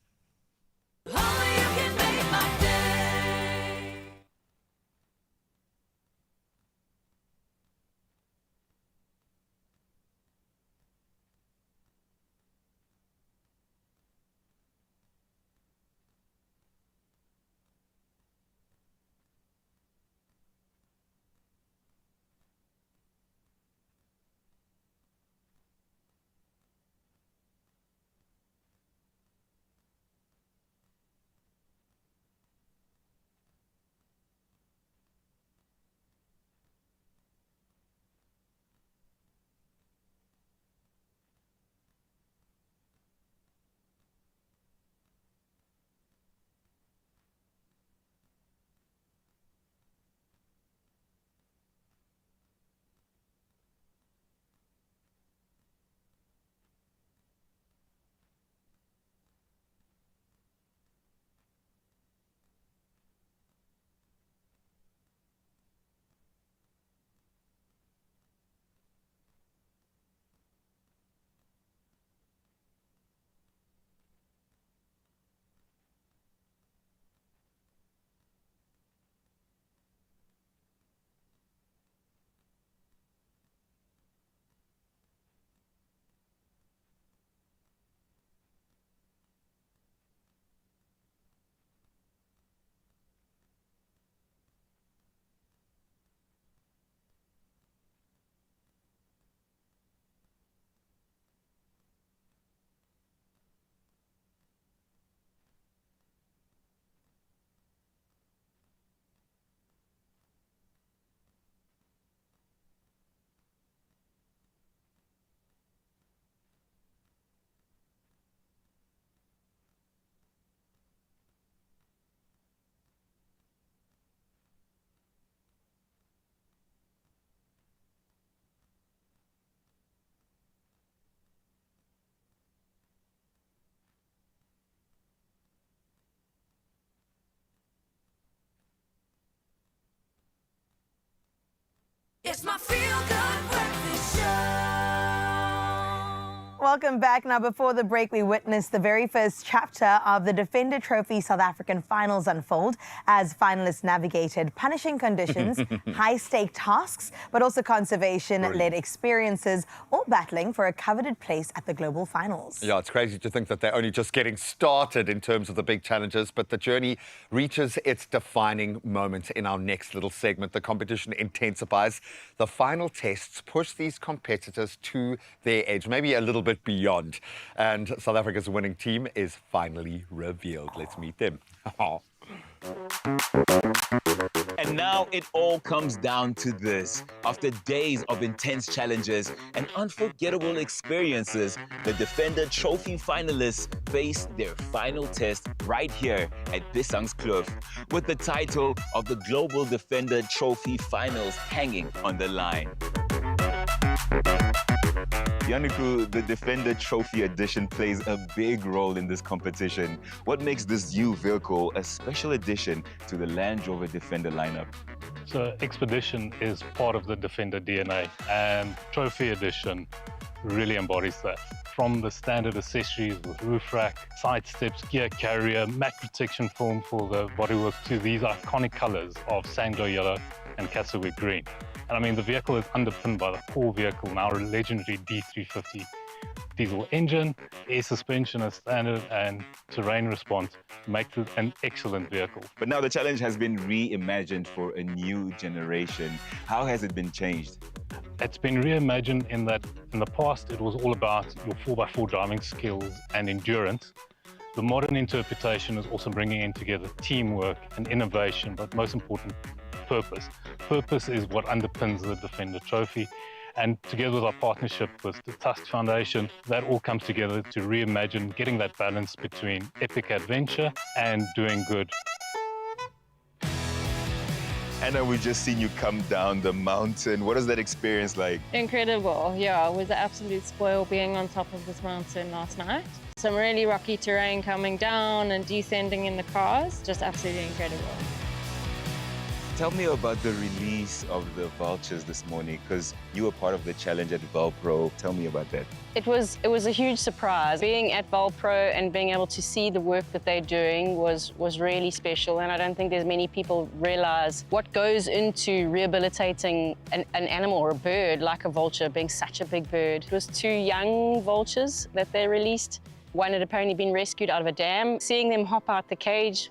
It's my feel-good breakfast show. Welcome back. Now, before the break, we witnessed the very first chapter of the Defender Trophy South African finals unfold as finalists navigated punishing conditions, high-stake tasks, but also conservation-led experiences, all battling for a coveted place at the global finals. Yeah, it's crazy to think that they're only just getting started in terms of the big challenges, but the journey reaches its defining moment in our next little segment. The competition intensifies. The final tests push these competitors to their edge, maybe a little bit beyond. And South Africa's winning team is finally revealed. Let's meet them. And now it all comes down to this. After days of intense challenges and unforgettable experiences, the Defender Trophy finalists face their final test right here at Bisangskloof, with the title of the Global Defender Trophy Finals hanging on the line. Yanuku, the Defender Trophy edition plays a big role in this competition. What makes this new vehicle a special addition to the Land Rover Defender lineup? So Expedition is part of the Defender DNA, and Trophy Edition really embodies that. From the standard accessories with roof rack, side steps, gear carrier, matte protection film for the bodywork, to these iconic colors of Sanglo yellow and Cassowary green. And I mean, the vehicle is underpinned by the core vehicle, now a legendary D350 diesel engine, air suspension as standard, and terrain response makes it an excellent vehicle. But now the challenge has been reimagined for a new generation. How has it been changed? It's been reimagined in that in the past it was all about your 4x4 driving skills and endurance. The modern interpretation is also bringing in together teamwork and innovation, but most important, purpose. Purpose is what underpins the Defender Trophy, and together with our partnership with the Tusk Foundation, that all comes together to reimagine getting that balance between epic adventure and doing good. Anna, we've just seen you come down the mountain. What is that experience like? Incredible, yeah. It was an absolute spoil being on top of this mountain last night. Some really rocky terrain coming down and descending in the cars. Just absolutely incredible. Tell me about the release of the vultures this morning, because you were part of the challenge at Volpro. Tell me about that. It was a huge surprise. Being at Volpro and being able to see the work that they're doing was really special, and I don't think there's many people realize what goes into rehabilitating an animal or a bird like a vulture, being such a big bird. It was 2 young vultures that they released. One had apparently been rescued out of a dam. Seeing them hop out the cage,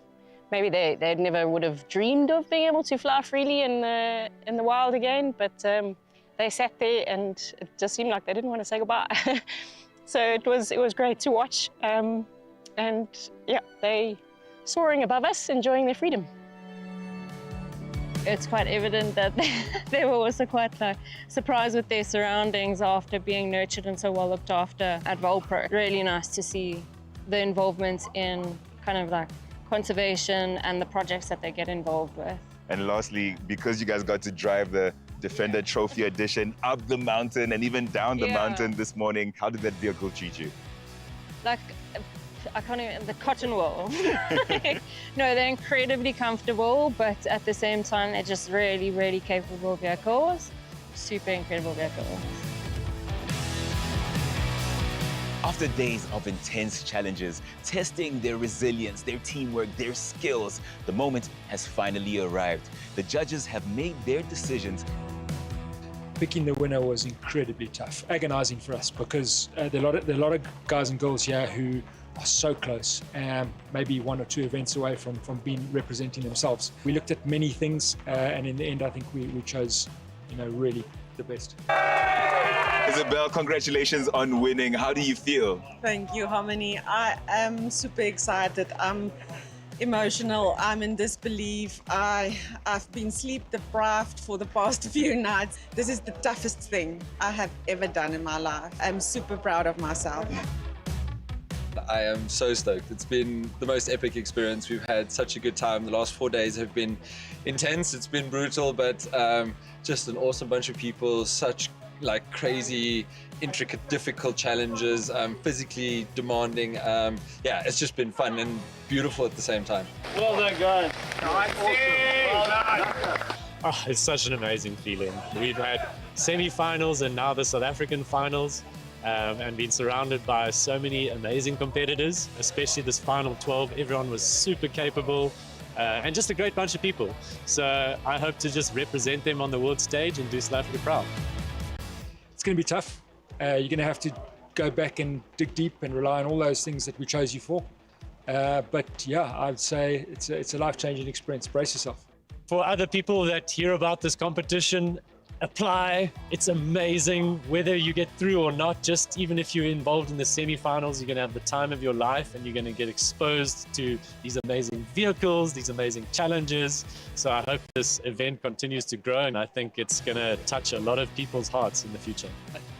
maybe they never would have dreamed of being able to fly freely in the wild again, but they sat there and it just seemed like they didn't want to say goodbye. So it was great to watch. And yeah, they soaring above us, enjoying their freedom. It's quite evident that they were also quite like surprised with their surroundings after being nurtured and so well looked after at Volpro. Really nice to see the involvement in kind of like conservation and the projects that they get involved with. And lastly, because you guys got to drive the Defender Trophy Edition up the mountain and even down the mountain this morning, how did that vehicle treat you? Like, I can't even, the cotton wool. No, they're incredibly comfortable, but at the same time, they're just really, really capable vehicles. Super incredible vehicles. After days of intense challenges, testing their resilience, their teamwork, their skills, the moment has finally arrived. The judges have made their decisions. Picking the winner was incredibly tough, agonizing for us, because there are a lot of guys and girls here who are so close, maybe 1 or 2 events away from representing themselves. We looked at many things, and in the end, I think we chose, really the best. Isabel, congratulations on winning. How do you feel? Thank you, Harmony. I am super excited. I'm emotional. I'm in disbelief. I've been sleep deprived for the past few nights. This is the toughest thing I have ever done in my life. I'm super proud of myself. I am so stoked. It's been the most epic experience. We've had such a good time. The last 4 days have been intense. It's been brutal, but just an awesome bunch of people, such like crazy, intricate, difficult challenges, physically demanding. Yeah, it's just been fun and beautiful at the same time. Well done, guys. Well done. Oh, it's such an amazing feeling. We've had semi-finals and now the South African finals, and been surrounded by so many amazing competitors, especially this final 12. Everyone was super capable. And just a great bunch of people. So I hope to just represent them on the world stage and do South Africa proud. It's going to be tough. You're going to have to go back and dig deep and rely on all those things that we chose you for. But yeah, I'd say it's a life-changing experience. Brace yourself. For other people that hear about this competition, apply. It's amazing whether you get through or not. Just even if you're involved in the semi-finals, you're going to have the time of your life and you're going to get exposed to these amazing vehicles, these amazing challenges. So I hope this event continues to grow, and I think it's going to touch a lot of people's hearts in the future.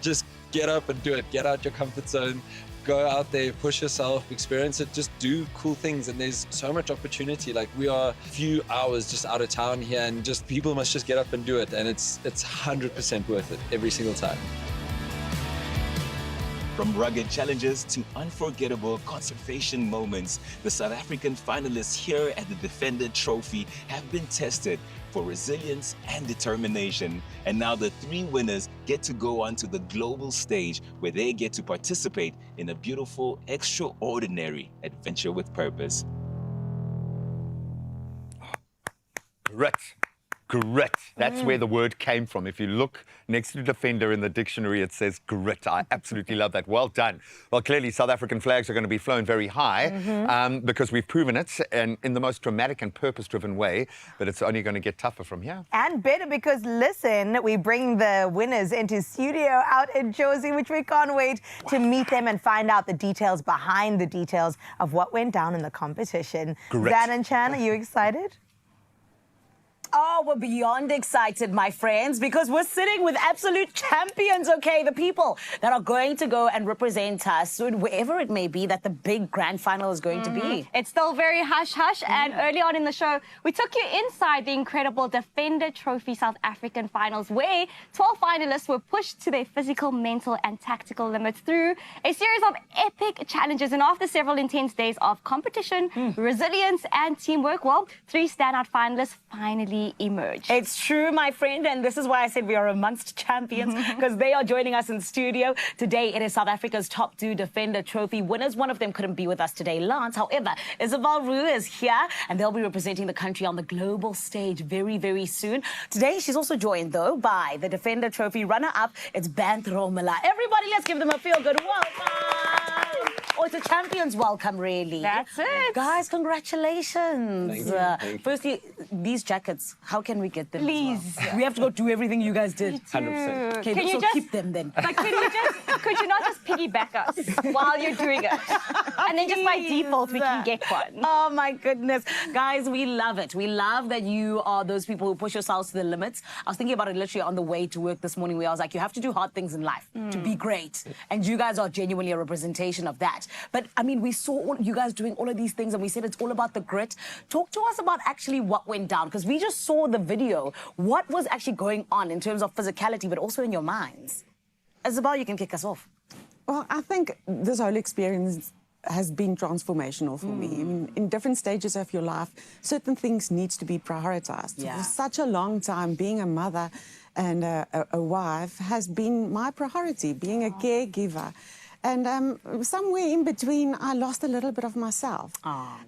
Just get up and do it. Get out your comfort zone. Go out there, push yourself, experience it, just do cool things. And there's so much opportunity. Like, we are a few hours just out of town here, and just people must just get up and do it. And it's 100% worth it every single time. From rugged challenges to unforgettable conservation moments, the South African finalists here at the Defender Trophy have been tested for resilience and determination. And now the 3 winners get to go onto the global stage where they get to participate in a beautiful, extraordinary adventure with purpose. Grit. Grit. That's where the word came from. If you look next to Defender in the dictionary, it says grit. I absolutely love that. Well done. Well, clearly, South African flags are going to be flown very high because we've proven it and in the most dramatic and purpose-driven way, but it's only going to get tougher from here. And better because, listen, we bring the winners into studio out in Jozi, which we can't wait to meet them and find out the details behind the details of what went down in the competition. Grit. Dan and Chan, are you excited? Oh, we're beyond excited, my friends, because we're sitting with absolute champions, okay? The people that are going to go and represent us wherever it may be that the big grand final is going to be. It's still very hush-hush, and early on in the show, we took you inside the incredible Defender Trophy South African finals, where 12 finalists were pushed to their physical, mental, and tactical limits through a series of epic challenges. And after several intense days of competition, resilience, and teamwork, well, 3 standout finalists finally emerged. It's true, my friend, and this is why I said we are amongst champions, because they are joining us in the studio. Today, it is South Africa's top 2 Defender Trophy winners. One of them couldn't be with us today, Lance. However, Isabel Roo is here, and they'll be representing the country on the global stage very, very soon. Today, she's also joined, though, by the Defender Trophy runner-up. It's Banth Romela. Everybody, let's give them a feel-good welcome. Oh, it's a champion's welcome, really. That's it. Guys, congratulations. Thank you. Thank you. Firstly, these jackets, how can we get them? Please. We have to go do everything you guys did. 100%. Okay, Can you so just- keep them then. But could you not just piggyback us while you're doing it? And then just by default, we can get one. Oh, my goodness. Guys, we love it. We love that you are those people who push yourselves to the limits. I was thinking about it literally on the way to work this morning, where I was like, you have to do hard things in life to be great. And you guys are genuinely a representation of that. But, I mean, we saw you guys doing all of these things, and we said it's all about the grit. Talk to us about actually what went down, because we just saw the video. What was actually going on in terms of physicality, but also in your minds? Isabel, you can kick us off. Well, I think this whole experience has been transformational for me. I mean, in different stages of your life, certain things needs to be prioritized. Yeah. For such a long time, being a mother and a wife has been my priority, being a caregiver. And somewhere in between, I lost a little bit of myself.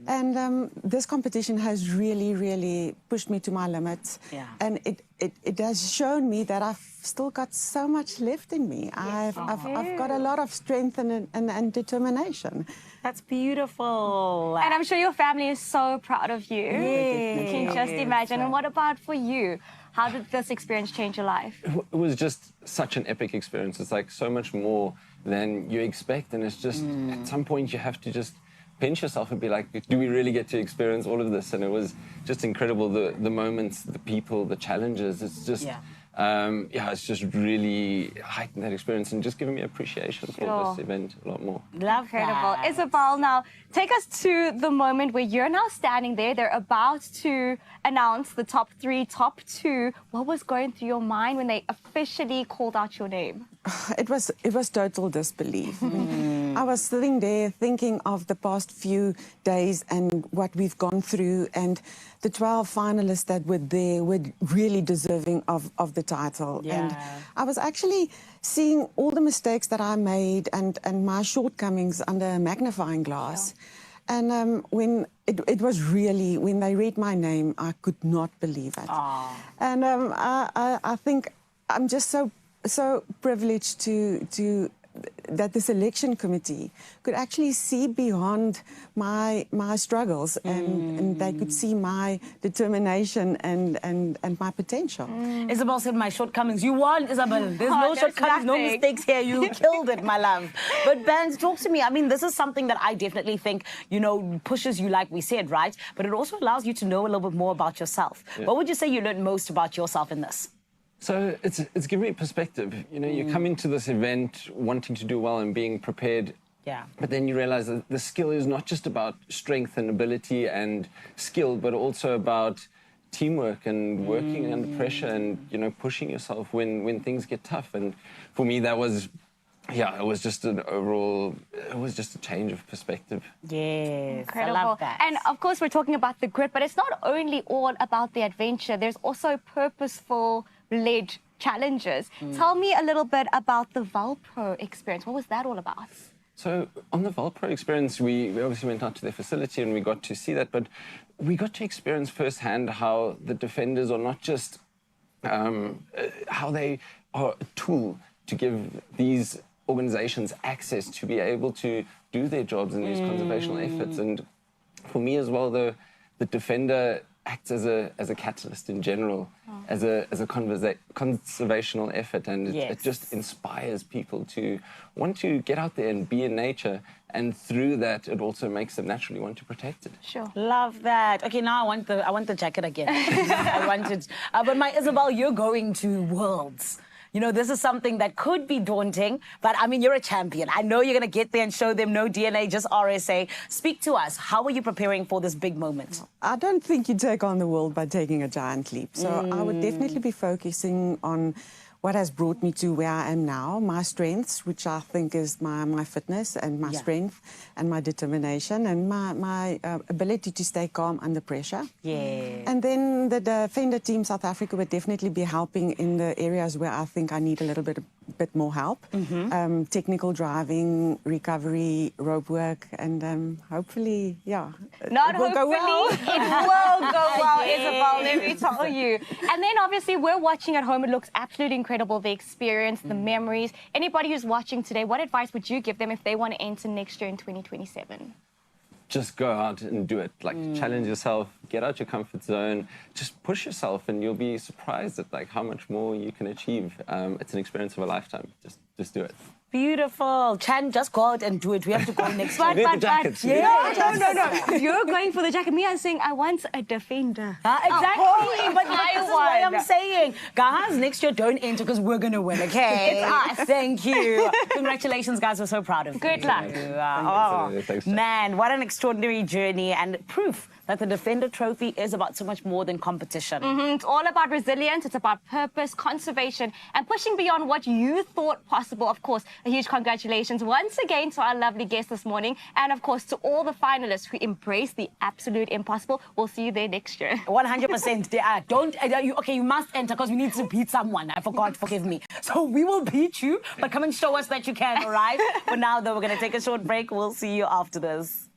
And this competition has really, really pushed me to my limits. Yeah. And it has shown me that I've still got so much left in me. I've got a lot of strength and determination. That's beautiful. And I'm sure your family is so proud of you. Yes. You can just imagine. And what about for you? How did this experience change your life? It was just such an epic experience. It's like so much more than you expect, and it's just at some point you have to just pinch yourself and be like, do we really get to experience all of this? And it was just incredible, the moments, the people, the challenges. It's just it's just really heightened that experience and just given me appreciation for this event a lot more. Incredible. Isabel, now take us to the moment where you're now standing there. They're about to announce the top 3, top 2. What was going through your mind when they officially called out your name? It was total disbelief. I was sitting there thinking of the past few days and what we've gone through, and the 12 finalists that were there were really deserving of the title. Yeah. And I was actually seeing all the mistakes that I made and my shortcomings under a magnifying glass. And when it was really, when they read my name, I could not believe it. And I think I'm just so privileged to that the selection committee could actually see beyond my struggles and they could see my determination and my potential. Isabel said my shortcomings. You won, Isabel. There's no there's shortcomings, no nothing. mistakes here. You killed it, my love. But Banth, talk to me. I mean, this is something that I definitely think, pushes you, like we said, right? But it also allows you to know a little bit more about yourself. Yeah. What would you say you learned most about yourself in this? So it's given me perspective. You come into this event wanting to do well and being prepared. Yeah. But then you realize that the skill is not just about strength and ability and skill, but also about teamwork and working under pressure and, pushing yourself when things get tough. And for me, that was, it was just it was just a change of perspective. Yes, Incredible. I love that. And of course, we're talking about the grit, but it's not only all about the adventure. There's also purposeful-led challenges. Tell me a little bit about the Valpro experience. What was that all about? So on the Valpro experience, we obviously went out to their facility and we got to see that, but we got to experience firsthand how the defenders are not just, how they are a tool to give these organizations access to be able to do their jobs and these conservational efforts. And for me as well, the defender acts as a catalyst in general, as a conservational effort, and it just inspires people to want to get out there and be in nature, and through that it also makes them naturally want to protect it. Sure. Love that. Okay, now I want the jacket again. I want it. But my Isabel, you're going to Worlds. You know, this is something that could be daunting, but I mean, you're a champion. I know you're going to get there and show them no DNA, just RSA. Speak to us. How are you preparing for this big moment? I don't think you take on the world by taking a giant leap. So I would definitely be focusing on what has brought me to where I am now, my strengths, which I think is my fitness and my strength and my determination and my ability to stay calm under pressure. Yeah. And then the Defender Team South Africa would definitely be helping in the areas where I think I need a little bit more help. Technical driving, recovery, rope work, and hopefully, Not it will hopefully, go well. it will go well, Yes. Isabel, let me tell you. And then obviously we're watching at home. It looks absolutely incredible, the experience, the memories. Anybody who's watching today, what advice would you give them if they want to enter next year in 2027? Just go out and do it. Like, challenge yourself, get out your comfort zone, just push yourself, and you'll be surprised at like how much more you can achieve. It's an experience of a lifetime. Just do it. Beautiful. Chan, just go out and do it. We have to go next year. No. You're going for the jacket. Me, I'm saying I want a Defender. Exactly. But this is why I'm saying, guys, next year don't enter because we're going to win, okay? It's us. Thank you. Congratulations, guys. We're so proud of you. Good luck. Man, what an extraordinary journey and proof that the Defender Trophy is about so much more than competition. It's all about resilience, it's about purpose, conservation, and pushing beyond what you thought possible. Of course, a huge congratulations once again to our lovely guest this morning, and of course to all the finalists who embrace the absolute impossible. We'll see you there next year. 100%. You must enter because we need to beat someone. I forgot, forgive me. So we will beat you, but come and show us that you can, all right? For now, though, we're going to take a short break. We'll see you after this.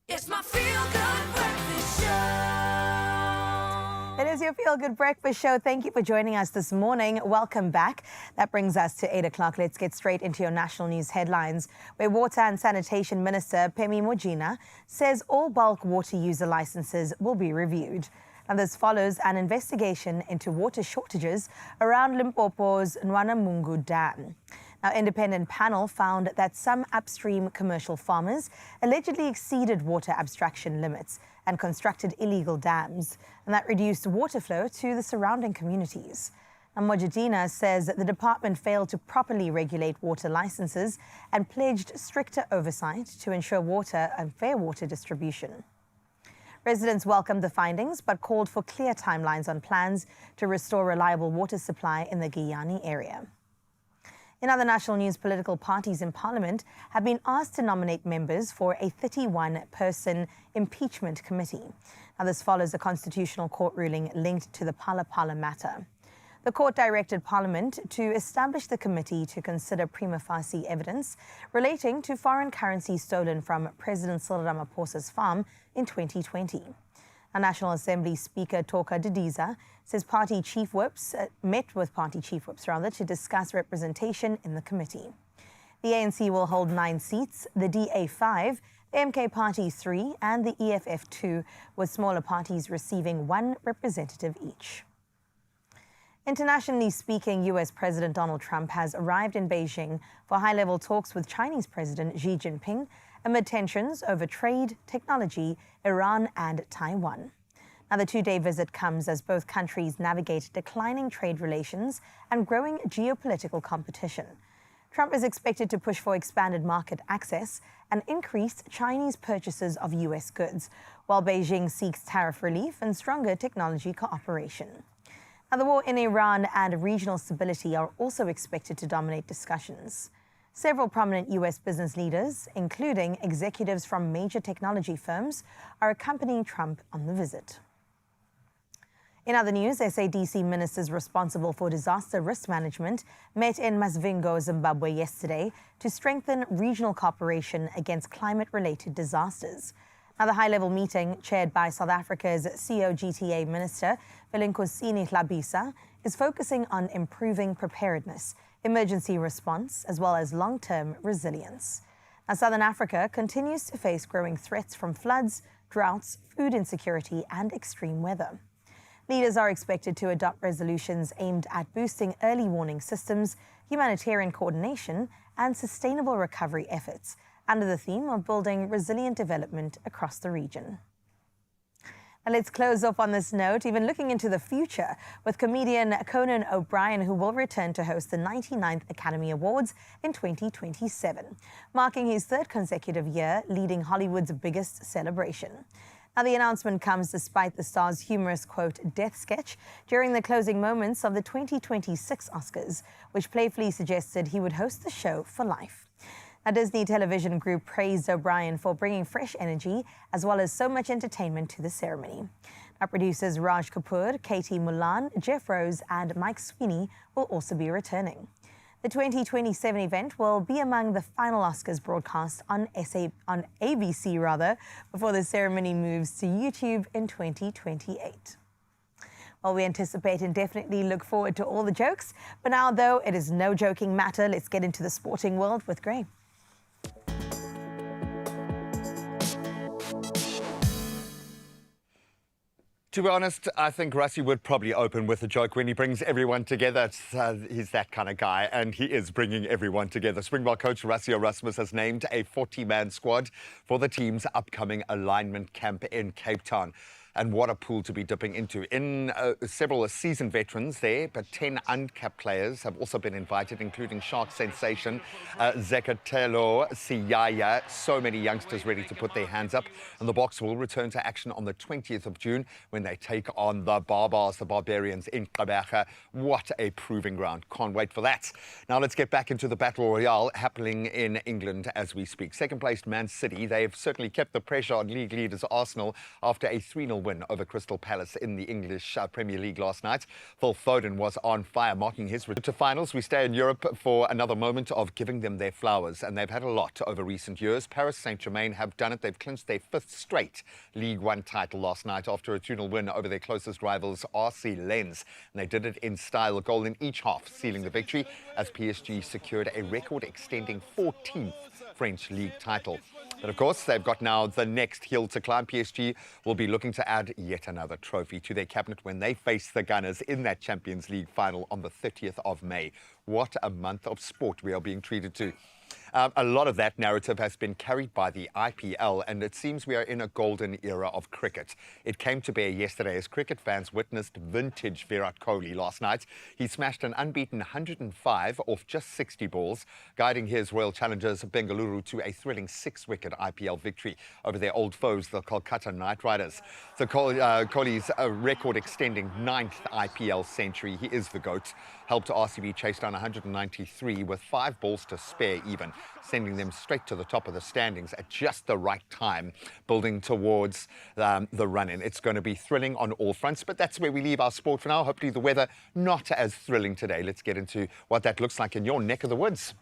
It's my feel-good breakfast show. It is your Feel Good Breakfast Show. Thank you for joining us this morning. Welcome back. That brings us to 8 o'clock. Let's get straight into your national news headlines, where Water and Sanitation Minister Phemi Mojina says all bulk water user licenses will be reviewed. And this follows an investigation into water shortages around Limpopo's Nwanamungu Dam. Now, independent panel found that some upstream commercial farmers allegedly exceeded water abstraction limits and constructed illegal dams, and that reduced water flow to the surrounding communities. Now, Mojina says that the department failed to properly regulate water licenses and pledged stricter oversight to ensure water and fair water distribution. Residents welcomed the findings but called for clear timelines on plans to restore reliable water supply in the Guyana area. In other national news, political parties in Parliament have been asked to nominate members for a 31-person impeachment committee. Now, this follows a constitutional court ruling linked to the Pala Pala matter. The court directed Parliament to establish the committee to consider prima facie evidence relating to foreign currency stolen from President Cyril Ramaphosa's farm in 2020. A National Assembly Speaker Toka Didiza says party chief whips met with party chief whips to discuss representation in the committee. The ANC will hold 9 seats, the DA 5, the MK Party 3 and the EFF 2, with smaller parties receiving 1 representative each. Internationally speaking, US President Donald Trump has arrived in Beijing for high-level talks with Chinese President Xi Jinping amid tensions over trade, technology, Iran and Taiwan. Now, the 2-day visit comes as both countries navigate declining trade relations and growing geopolitical competition. Trump is expected to push for expanded market access and increased Chinese purchases of US goods, while Beijing seeks tariff relief and stronger technology cooperation. Now, the war in Iran and regional stability are also expected to dominate discussions. Several prominent US business leaders, including executives from major technology firms, are accompanying Trump on the visit. In other news, SADC ministers responsible for disaster risk management met in Masvingo, Zimbabwe yesterday to strengthen regional cooperation against climate-related disasters. Now, the high-level meeting, chaired by South Africa's COGTA Minister, Velinkosini Hlabisa, is focusing on improving preparedness, emergency response, as well as long-term resilience. Now, Southern Africa continues to face growing threats from floods, droughts, food insecurity, and extreme weather. Leaders are expected to adopt resolutions aimed at boosting early warning systems, humanitarian coordination, and sustainable recovery efforts, under the theme of building resilient development across the region. Now, let's close off on this note, even looking into the future, with comedian Conan O'Brien, who will return to host the 99th Academy Awards in 2027, marking his 3rd consecutive year leading Hollywood's biggest celebration. Now, the announcement comes despite the star's humorous, quote, death sketch during the closing moments of the 2026 Oscars, which playfully suggested he would host the show for life. A Disney Television Group praised O'Brien for bringing fresh energy as well as so much entertainment to the ceremony. Our producers Raj Kapoor, Katie Mulan, Jeff Rose and Mike Sweeney will also be returning. The 2027 event will be among the final Oscars broadcast on ABC before the ceremony moves to YouTube in 2028. Well, we anticipate and definitely look forward to all the jokes. But now, though, it is no joking matter. Let's get into the sporting world with Gray. To be honest, I think Rassie would probably open with a joke when he brings everyone together. He's that kind of guy, and he is bringing everyone together. Springbok coach Rassie Erasmus has named a 40-man squad for the team's upcoming alignment camp in Cape Town. And what a pool to be dipping into. Several seasoned veterans there, but 10 uncapped players have also been invited, including Shark sensation Zekatelo Siyaya. So many youngsters ready to put their hands up. And the Boks will return to action on the 20th of June when they take on the Barbars, the Barbarians in Gqeberha. What a proving ground. Can't wait for that. Now let's get back into the Battle Royale happening in England as we speak. Second placed Man City, they've certainly kept the pressure on league leaders Arsenal after a 3-0 win over Crystal Palace in the English Premier League last night. Phil Foden was on fire, marking his return to finals. We stay in Europe for another moment of giving them their flowers, and they've had a lot over recent years. Paris Saint-Germain have done it. They've clinched their 5th straight League One title last night after a 2-0 win over their closest rivals, RC Lens. And they did it in style, a goal in each half, sealing the victory as PSG secured a record-extending 14th French league title. But of course, they've got now the next hill to climb. PSG will be looking to add yet another trophy to their cabinet when they face the Gunners in that Champions League final on the 30th of May. What a month of sport we are being treated to. A lot of that narrative has been carried by the IPL, and it seems we are in a golden era of cricket. It came to bear yesterday as cricket fans witnessed vintage Virat Kohli last night. He smashed an unbeaten 105 off just 60 balls, guiding his Royal Challengers Bengaluru to a thrilling 6-wicket IPL victory over their old foes, the Kolkata Knight Riders. So Kohli's record extending 9th IPL century. He is the GOAT. Helped RCB chase down 193 with 5 balls to spare even, sending them straight to the top of the standings at just the right time, building towards the run-in. It's going to be thrilling on all fronts, but that's where we leave our sport for now. Hopefully the weather not as thrilling today. Let's get into what that looks like in your neck of the woods.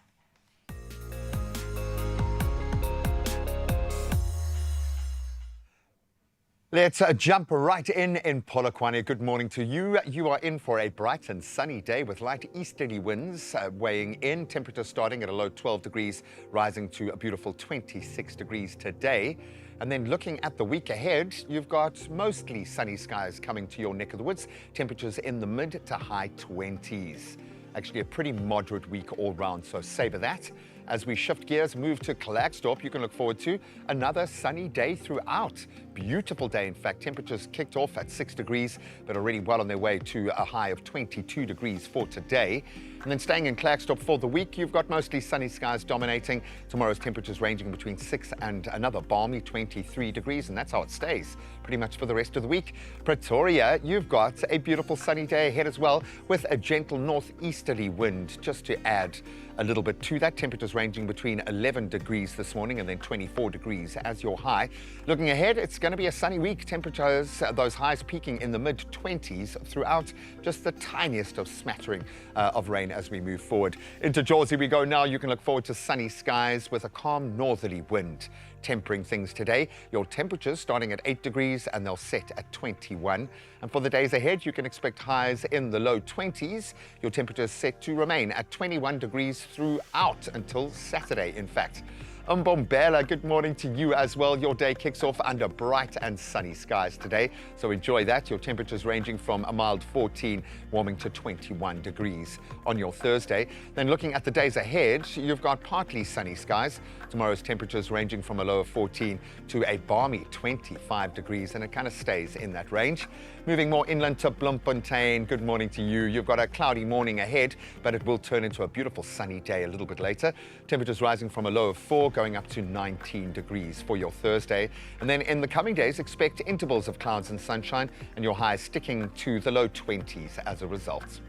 Let's jump right in Polokwane. Good morning to you. You are in for a bright and sunny day with light easterly winds weighing in. Temperature starting at a low 12 degrees, rising to a beautiful 26 degrees today. And then looking at the week ahead, you've got mostly sunny skies coming to your neck of the woods. Temperatures in the mid to high 20s. Actually a pretty moderate week all round, so savor that. As we shift gears, move to Klerksdorp, you can look forward to another sunny day throughout. Beautiful day, in fact. Temperatures kicked off at 6 degrees, but already well on their way to a high of 22 degrees for today. And then staying in Klerksdorp for the week, you've got mostly sunny skies dominating. Tomorrow's temperatures ranging between 6 and another balmy 23 degrees, and that's how it stays pretty much for the rest of the week. Pretoria, you've got a beautiful sunny day ahead as well, with a gentle northeasterly wind just to add a little bit to that. Temperatures ranging between 11 degrees this morning and then 24 degrees as your high. Looking ahead, it's going to be a sunny week. Temperatures, those highs peaking in the mid-20s throughout, just the tiniest of smattering of rain as we move forward. Into Jersey we go now. You can look forward to sunny skies with a calm northerly wind tempering things today. Your temperatures starting at 8 degrees and they'll set at 21. And for the days ahead, you can expect highs in the low 20s. Your temperatures set to remain at 21 degrees throughout until Saturday, in fact. Mbombela, good morning to you as well. Your day kicks off under bright and sunny skies today, so enjoy that. Your temperatures ranging from a mild 14, warming to 21 degrees on your Thursday. Then looking at the days ahead, you've got partly sunny skies. Tomorrow's temperatures ranging from a low of 14 to a balmy 25 degrees, and it kind of stays in that range. Moving more inland to Bloemfontein, good morning to you. You've got a cloudy morning ahead, but it will turn into a beautiful sunny day a little bit later. Temperatures rising from a low of 4, going up to 19 degrees for your Thursday. And then in the coming days, expect intervals of clouds and sunshine, and your highs sticking to the low 20s as a result.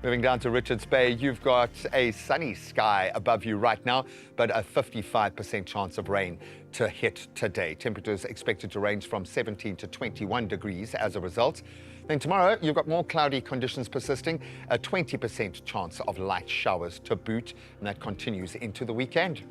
Moving down to Richards Bay, you've got a sunny sky above you right now, but a 55% chance of rain to hit today. Temperatures expected to range from 17 to 21 degrees as a result. Then tomorrow, you've got more cloudy conditions persisting, a 20% chance of light showers to boot, and that continues into the weekend.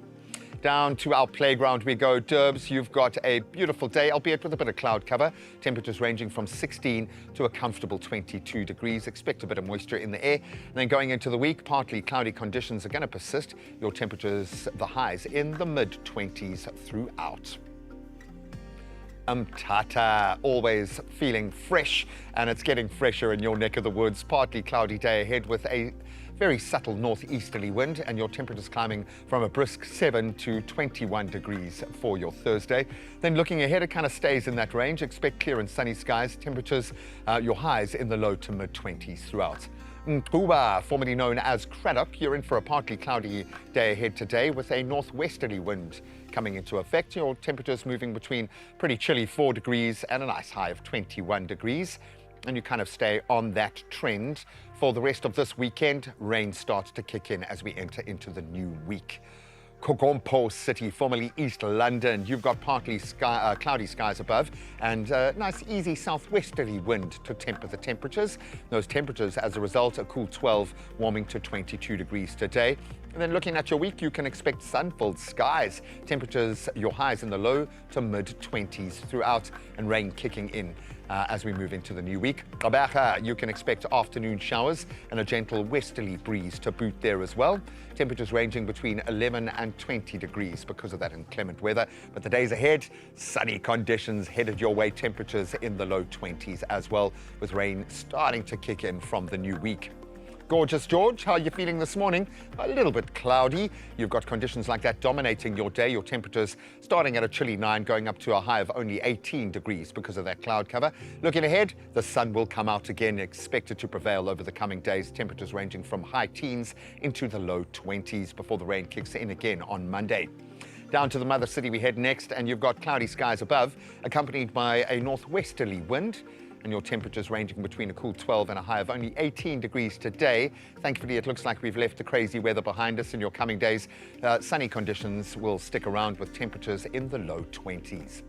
Down to our playground we go. Durbs, you've got a beautiful day, albeit with a bit of cloud cover. Temperatures ranging from 16 to a comfortable 22 degrees. Expect a bit of moisture in the air. And then going into the week, partly cloudy conditions are going to persist. Your temperatures, the highs in the mid-20s throughout. Tata, always feeling fresh, and it's getting fresher in your neck of the woods. Partly cloudy day ahead with a very subtle northeasterly wind, and your temperatures climbing from a brisk 7 to 21 degrees for your Thursday. Then looking ahead, it kind of stays in that range. Expect clear and sunny skies. Temperatures, your highs in the low to mid-20s throughout. Mkuba, formerly known as Craddock, you're in for a partly cloudy day ahead today with a northwesterly wind coming into effect. Your temperatures moving between pretty chilly 4 degrees and a nice high of 21 degrees. And you kind of stay on that trend for the rest of this weekend. Rain starts to kick in as we enter into the new week. Kokompo City, formerly East London, you've got partly cloudy skies above and a nice easy southwesterly wind to temper the temperatures. Those temperatures as a result a cool 12, warming to 22 degrees today. And then looking at your week, you can expect sun-filled skies. Temperatures, your highs in the low to mid-20s throughout, and rain kicking in as we move into the new week. Gqeberha, you can expect afternoon showers and a gentle westerly breeze to boot there as well. Temperatures ranging between 11 and 20 degrees because of that inclement weather. But the days ahead, sunny conditions headed your way. Temperatures in the low 20s as well, with rain starting to kick in from the new week. Gorgeous George, how are you feeling this morning? A little bit cloudy. You've got conditions like that dominating your day. Your temperatures starting at a chilly 9, going up to a high of only 18 degrees because of that cloud cover. Looking ahead, the sun will come out again, expected to prevail over the coming days. Temperatures ranging from high teens into the low 20s before the rain kicks in again on Monday. Down to the mother city we head next, and you've got cloudy skies above, accompanied by a northwesterly wind. And your temperatures ranging between a cool 12 and a high of only 18 degrees today. Thankfully, it looks like we've left the crazy weather behind us. In your coming days, sunny conditions will stick around with temperatures in the low 20s.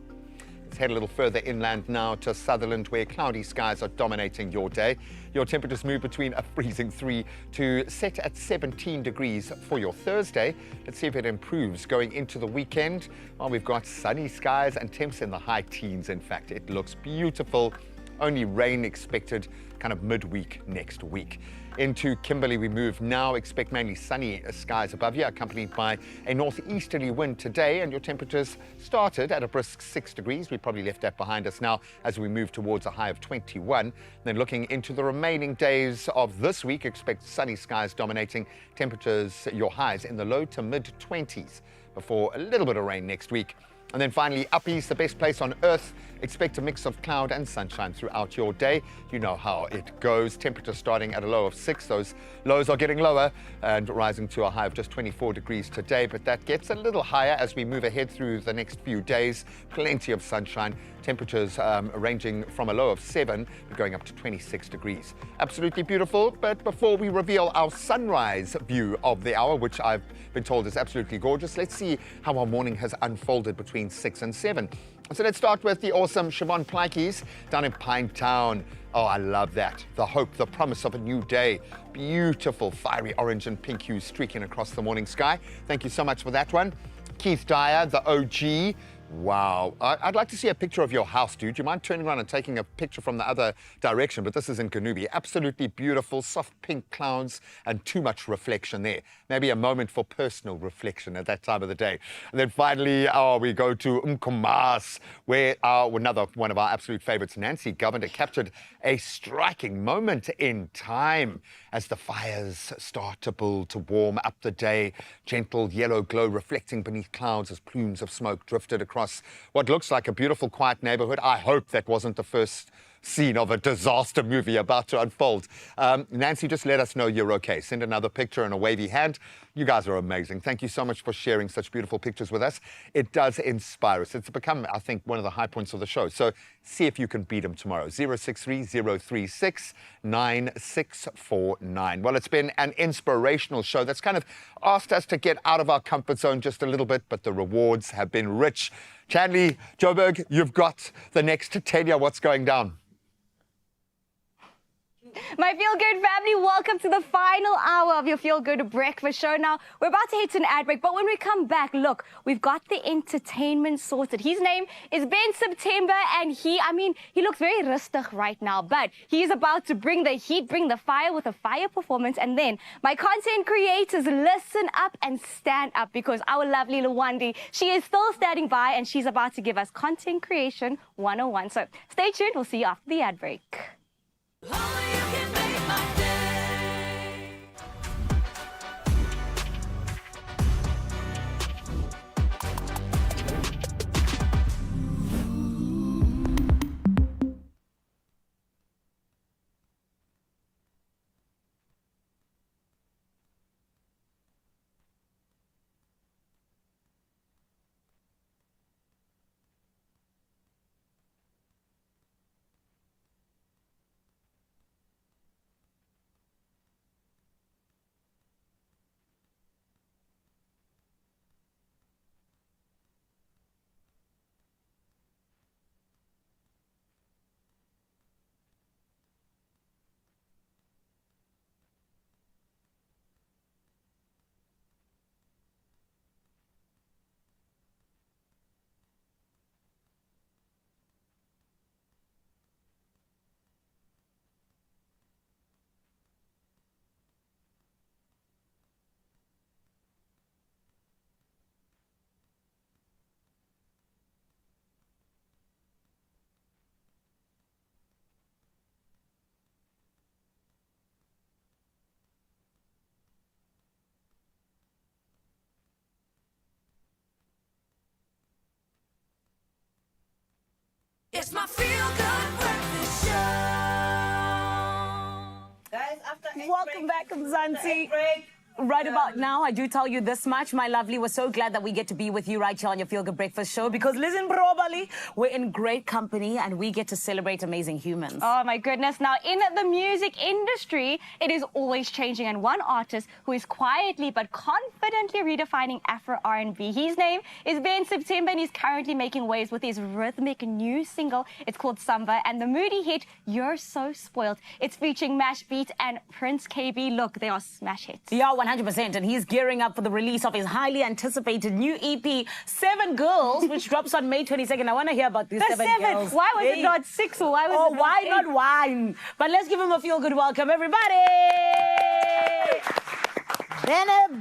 Let's head a little further inland now to Sutherland, where cloudy skies are dominating your day. Your temperatures move between a freezing 3 to set at 17 degrees for your Thursday. Let's see if it improves going into the weekend. Well, we've got sunny skies and temps in the high teens. In fact, it looks beautiful. Only rain expected kind of midweek next week. Into Kimberley we move now. Expect mainly sunny skies above you, accompanied by a northeasterly wind today, and your temperatures started at a brisk 6 degrees. We probably left that behind us now as we move towards a high of 21. Then looking into the remaining days of this week, expect sunny skies dominating. Temperatures, your highs in the low to mid 20s before a little bit of rain next week. And then finally, up east, the best place on earth. Expect a mix of cloud and sunshine throughout your day. You know how it goes. Temperature starting at a low of 6. Those lows are getting lower and rising to a high of just 24 degrees today. But that gets a little higher as we move ahead through the next few days. Plenty of sunshine. Temperatures ranging from a low of 7, but going up to 26 degrees. Absolutely beautiful. But before we reveal our sunrise view of the hour, which I've been told is absolutely gorgeous, let's see how our morning has unfolded between 6 and 7. So let's start with the awesome Siobhan Pleitjies down in Pinetown. Oh, I love that. The hope, the promise of a new day. Beautiful fiery orange and pink hues streaking across the morning sky. Thank you so much for that one. Keith Dyer, the OG. Wow. I'd like to see a picture of your house, dude. Do you mind turning around and taking a picture from the other direction? But this is in Kanubi. Absolutely beautiful, soft pink clouds and too much reflection there. Maybe a moment for personal reflection at that time of the day. And then finally, we go to Umkomaas, where another one of our absolute favorites, Nancy Governor, captured a striking moment in time as the fires start to build to warm up the day. Gentle yellow glow reflecting beneath clouds as plumes of smoke drifted across what looks like a beautiful, quiet neighborhood. I hope that wasn't the first scene of a disaster movie about to unfold. Nancy, just let us know you're okay. Send another picture and a wavy hand. You guys are amazing. Thank you so much for sharing such beautiful pictures with us. It does inspire us. It's become, I think, one of the high points of the show. So see if you can beat them tomorrow. 063-036-9649. Well, it's been an inspirational show that's kind of asked us to get out of our comfort zone just a little bit, but the rewards have been rich. Chanley, Joburg, you've got the next tenure. What's going down? My Feel Good family, welcome to the final hour of your Feel Good breakfast show. Now, we're about to hit an ad break, but when we come back, look, we've got the entertainment sorted. His name is Ben September, and he looks very rustig right now, but he's about to bring the heat, bring the fire with a fire performance. And then my content creators, listen up and stand up, because our lovely Lwandi, she is still standing by, and she's about to give us content creation 101. So stay tuned. We'll see you after the ad break. It's my feel-good breakfast show. Guys, welcome back, Mzansi. Right about now, I do tell you this much, my lovely. We're so glad that we get to be with you right here on your Feel Good Breakfast show because listen, probably we're in great company and we get to celebrate amazing humans. Oh my goodness. Now, in the music industry, it is always changing. And one artist who is quietly but confidently redefining Afro R&B, his name is Ben September and he's currently making waves with his rhythmic new single. It's called Samba and the moody hit, You're So Spoiled. It's featuring Mash Beats and Prince KB. Look, they are smash hits. Yeah, 100%. And he's gearing up for the release of his highly anticipated new EP, 7 Girls, which drops on May 22nd. I want to hear about these 7 girls. Why was it not 6 or why was it not why 8? not 1? But let's give him a feel-good welcome, everybody.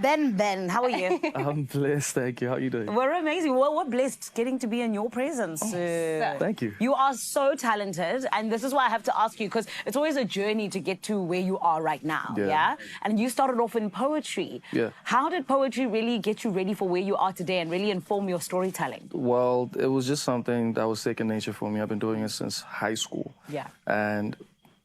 Ben, how are you? I'm blessed, thank you. How are you doing? We're amazing. We're blessed getting to be in your presence. Thank you. You are so talented, and this is why I have to ask you, because it's always a journey to get to where you are right now, yeah? And you started off in poetry. Yeah. How did poetry really get you ready for where you are today and really inform your storytelling? Well, it was just something that was second nature for me. I've been doing it since high school. Yeah. And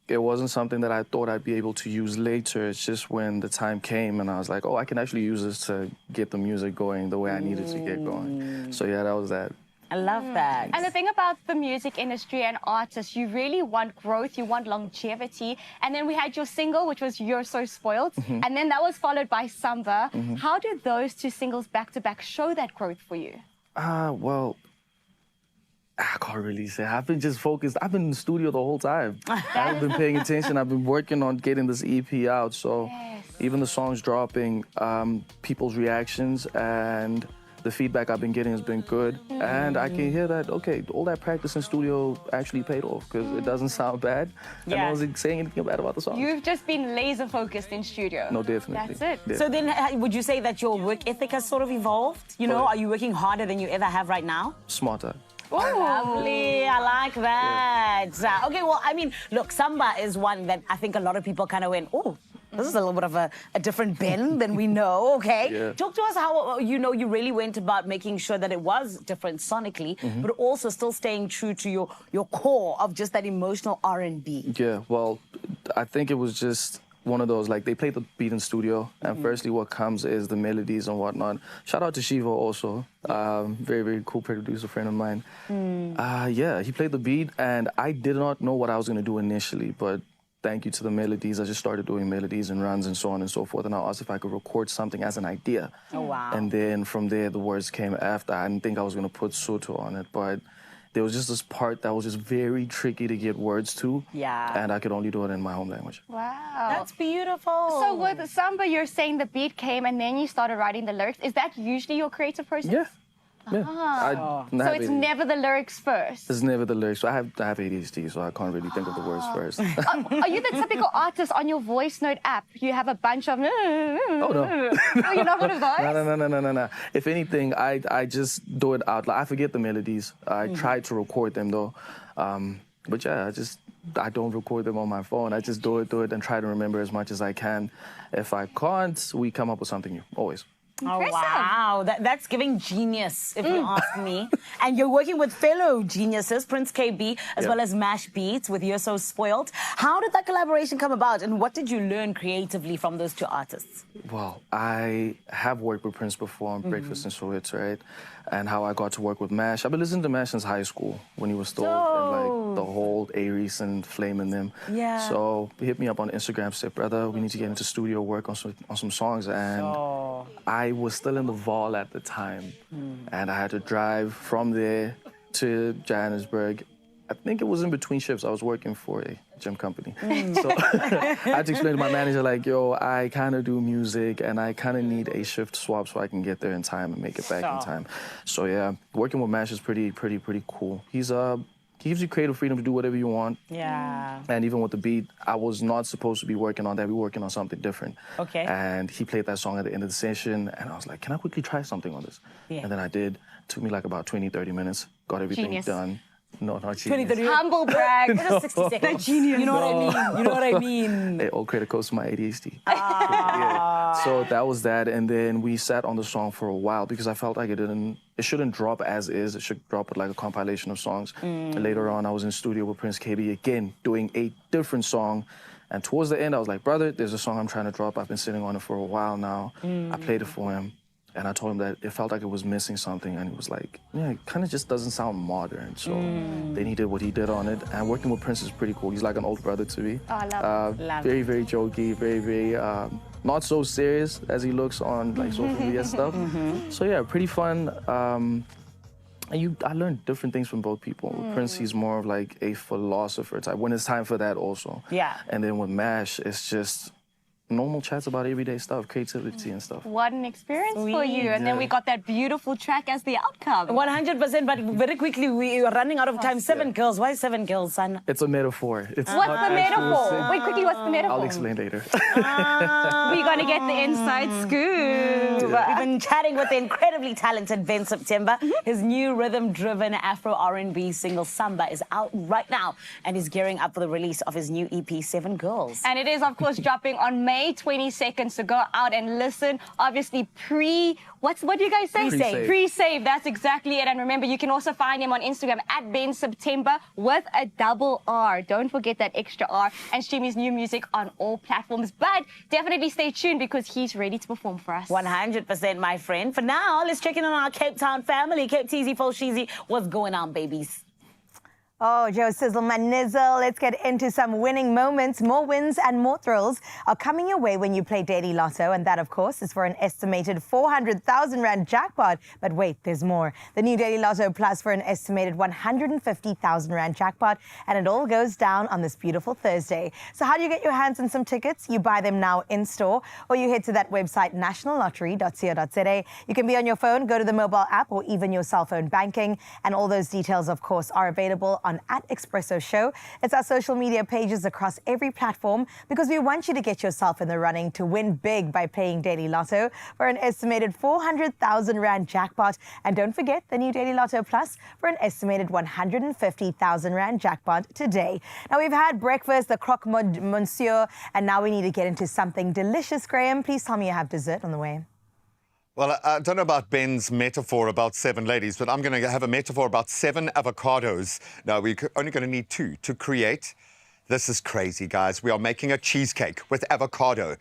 it wasn't something that I thought I'd be able to use later. It's just when the time came and I was like, oh, I can actually use this to get the music going the way I needed to get going. So yeah, that was that. I love that. And the thing about the music industry and artists, you really want growth, you want longevity. And then we had your single, which was You're So Spoiled. And then that was followed by Samba. How do those 2 singles back-to-back show that growth for you? Well, I can't really say. I've been just focused. I've been in the studio the whole time. I've been paying attention. I've been working on getting this EP out. So even the songs dropping, people's reactions and the feedback I've been getting has been good. And I can hear that, okay, all that practice in studio actually paid off because it doesn't sound bad. And I wasn't saying anything bad about the song. You've just been laser focused in studio. No, definitely. That's it. So then would you say that your work ethic has sort of evolved? You know, are you working harder than you ever have right now? Smarter. Oh, lovely. I like that. Okay, well, I mean, look, Samba is one that I think a lot of people kind of went, oh, this is a little bit of a different Ben than we know, okay? Yeah. Talk to us how, you know, you really went about making sure that it was different sonically, but also still staying true to your core of just that emotional R&B. Yeah, well, I think it was just one of those, like, they played the beat in studio, and firstly what comes is the melodies and whatnot. Shout out to Shiva also, very, very cool producer friend of mine. Yeah, he played the beat, and I did not know what I was going to do initially, but thank you to the melodies, I just started doing melodies and runs and so on and so forth, and I asked if I could record something as an idea. Oh, wow. And then from there, the words came after. I didn't think I was going to put Soto on it, but there was just this part that was just very tricky to get words to. Yeah. And I could only do it in my home language. Wow. That's beautiful. So with Samba, you're saying the beat came and then you started writing the lyrics. Is that usually your creative process? Yeah. So it's never the lyrics first. It's never the lyrics. I have ADHD, so I can't really think of the words first. Are you the typical artist on your voice note app? You have a bunch of... Oh, no. Oh, you're not one of those? No. If anything, I just do it out. Like, I forget the melodies. I try to record them, though. But yeah, I don't record them on my phone. I just do it, and try to remember as much as I can. If I can't, we come up with something new, always. Oh, wow. That's giving genius, if you ask me. And you're working with fellow geniuses, Prince KB, as well as Mash Beats with You're So Spoiled. How did that collaboration come about, and what did you learn creatively from those 2 artists? Well, I have worked with Prince before on Breakfast and Soweto, right? And how I got to work with Mash. I've been listening to Mash since high school when he was still in like the whole Aries and Flame in them. Yeah. So he hit me up on Instagram, said, brother, we need to get into studio work on some songs. And I was still in the Vaal at the time. And I had to drive from there to Johannesburg. I think it was in between shifts. I was working for a gym company. So I had to explain to my manager, like, yo, I kind of do music and I kind of need a shift swap so I can get there in time and make it back in time. So yeah, working with Mash is pretty cool. He gives you creative freedom to do whatever you want. Yeah. And even with the beat, I was not supposed to be working on that. We were working on something different. Okay. And he played that song at the end of the session, and I was like, can I quickly try something on this? Yeah. And then I did. Took me like about 20, 30 minutes. Got everything done. No, not genius. 20, 30. Humble brag. No. 60 seconds. Genius. You know what I mean? You know what I mean? Hey, all credit goes to my ADHD. Yeah. So that was that, and then we sat on the song for a while because I felt like it shouldn't drop as is. It should drop with like a compilation of songs. And later on, I was in studio with Prince KB again, doing a different song. And towards the end, I was like, brother, there's a song I'm trying to drop. I've been sitting on it for a while now. I played it for him. And I told him that it felt like it was missing something. And he was like, yeah, it kind of just doesn't sound modern. So then he did what he did on it. And working with Prince is pretty cool. He's like an old brother to me. Oh, I love Love very, very jokey, very, not so serious as he looks on like social media stuff. So yeah, pretty fun. I learned different things from both people. With Prince, he's more of like a philosopher type, when it's time for that also. Yeah. And then with MASH, it's just normal chats about everyday stuff, creativity and stuff. What an experience for you. And then we got that beautiful track as the outcome. 100%, but very quickly, we are running out of time. 7 girls. Why 7 girls, son? It's a metaphor. It's What's not the actual metaphor? sin. Wait, quickly, what's the metaphor? I'll explain later. We're going to get the inside scoop. We've been chatting with the incredibly talented Ben September. His new rhythm-driven Afro R&B single Samba is out right now, and he's gearing up for the release of his new EP, 7 Girls. And it is, of course, dropping on May 22nd, so go out and listen. Obviously, what do you guys say? Pre-save. Pre-save, that's exactly it. And remember, you can also find him on Instagram at Ben September with a double R. Don't forget that extra R, and stream his new music on all platforms. But definitely stay tuned because he's ready to perform for us. 100%, my friend. For now, let's check in on our Cape Town family. Cape Teasy, Folsheezy, what's going on, babies? Oh, Joe Sizzle, my nizzle. Let's get into some winning moments. More wins and more thrills are coming your way when you play Daily Lotto. And that, of course, is for an estimated 400,000 Rand jackpot. But wait, there's more. The new Daily Lotto Plus for an estimated 150,000 Rand jackpot. And it all goes down on this beautiful Thursday. So how do you get your hands on some tickets? You buy them now in store, or you head to that website, nationallottery.co.za. You can be on your phone, go to the mobile app, or even your cell phone banking. And all those details, of course, are available on @Expresso Show. It's our social media pages across every platform because we want you to get yourself in the running to win big by playing Daily Lotto for an estimated 400,000 Rand jackpot. And don't forget the new Daily Lotto Plus for an estimated 150,000 Rand jackpot today. Now, we've had breakfast, the croque monsieur, and now we need to get into something delicious. Graham, please tell me you have dessert on the way. Well, I don't know about Ben's metaphor about 7 ladies, but I'm going to have a metaphor about 7 avocados. Now, we're only going to need 2 to create. This is crazy, guys. We are making a cheesecake with avocado.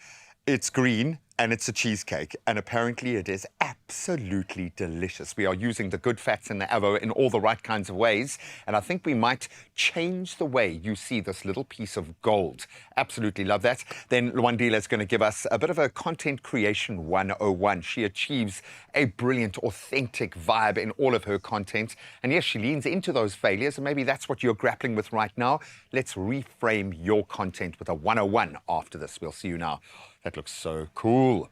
It's green and it's a cheesecake, and apparently it is absolutely delicious. We are using the good fats in the avo in all the right kinds of ways, and I think we might change the way you see this little piece of gold. Absolutely love that. Then Lwandile is going to give us a bit of a content creation 101. She achieves a brilliant, authentic vibe in all of her content, and yes, she leans into those failures, and maybe that's what you're grappling with right now. Let's reframe your content with a 101 after this. We'll see you now. That looks so cool.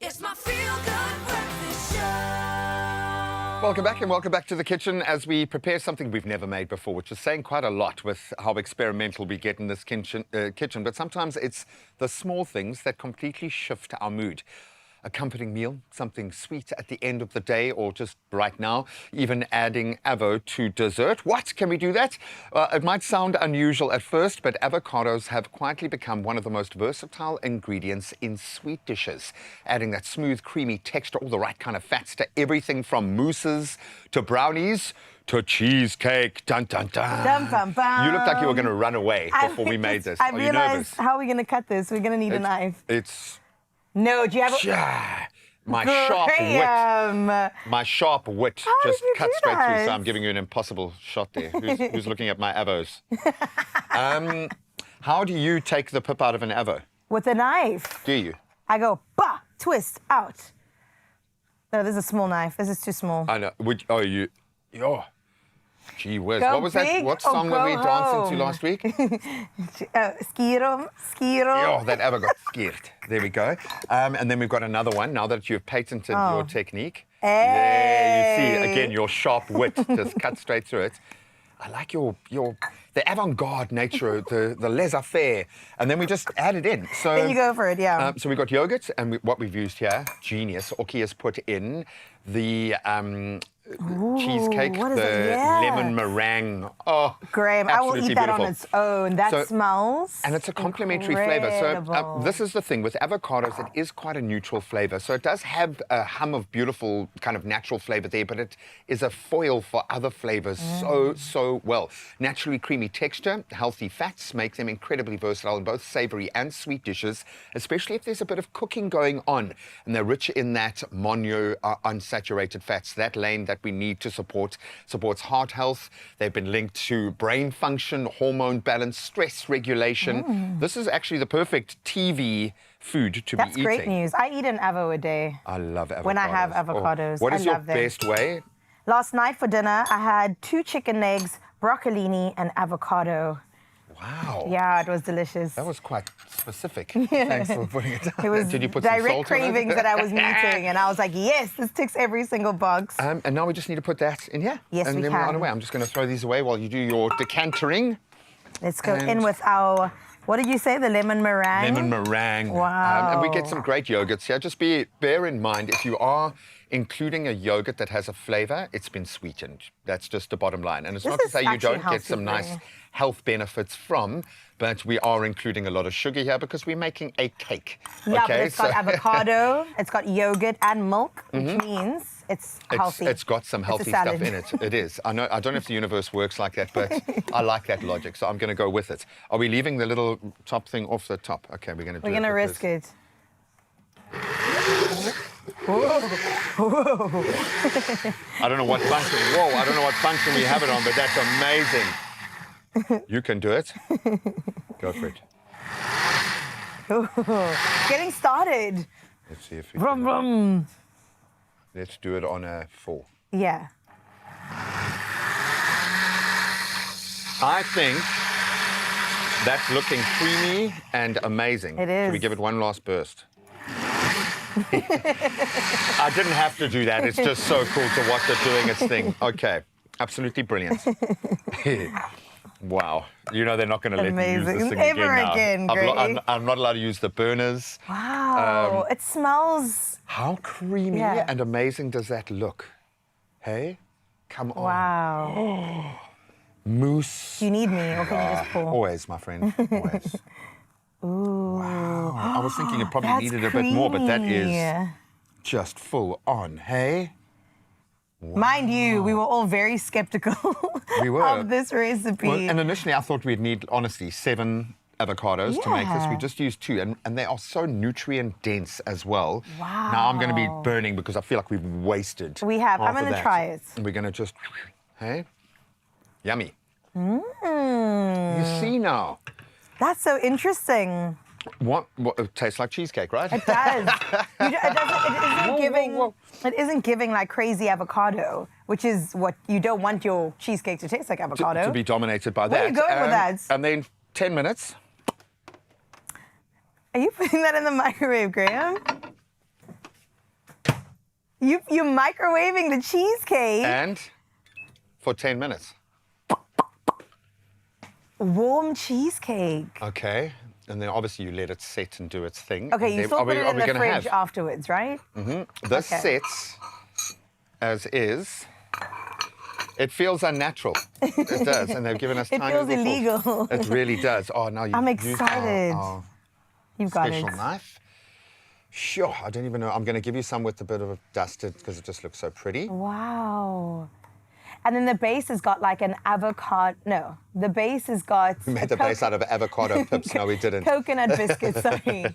It's my feel-good breakfast show. Welcome back and welcome back to the kitchen as we prepare something we've never made before, which is saying quite a lot with how experimental we get in this kitchen. But sometimes it's the small things that completely shift our mood. A comforting meal, something sweet at the end of the day, or just right now, even adding avo to dessert. What? Can we do that? It might sound unusual at first, but avocados have quietly become one of the most versatile ingredients in sweet dishes. Adding that smooth, creamy texture, all the right kind of fats to everything from mousses to brownies to cheesecake. Dun, dun, dun. Dum, bum, bum. You looked like you were going to run away before we made this. I Are you realized, nervous? how are we going to cut this? We're going to need a knife. It's... No, do you have a... My sharp wit How just did you cut do straight through, so that? I'm giving you an impossible shot there. Who's looking at my avos? How do you take the pip out of an avo? With a knife. Do you? I go, bah, twist, out. No, this is a small knife. This is too small. I know. Gee whiz. Go What was that? big What or song were we go dancing home. to last week? Skiro. Oh, that avo got scared. There we go. And then we've got another one. Now that you've patented your technique. There, you see, again, your sharp wit just cut straight through it. I like the avant-garde nature, the laissez-faire, and then we just add it in. So Then you go for it, yeah. So we've got yogurt, and what we've used here, genius. Oki has put in the cheesecake, what is the it? Yeah. lemon meringue. Oh, Graham, I will absolutely eat that beautiful. on its own. That smells And it's a complementary flavor. So incredible. this is the thing with avocados, it is quite a neutral flavor. So it does have a hum of beautiful kind of natural flavor there, but it is a foil for other flavors so well. Naturally creamy texture, healthy fats make them incredibly versatile in both savory and sweet dishes, especially if there's a bit of cooking going on. And they're rich in that mono unsaturated fats, that lane that we need to supports heart health. They've been linked to brain function, hormone balance, stress regulation. This is actually the perfect TV food to That's be eating. great news. I eat an avo a day. I love avocados. When I have avocados, What is I your love them. best way? Last night for dinner, I had 2 chicken legs, broccolini, and avocado. Wow. Yeah, it was delicious. That was quite specific. Thanks for putting it down. It was Did you put some direct salt on it? cravings that I was meeting, and I was like, yes, this ticks every single box. And now we just need to put that in here. Yes, and we then we're on can. our way. I'm just going to throw these away while you do your decantering. Let's go in And- with our, what did you say, the lemon meringue? Lemon meringue. Wow. And we get some great yogurts here. Just bear in mind, if you are including a yogurt that has a flavor, it's been sweetened. That's just the bottom line. And it's This not to is say you actually don't get some healthy for nice you. health benefits from, but we are including a lot of sugar here because we're making a cake. Yeah, okay? but it's got avocado, it's got yogurt and milk, which means it's healthy. It's got some It's a healthy stuff salad. in it. It is. I know. I don't know if the universe works like that, but I like that logic, so I'm going to go with it. Are we leaving the little top thing off the top? Okay, we're going to do We're it. going to with risk this. it. Whoa. I don't know what function. Whoa! I don't know what function we have it on, but that's amazing. You can do it. Go for it. Getting started. Let's see if we Vroom, can. vroom. Let's do it on a 4. Yeah. I think that's looking creamy and amazing. It is. Should we give it one last burst? I didn't have to do that. It's just so cool to watch it doing its thing. Okay, absolutely brilliant. Wow. You know they're not going to let me use this Amazing. thing Ever again now. again, I'm not allowed to use the burners. Wow. It smells. How creamy Yeah. and amazing does that look? Hey? Come on. Wow. Mousse. Do you need me, or can you just pour? Always, my friend. Always. Ooh. Wow. I was thinking it probably That's needed a bit more, but that is creamy. just full on, hey? Mind you, we were all very skeptical We were. of this recipe. Well, and initially I thought we'd need, honestly, 7 avocados to make this. We Yeah. just used 2, and they are so nutrient dense as well. Wow. Now I'm going to be burning because I feel like we've wasted. We have. I'm half of gonna that. try it. And we're going to just, hey? Yummy. Mm. You see now. That's so interesting. What it tastes like cheesecake, right? It does. It isn't giving like crazy avocado, which is what you don't want your cheesecake to taste like avocado. To be dominated by Where that. are you going with that? And then 10 minutes. Are you putting that in the microwave, Graham? You're microwaving the cheesecake. And for 10 minutes. Warm cheesecake. Okay. And then obviously you let it set and do its thing. Okay, you Then still put it in the gonna fridge have? afterwards, right? This Okay. sets as is. It feels unnatural. It does. And they've given us It tiny feels little illegal. forks. It really does. Oh, now I'm you've used excited. our You've got special it. knife. Sure, I don't even know. I'm going to give you some with a bit of a dusted because it just looks so pretty. Wow. And then the base has got like an avocado. No, the base has got. We made the base out of avocado pips. No, we didn't. Coconut biscuits, sorry.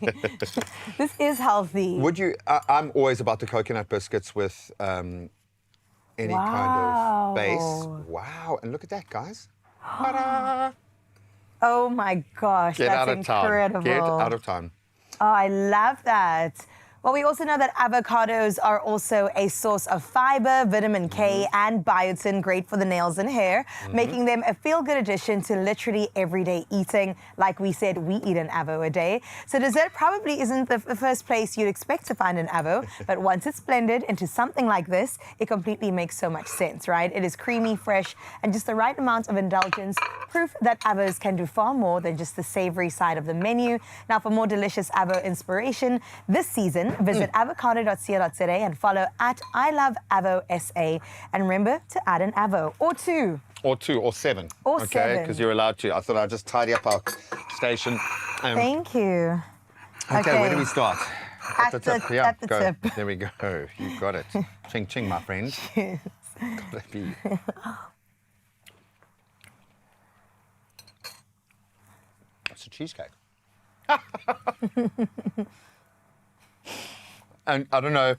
This is healthy. Would you? I'm always about the coconut biscuits with any kind of base. Wow! And look at that, guys. Ta-da! Oh my gosh, Get that's out of incredible. town. Get out of town. Oh, I love that. Well, we also know that avocados are also a source of fiber, vitamin K, and biotin, great for the nails and hair, making them a feel-good addition to literally everyday eating. Like we said, we eat an avo a day. So dessert probably isn't the first place you'd expect to find an avo, but once it's blended into something like this, it completely makes so much sense, right? It is creamy, fresh, and just the right amount of indulgence, proof that avos can do far more than just the savory side of the menu. Now, for more delicious avo inspiration this season, visit avocado.co.za and follow at @ILoveAvoSA. And remember to add an avo or two. Or 2 or 7. Or okay, 7. because you're allowed to. I thought I'd just tidy up our station. Thank you. Okay, where do we start? At the tip. Yeah, At the go. tip. There we go. You got it. Ching ching, my friend. Yes. Gotta be. It's a cheesecake. And I don't know,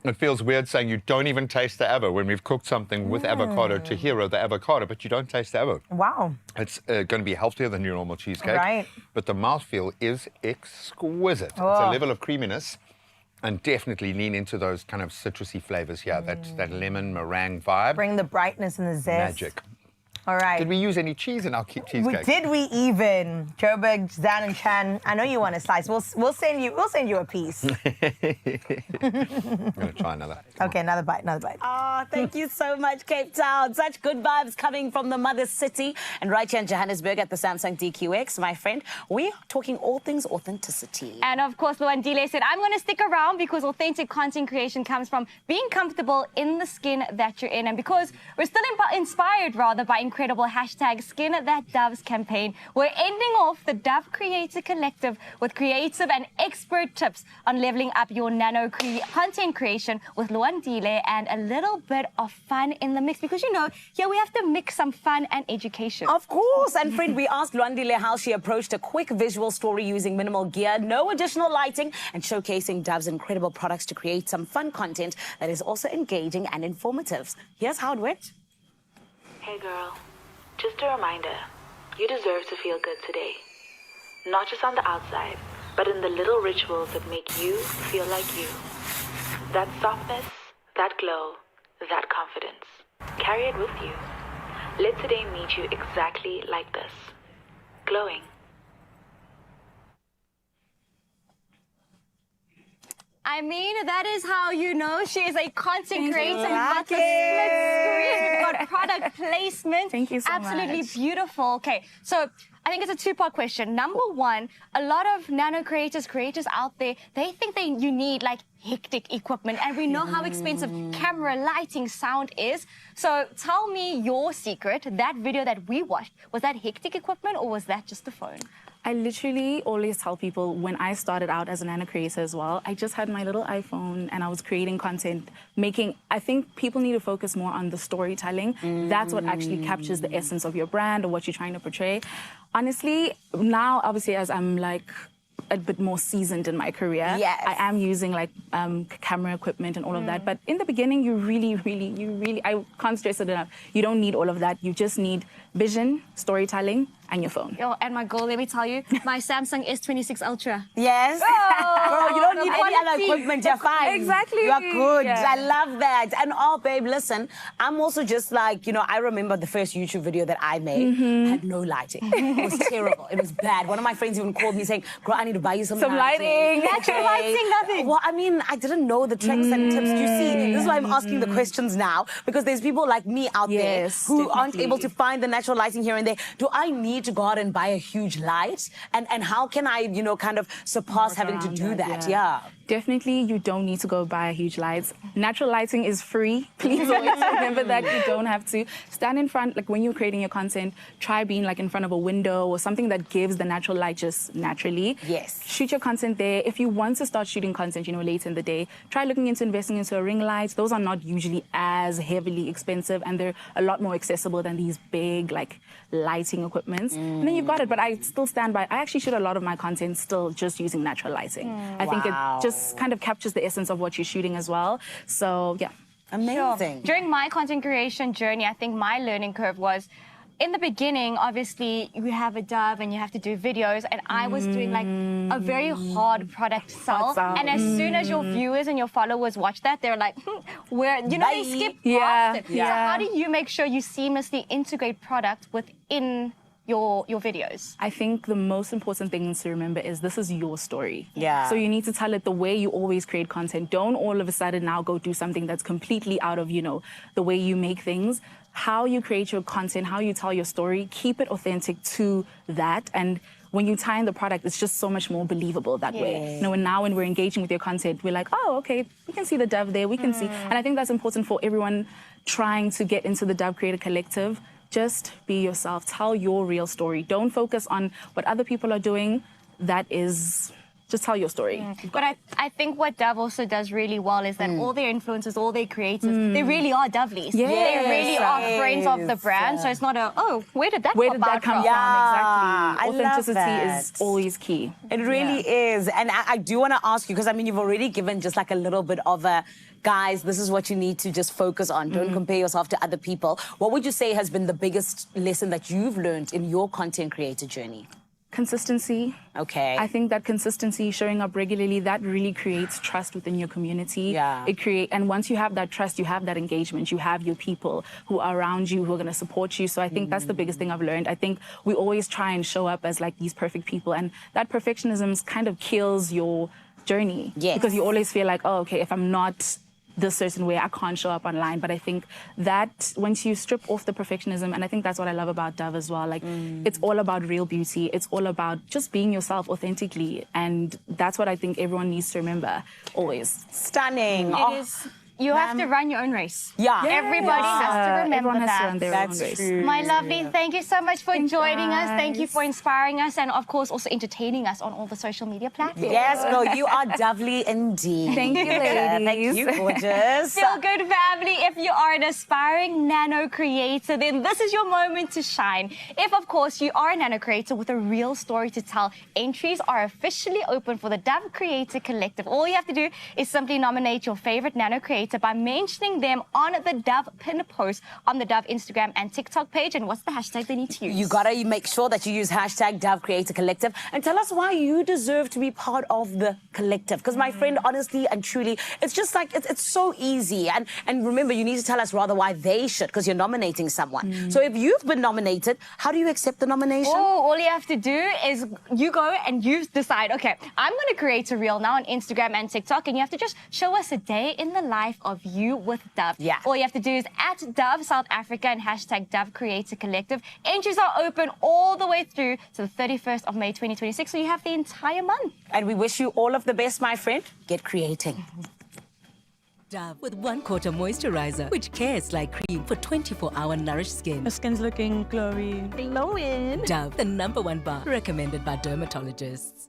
it feels weird saying you don't even taste the avo when we've cooked something with avocado to hero the avocado, but you don't taste the avo. Wow. It's going to be healthier than your normal cheesecake. Right. But the mouthfeel is exquisite. It's Oh. a level of creaminess. And definitely lean into those kind of citrusy flavors here, that lemon meringue vibe. Bring the brightness and the zest. Magic. All right. Did we use any cheese in our cheesecake? Did we even? Joburg, Zan and Chan, I know you want a slice. We'll send you a piece. I'm gonna try another. Okay, another bite. Oh, thank you so much, Cape Town. Such good vibes coming from the mother city. And right here in Johannesburg at the Samsung DQX, my friend, we're talking all things authenticity. And of course, Luandile said, I'm going to stick around because authentic content creation comes from being comfortable in the skin that you're in. And because we're still inspired, rather, by incredible hashtag Skin That Doves campaign, we're ending off the Dove Creator Collective with creative and expert tips on leveling up your content creation with Luandile and a little bit of fun in the mix. Because, you know, here we have to mix some fun and education. Of course. And friend, we asked Luandile how she approached a quick visual story using minimal gear, no additional lighting, and showcasing Dove's incredible products to create some fun content that is also engaging and informative. Here's how it went. Hey girl, just a reminder, you deserve to feel good today. Not just on the outside, but in the little rituals that make you feel like you. That softness, that glow, that confidence. Carry it with you. Let today meet you exactly like this. Glowing. I mean, that is how you know she is a content creator. We've got the Exactly. split screen, we've got product placement. Thank you so Absolutely much. beautiful. Okay, so I think it's a two-part question. Number one, a lot of nano creators out there, they think you need like hectic equipment, and we know how expensive camera, lighting, sound is. So tell me your secret. That video that we watched, was that hectic equipment or was that just the phone? I literally always tell people when I started out as a nano creator as well, I just had my little iPhone and I was creating content, I think people need to focus more on the storytelling. That's what actually captures the essence of your brand or what you're trying to portray. Honestly, now obviously as I'm like a bit more seasoned in my career, Yes. I am using like camera equipment and all of that. But in the beginning, you really, I can't stress it enough. You don't need all of that. You just need vision, storytelling, and your phone. Yo, and my girl, let me tell you, my Samsung S26 Ultra. Yes. Bro, you don't need any other equipment. You're fine. Exactly. You're good. Yeah. I love that. And oh, babe, listen, I'm also just like, you know, I remember the first YouTube video that I made had no lighting. It was terrible. It was bad. One of my friends even called me saying, girl, I need to buy you some lighting. Natural lighting, nothing. Well, I mean, I didn't know the tricks and tips. You see, this is why I'm asking the questions now, because there's people like me out there who aren't able to find the natural lighting here and there. Do I need to go out and buy a huge light? And how can I, you know, kind of surpass having to do that? Yeah. Definitely, you don't need to go buy huge lights. Natural lighting is free. Please always remember that you don't have to. Stand in front, like when you're creating your content, try being like in front of a window or something that gives the natural light just naturally. Yes. Shoot your content there. If you want to start shooting content, you know, later in the day, try looking into investing into a ring light. Those are not usually as heavily expensive and they're a lot more accessible than these big like lighting equipments. And then you've got it, but I still stand by, I actually shoot a lot of my content still just using natural lighting. I think it just kind of captures the essence of what you're shooting as well. So yeah. Amazing. Sure. During my content creation journey, I think my learning curve was, in the beginning, obviously, you have a Dove and you have to do videos, and I was doing like a very hard product sell. And as soon as your viewers and your followers watch that, they're like, where, you know, they skip past it. So how do you make sure you seamlessly integrate product within your videos? I think the most important thing to remember is this is your story. Yeah. So you need to tell it the way you always create content. Don't all of a sudden now go do something that's completely out of, you know, the way you make things. How you create your content, how you tell your story, keep it authentic to that. And when you tie in the product, it's just so much more believable that way. You know, and now when we're engaging with your content, we're like, oh, okay, we can see the Dove there, we can see. And I think that's important for everyone trying to get into the Dove Creator Collective. Just be yourself. Tell your real story. Don't focus on what other people are doing. That is, just tell your story. But I think what Dove also does really well is that all their influencers, all their creators, they really are Dovelies. They really are friends of the brand. So it's not a, oh, where did that come from? Exactly. Authenticity is always key. It really is. And I do want to ask you, because I mean, you've already given just like a little bit of a, guys, this is what you need to just focus on. Don't compare yourself to other people. What would you say has been the biggest lesson that you've learned in your content creator journey? Consistency. Okay. I think that consistency, showing up regularly, that really creates trust within your community. And once you have that trust, you have that engagement, you have your people who are around you, who are going to support you. So I think that's the biggest thing I've learned. I think we always try and show up as like these perfect people, and that perfectionism kind of kills your journey. Because you always feel like, oh, okay, if I'm not this certain way, I can't show up online. But I think that once you strip off the perfectionism, and I think that's what I love about Dove as well, like it's all about real beauty. It's all about just being yourself authentically. And that's what I think everyone needs to remember always. Stunning. It is. You have to run your own race. Everybody has to remember Everyone has that. to run their own race. My lovely, thank you so much for joining us. Thank you for inspiring us, and of course also entertaining us on all the social media platforms. Yes, girl, you are lovely indeed. Thank you, ladies. Thank you, gorgeous. Feel good, family. If you are an aspiring nano creator, then this is your moment to shine. If, of course, you are a nano creator with a real story to tell, entries are officially open for the Dove Creator Collective. All you have to do is simply nominate your favorite nano creator by mentioning them on the Dove pin post on the Dove Instagram and TikTok page. And what's the hashtag they need to use? You gotta make sure that you use hashtag Dove Creator Collective and tell us why you deserve to be part of the collective. Because my friend, honestly and truly, it's just like, it's so easy. And remember, you need to tell us rather why they should, because you're nominating someone. So if you've been nominated, how do you accept the nomination? Oh, all you have to do is you go and you decide, okay, I'm going to create a reel now on Instagram and TikTok, and you have to just show us a day in the life of you with Dove. All you have to do is @Dove South Africa and hashtag Dove Creator Collective. Entries are open all the way through to the 31st of May 2026, so you have the entire month. And we wish you all of the best, my friend. Get creating. Dove with 1/4 moisturizer, which cares like cream for 24-hour nourished skin. Your skin's looking glowy. Glowing. Dove, the #1 bar, recommended by dermatologists.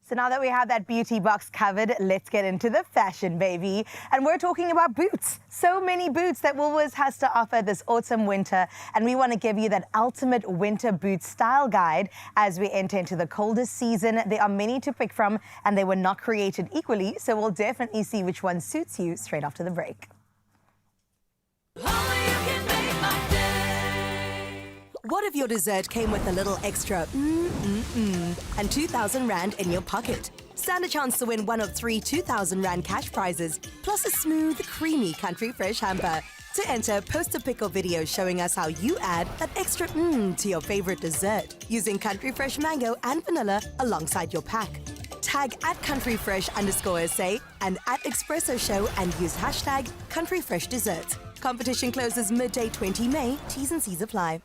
So now that we have that beauty box covered, let's get into the fashion, baby. And we're talking about boots. So many boots that Woolworths has to offer this autumn winter. And we want to give you that ultimate winter boot style guide as we enter into the coldest season. There are many to pick from, and they were not created equally. So we'll definitely see which one suits you straight after the break. What if your dessert came with a little extra and 2,000 Rand in your pocket? Stand a chance to win one of 3 2,000 Rand cash prizes, plus a smooth, creamy Country Fresh hamper. To enter, post a pic or video showing us how you add that extra to your favorite dessert using Country Fresh mango and vanilla alongside your pack. Tag at countryfresh_SA and at Expresso Show and use hashtag CountryFreshDesserts. Competition closes midday 20 May. T's and C's apply.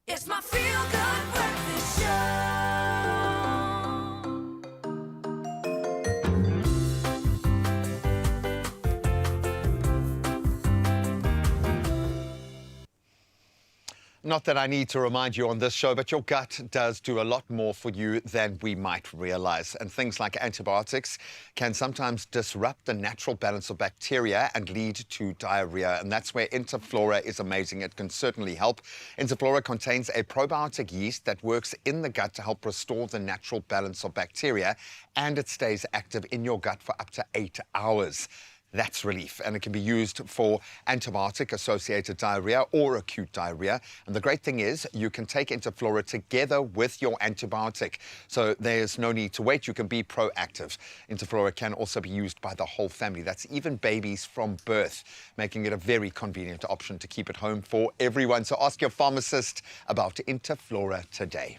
It's my feel good breakfast show. Not that I need to remind you on this show, but your gut does do a lot more for you than we might realize. And things like antibiotics can sometimes disrupt the natural balance of bacteria and lead to diarrhea. And that's where Interflora is amazing. It can certainly help. Interflora contains a probiotic yeast that works in the gut to help restore the natural balance of bacteria, and it stays active in your gut for up to 8 hours. That's relief, and it can be used for antibiotic-associated diarrhea or acute diarrhea. And the great thing is you can take Interflora together with your antibiotic, so there's no need to wait. You can be proactive. Interflora can also be used by the whole family. That's even babies from birth, making it a very convenient option to keep at home for everyone. So ask your pharmacist about Interflora today.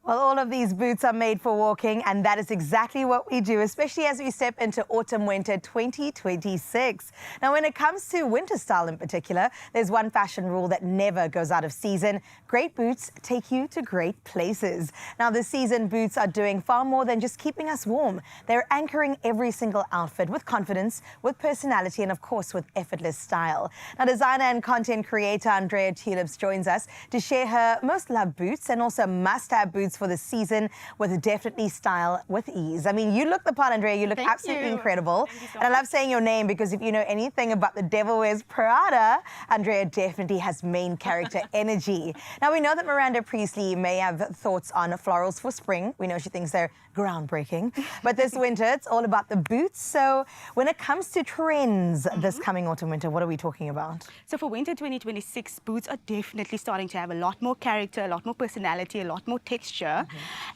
Well, all of these boots are made for walking, and that is exactly what we do, especially as we step into autumn-winter 2026. Now, when it comes to winter style in particular, there's one fashion rule that never goes out of season. Great boots take you to great places. Now, this season, boots are doing far more than just keeping us warm. They're anchoring every single outfit with confidence, with personality, and of course, with effortless style. Now, designer and content creator Andrea Tulips joins us to share her most loved boots and also must-have boots for the season with definitely style with ease. I mean, you look the part, Andrea. You look absolutely incredible. And I love saying your name because if you know anything about The Devil Wears Prada, Andrea definitely has main character energy. Now, we know that Miranda Priestley may have thoughts on florals for spring. We know she thinks they're groundbreaking. But this winter, it's all about the boots. So when it comes to trends this coming autumn-winter, what are we talking about? So for winter 2026, boots are definitely starting to have a lot more character, a lot more personality, a lot more texture.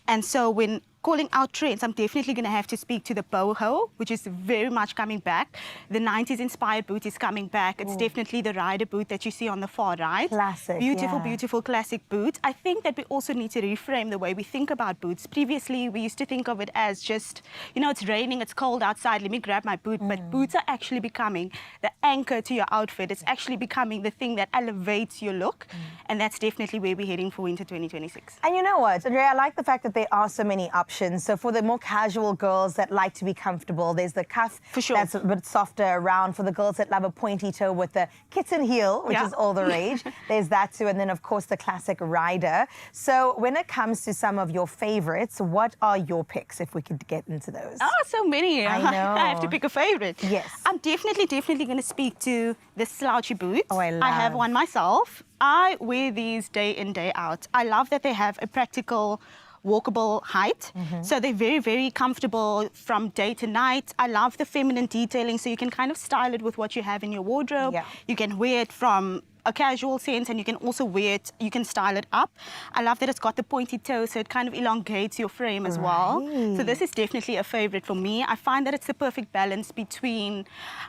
And so when calling out trends, I'm definitely going to have to speak to the boho, which is very much coming back. The 90s inspired boot is coming back. It's definitely the rider boot that you see on the far right. Classic, Beautiful, yeah. beautiful classic boot. I think that we also need to reframe the way we think about boots. Previously, we used to think of it as just, you know, it's raining, it's cold outside, let me grab my boot. But boots are actually becoming the anchor to your outfit. It's actually becoming the thing that elevates your look. And that's definitely where we're heading for winter 2026. And you know what, Andrea, I like the fact that there are so many options options. So for the more casual girls that like to be comfortable, there's the cuff For sure. that's a bit softer around. For the girls that love a pointy toe with the kitten heel, which is all the rage, there's that too. And then, of course, the classic rider. So when it comes to some of your favorites, what are your picks, if we could get into those? Oh, so many. I know. I have to pick a favorite. Yes. I'm definitely going to speak to the slouchy boots. Oh, I have love. one myself. I wear these day in, day out. I love that they have a practical walkable height. So they're very, very comfortable from day to night. I love the feminine detailing, so you can kind of style it with what you have in your wardrobe. You can wear it from a casual sense, and you can also wear it, you can style it up. I love that it's got the pointy toe, so it kind of elongates your frame as well. So this is definitely a favorite for me. I find that it's the perfect balance between,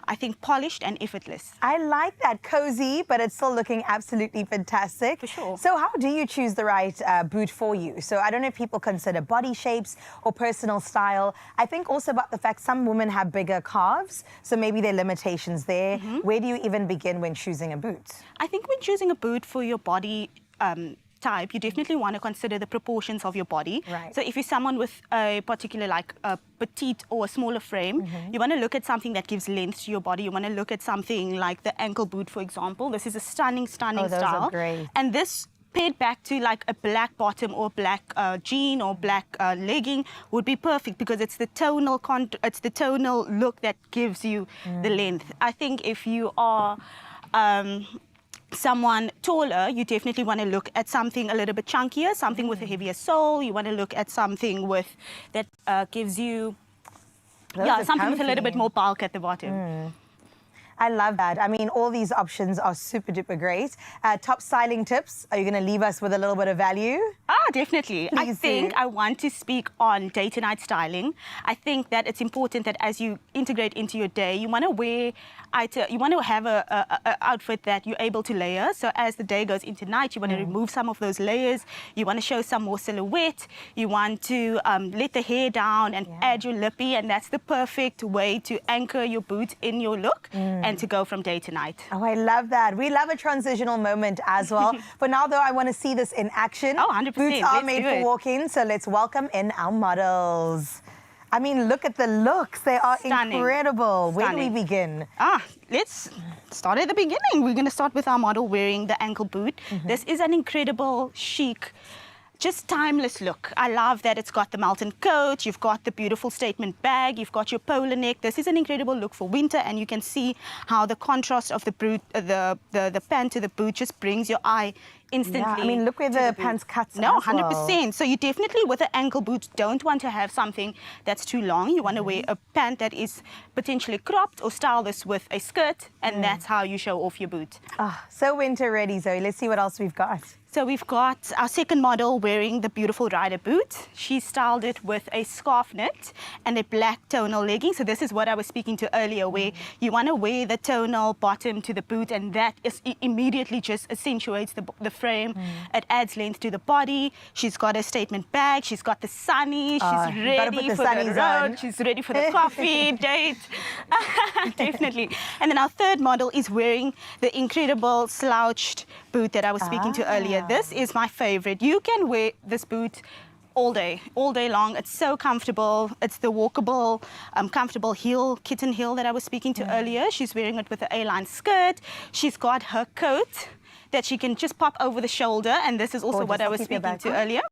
I think, polished and effortless. I like that. Cozy, but it's still looking absolutely fantastic. For sure. So how do you choose the right boot for you? So I don't know if people consider body shapes or personal style. I think also about the fact some women have bigger calves, so maybe there are limitations there. Where do you even begin when choosing a boot? I think when choosing a boot for your body type, you definitely want to consider the proportions of your body. Right. So if you're someone with a particular, like a petite or a smaller frame, you want to look at something that gives length to your body. You want to look at something like the ankle boot, for example. This is a stunning those style. are great. And this paired back to like a black bottom or black jean or black legging would be perfect, because it's the tonal look that gives you the length. I think if you are someone taller, you definitely want to look at something a little bit chunkier, something with a heavier sole. You want to look at something with that gives you something with a little bit more bulk at the bottom. I love that. I mean, all these options are super duper great. Top styling tips. Are you going to leave us with a little bit of value? Definitely. I think I want to speak on day to night styling. I think that it's important that as you integrate into your day, you want to wear you want to have a outfit that you're able to layer. So as the day goes into night, you want to remove some of those layers. You want to show some more silhouette. You want to let the hair down and add your lippy, and that's the perfect way to anchor your boot in your look and to go from day to night. Oh, I love that. We love a transitional moment as well. For now, though, I want to see this in action. Oh, 100%. Boots are made for walking, so let's welcome in our models. I mean, look at the looks. They are incredible. Where do we begin? Let's start at the beginning. We're going to start with our model wearing the ankle boot. This is an incredible, chic, just timeless look. I love that it's got the mountain coat, you've got the beautiful statement bag, you've got your polar neck. This is an incredible look for winter, and you can see how the contrast of the boot, the pant to the boot just brings your eye instantly. Yeah, I mean, look where the pants cuts. No, as well. 100%. So you definitely, with an ankle boot, don't want to have something that's too long. You want to wear a pant that is potentially cropped, or style this with a skirt, and that's how you show off your boot. So winter ready, Zoe. Let's see what else we've got. So we've got our second model wearing the beautiful rider boot. She styled it with a scarf knit and a black tonal legging. So this is what I was speaking to earlier, where you want to wear the tonal bottom to the boot, and that immediately just accentuates the frame. It adds length to the body. She's got a statement bag. She's got the sunny. She's ready for the road. She's ready for the coffee date. Definitely. And then our third model is wearing the incredible slouched boot that I was speaking to earlier. This is my favorite. You can wear this boot all day long. It's so comfortable. It's the walkable, comfortable heel, kitten heel that I was speaking to earlier. She's wearing it with the A-line skirt. She's got her coat that she can just pop over the shoulder. And this is also what I was speaking to earlier,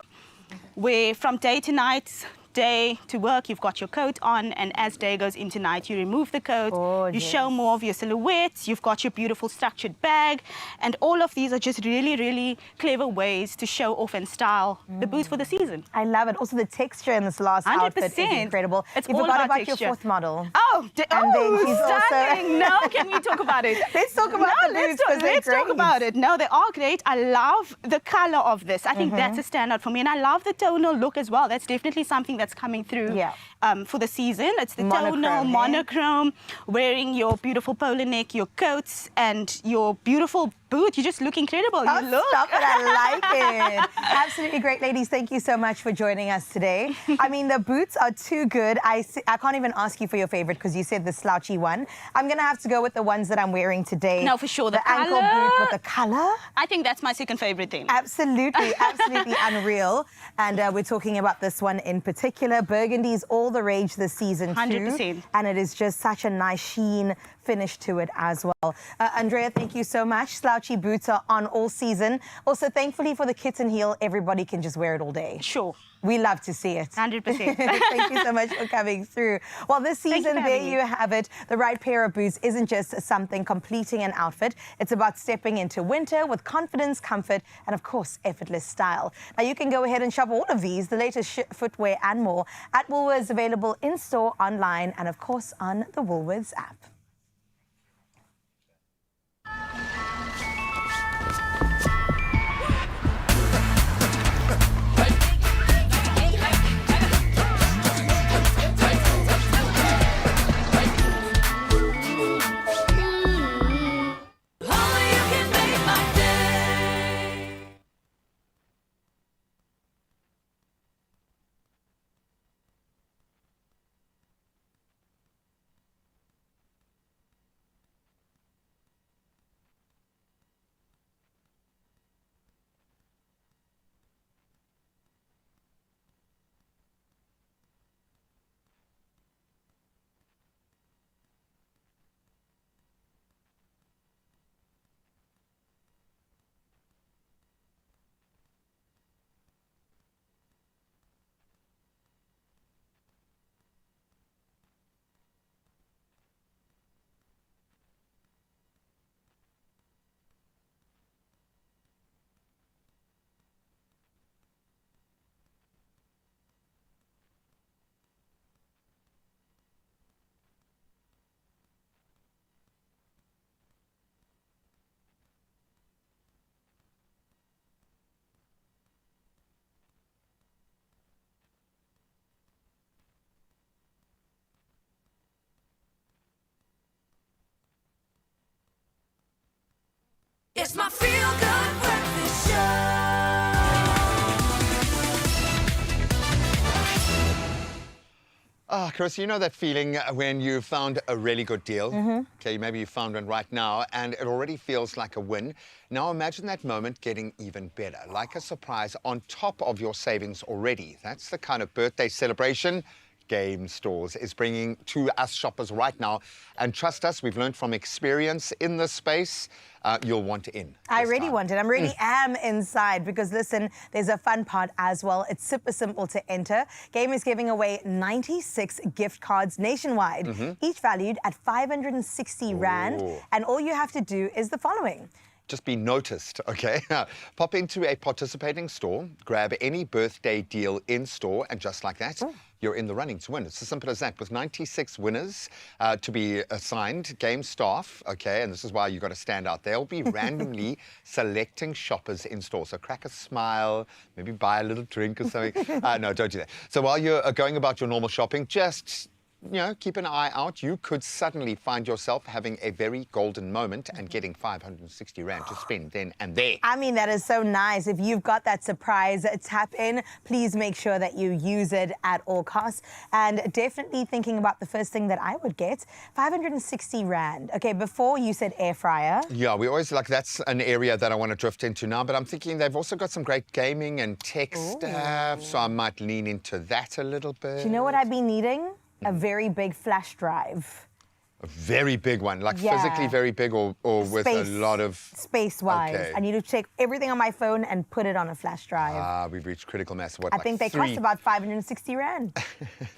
where from day to night, day to work, you've got your coat on, and as day goes into night, you remove the coat, you show more of your silhouette, you've got your beautiful structured bag, and all of these are just really, really clever ways to show off and style the boots for the season. I love it. Also, the texture in this last outfit is incredible. It's you all forgot about your texture. fourth model. Oh, and then she's stunning. also... No, can we talk about it? Let's talk about the boots, because they're let's talk great. about it. No, they are great. I love the color of this. I think that's a standout for me, and I love the tonal look as well. That's definitely something that's coming through for the season. It's the tonal monochrome, wearing your beautiful polar neck, your coats, and your beautiful boot. You just look incredible. Oh, You look. stop it. I like it. Absolutely great, ladies. Thank you so much for joining us today. I mean, the boots are too good. I can't even ask you for your favorite because you said the slouchy one. I'm going to have to go with the ones that I'm wearing today. No, for sure. The ankle boot with the color. I think that's my second favorite thing. Absolutely, absolutely unreal. And we're talking about this one in particular. Burgundy's all the rage this season too. 100%. And it is just such a nice sheen finish to it as well. Andrea, thank you so much. Slouchy boots are on all season. Also, thankfully for the kitten heel, everybody can just wear it all day. Sure. We love to see it. 100%. Thank you so much for coming through. Well, this season, there you have it. The right pair of boots isn't just something completing an outfit. It's about stepping into winter with confidence, comfort, and of course, effortless style. Now, you can go ahead and shop all of these, the latest footwear and more, at Woolworths, available in-store, online, and of course, on the Woolworths app. It's my feel-good breakfast show. Ah, Chris, you know that feeling when you found a really good deal? Okay, maybe you found one right now and it already feels like a win. Now imagine that moment getting even better, like a surprise on top of your savings already. That's the kind of birthday celebration Game Stores is bringing to us shoppers right now. And trust us, we've learned from experience in this space, you'll want in. I really want it. I really am inside because, listen, there's a fun part as well. It's super simple to enter. Game is giving away 96 gift cards nationwide, each valued at 560 Rand. And all you have to do is the following. Just be noticed, okay? Pop into a participating store, grab any birthday deal in store, and just like that, you're in the running to win. It's as simple as that. With 96 winners to be assigned, Game staff, okay, and this is why you've got to stand out. They'll be randomly selecting shoppers in store. So crack a smile, maybe buy a little drink or something. No, don't do that. So while you're going about your normal shopping, just keep an eye out. You could suddenly find yourself having a very golden moment and getting 560 Rand to spend then and there. I mean, that is so nice. If you've got that surprise tap in, please make sure that you use it at all costs. And definitely thinking about the first thing that I would get, 560 Rand. Okay, before you said air fryer. Yeah, we always that's an area that I want to drift into now, but I'm thinking they've also got some great gaming and tech stuff, so I might lean into that a little bit. Do you know what I'd be needing? A very big flash drive. A very big one, like physically very big or with a lot of... Space-wise. Okay. I need to take everything on my phone and put it on a flash drive. Ah, we've reached critical mass. What, I think they cost about 560 Rand.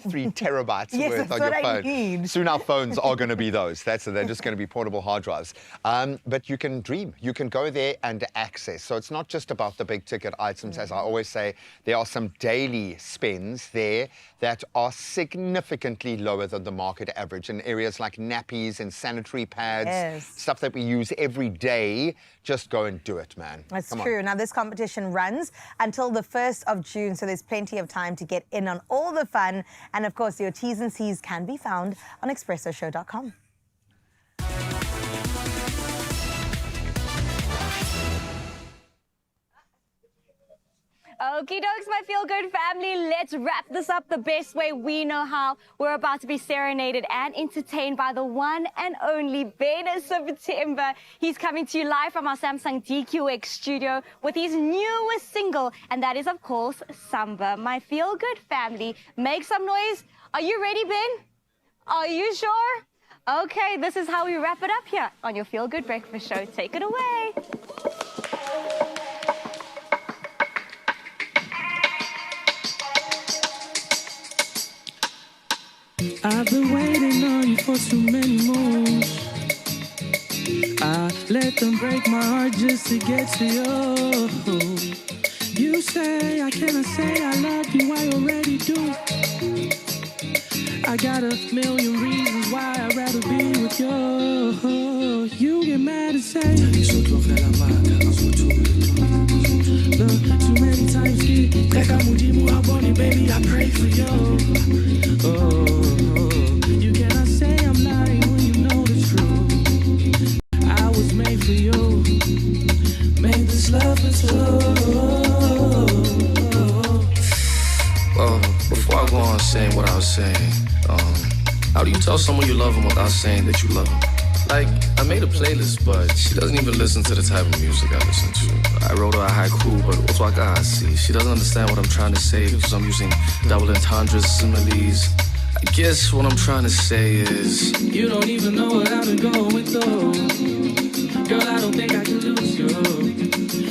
3 terabytes Yes, worth that's on your what I phone. need. Soon our phones are going to be those. They're just going to be portable hard drives. But you can dream. You can go there and access. So it's not just about the big ticket items. As I always say, there are some daily spends there that are significantly lower than the market average in areas like nappies and sanitary pads, stuff that we use every day. Just go and do it, man. That's true. Now, this competition runs until the 1st of June, so there's plenty of time to get in on all the fun. And, of course, your T's and C's can be found on ExpressoShow.com. Okie dokes, my Feel Good family. Let's wrap this up the best way we know how. We're about to be serenaded and entertained by the one and only Ben September. He's coming to you live from our Samsung DQX studio with his newest single, and that is, of course, Samba. My Feel Good family, make some noise. Are you ready, Ben? Are you sure? Okay, this is how we wrap it up here on your Feel Good Breakfast Show. Take it away. I've been waiting on you for too many moons. I let them break my heart just to get to you. You say I cannot say I love you, I already do. I got a million reasons why I'd rather be with you. You get mad and say look, too many times, baby, I pray for you. You cannot say I'm lying when you know the truth. I was made for you. Made this love for two. Well, before I go on saying what I was saying, how do you tell someone you love them without saying that you love them? Like, I made a playlist, but she doesn't even listen to the type of music I listen to. I wrote her a haiku, but what's what I see? She doesn't understand what I'm trying to say because I'm using double entendres, similes. I guess what I'm trying to say is you don't even know what I've been going through. Girl, I don't think I can lose you.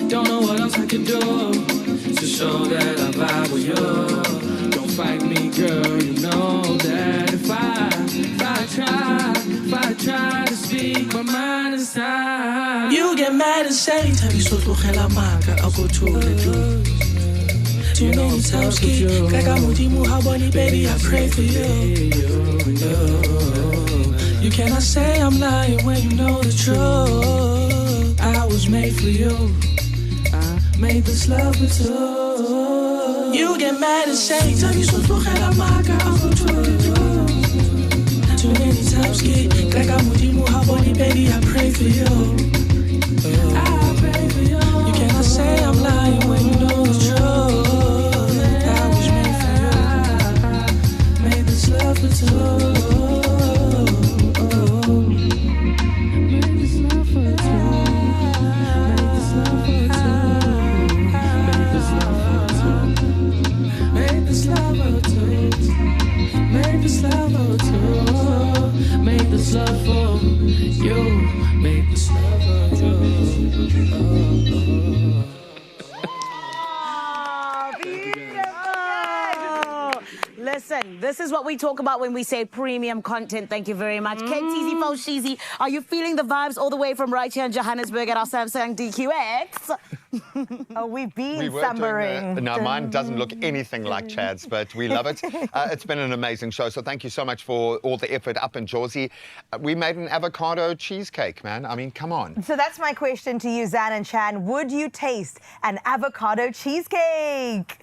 Don't know what else I can do to show that I vibe with you. Don't fight me, girl, you know that if I try to speak, my mind is tired. You get mad and say, Tabi soto gela maka, I'll go to the do. Too many times, baby, I pray for you. You cannot say I'm lying when you know the truth. I was made for you. I made this love with you. You get mad and say, Tabi soto gela maka, I'll go to the do. Too many times, baby, I pray for you. I pray for you. You cannot say I'm lying when you know the truth. I was made for you. Made this love for two. Made this love for two. Made this love for two. Made this love for two. Made this love for two. Made this love for you. Made this love for you. Listen, this is what we talk about when we say premium content. Thank you very much. KTZ Foshizi, are you feeling the vibes all the way from right here in Johannesburg at our Samsung DQX? We've been were summering. No, mine doesn't look anything like Chad's, but we love it. It's been an amazing show, so thank you so much for all the effort up in Jersey. We made an avocado cheesecake, man. I mean, come on. So that's my question to you, Zan and Chan. Would you taste an avocado cheesecake?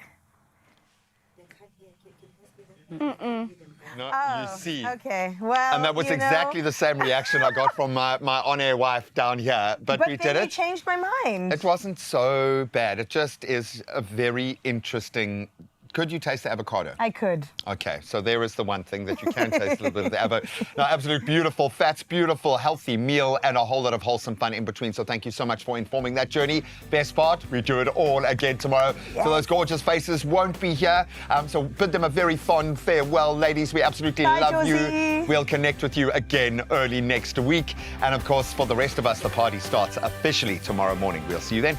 No, you see. Okay, well, And that was exactly the same reaction I got from my on-air wife down here, but we did then it. you changed my mind. It wasn't so bad. It just is a very interesting... Could you taste the avocado? I could. Okay, so there is the one thing that you can taste a little bit of the avocado. No, absolute beautiful fats, beautiful, healthy meal, and a whole lot of wholesome fun in between. So thank you so much for informing that journey. Best part, we do it all again tomorrow. Yes. So those gorgeous faces won't be here. So bid them a very fond farewell, ladies. We absolutely love you. We'll connect with you again early next week. And of course, for the rest of us, the party starts officially tomorrow morning. We'll see you then.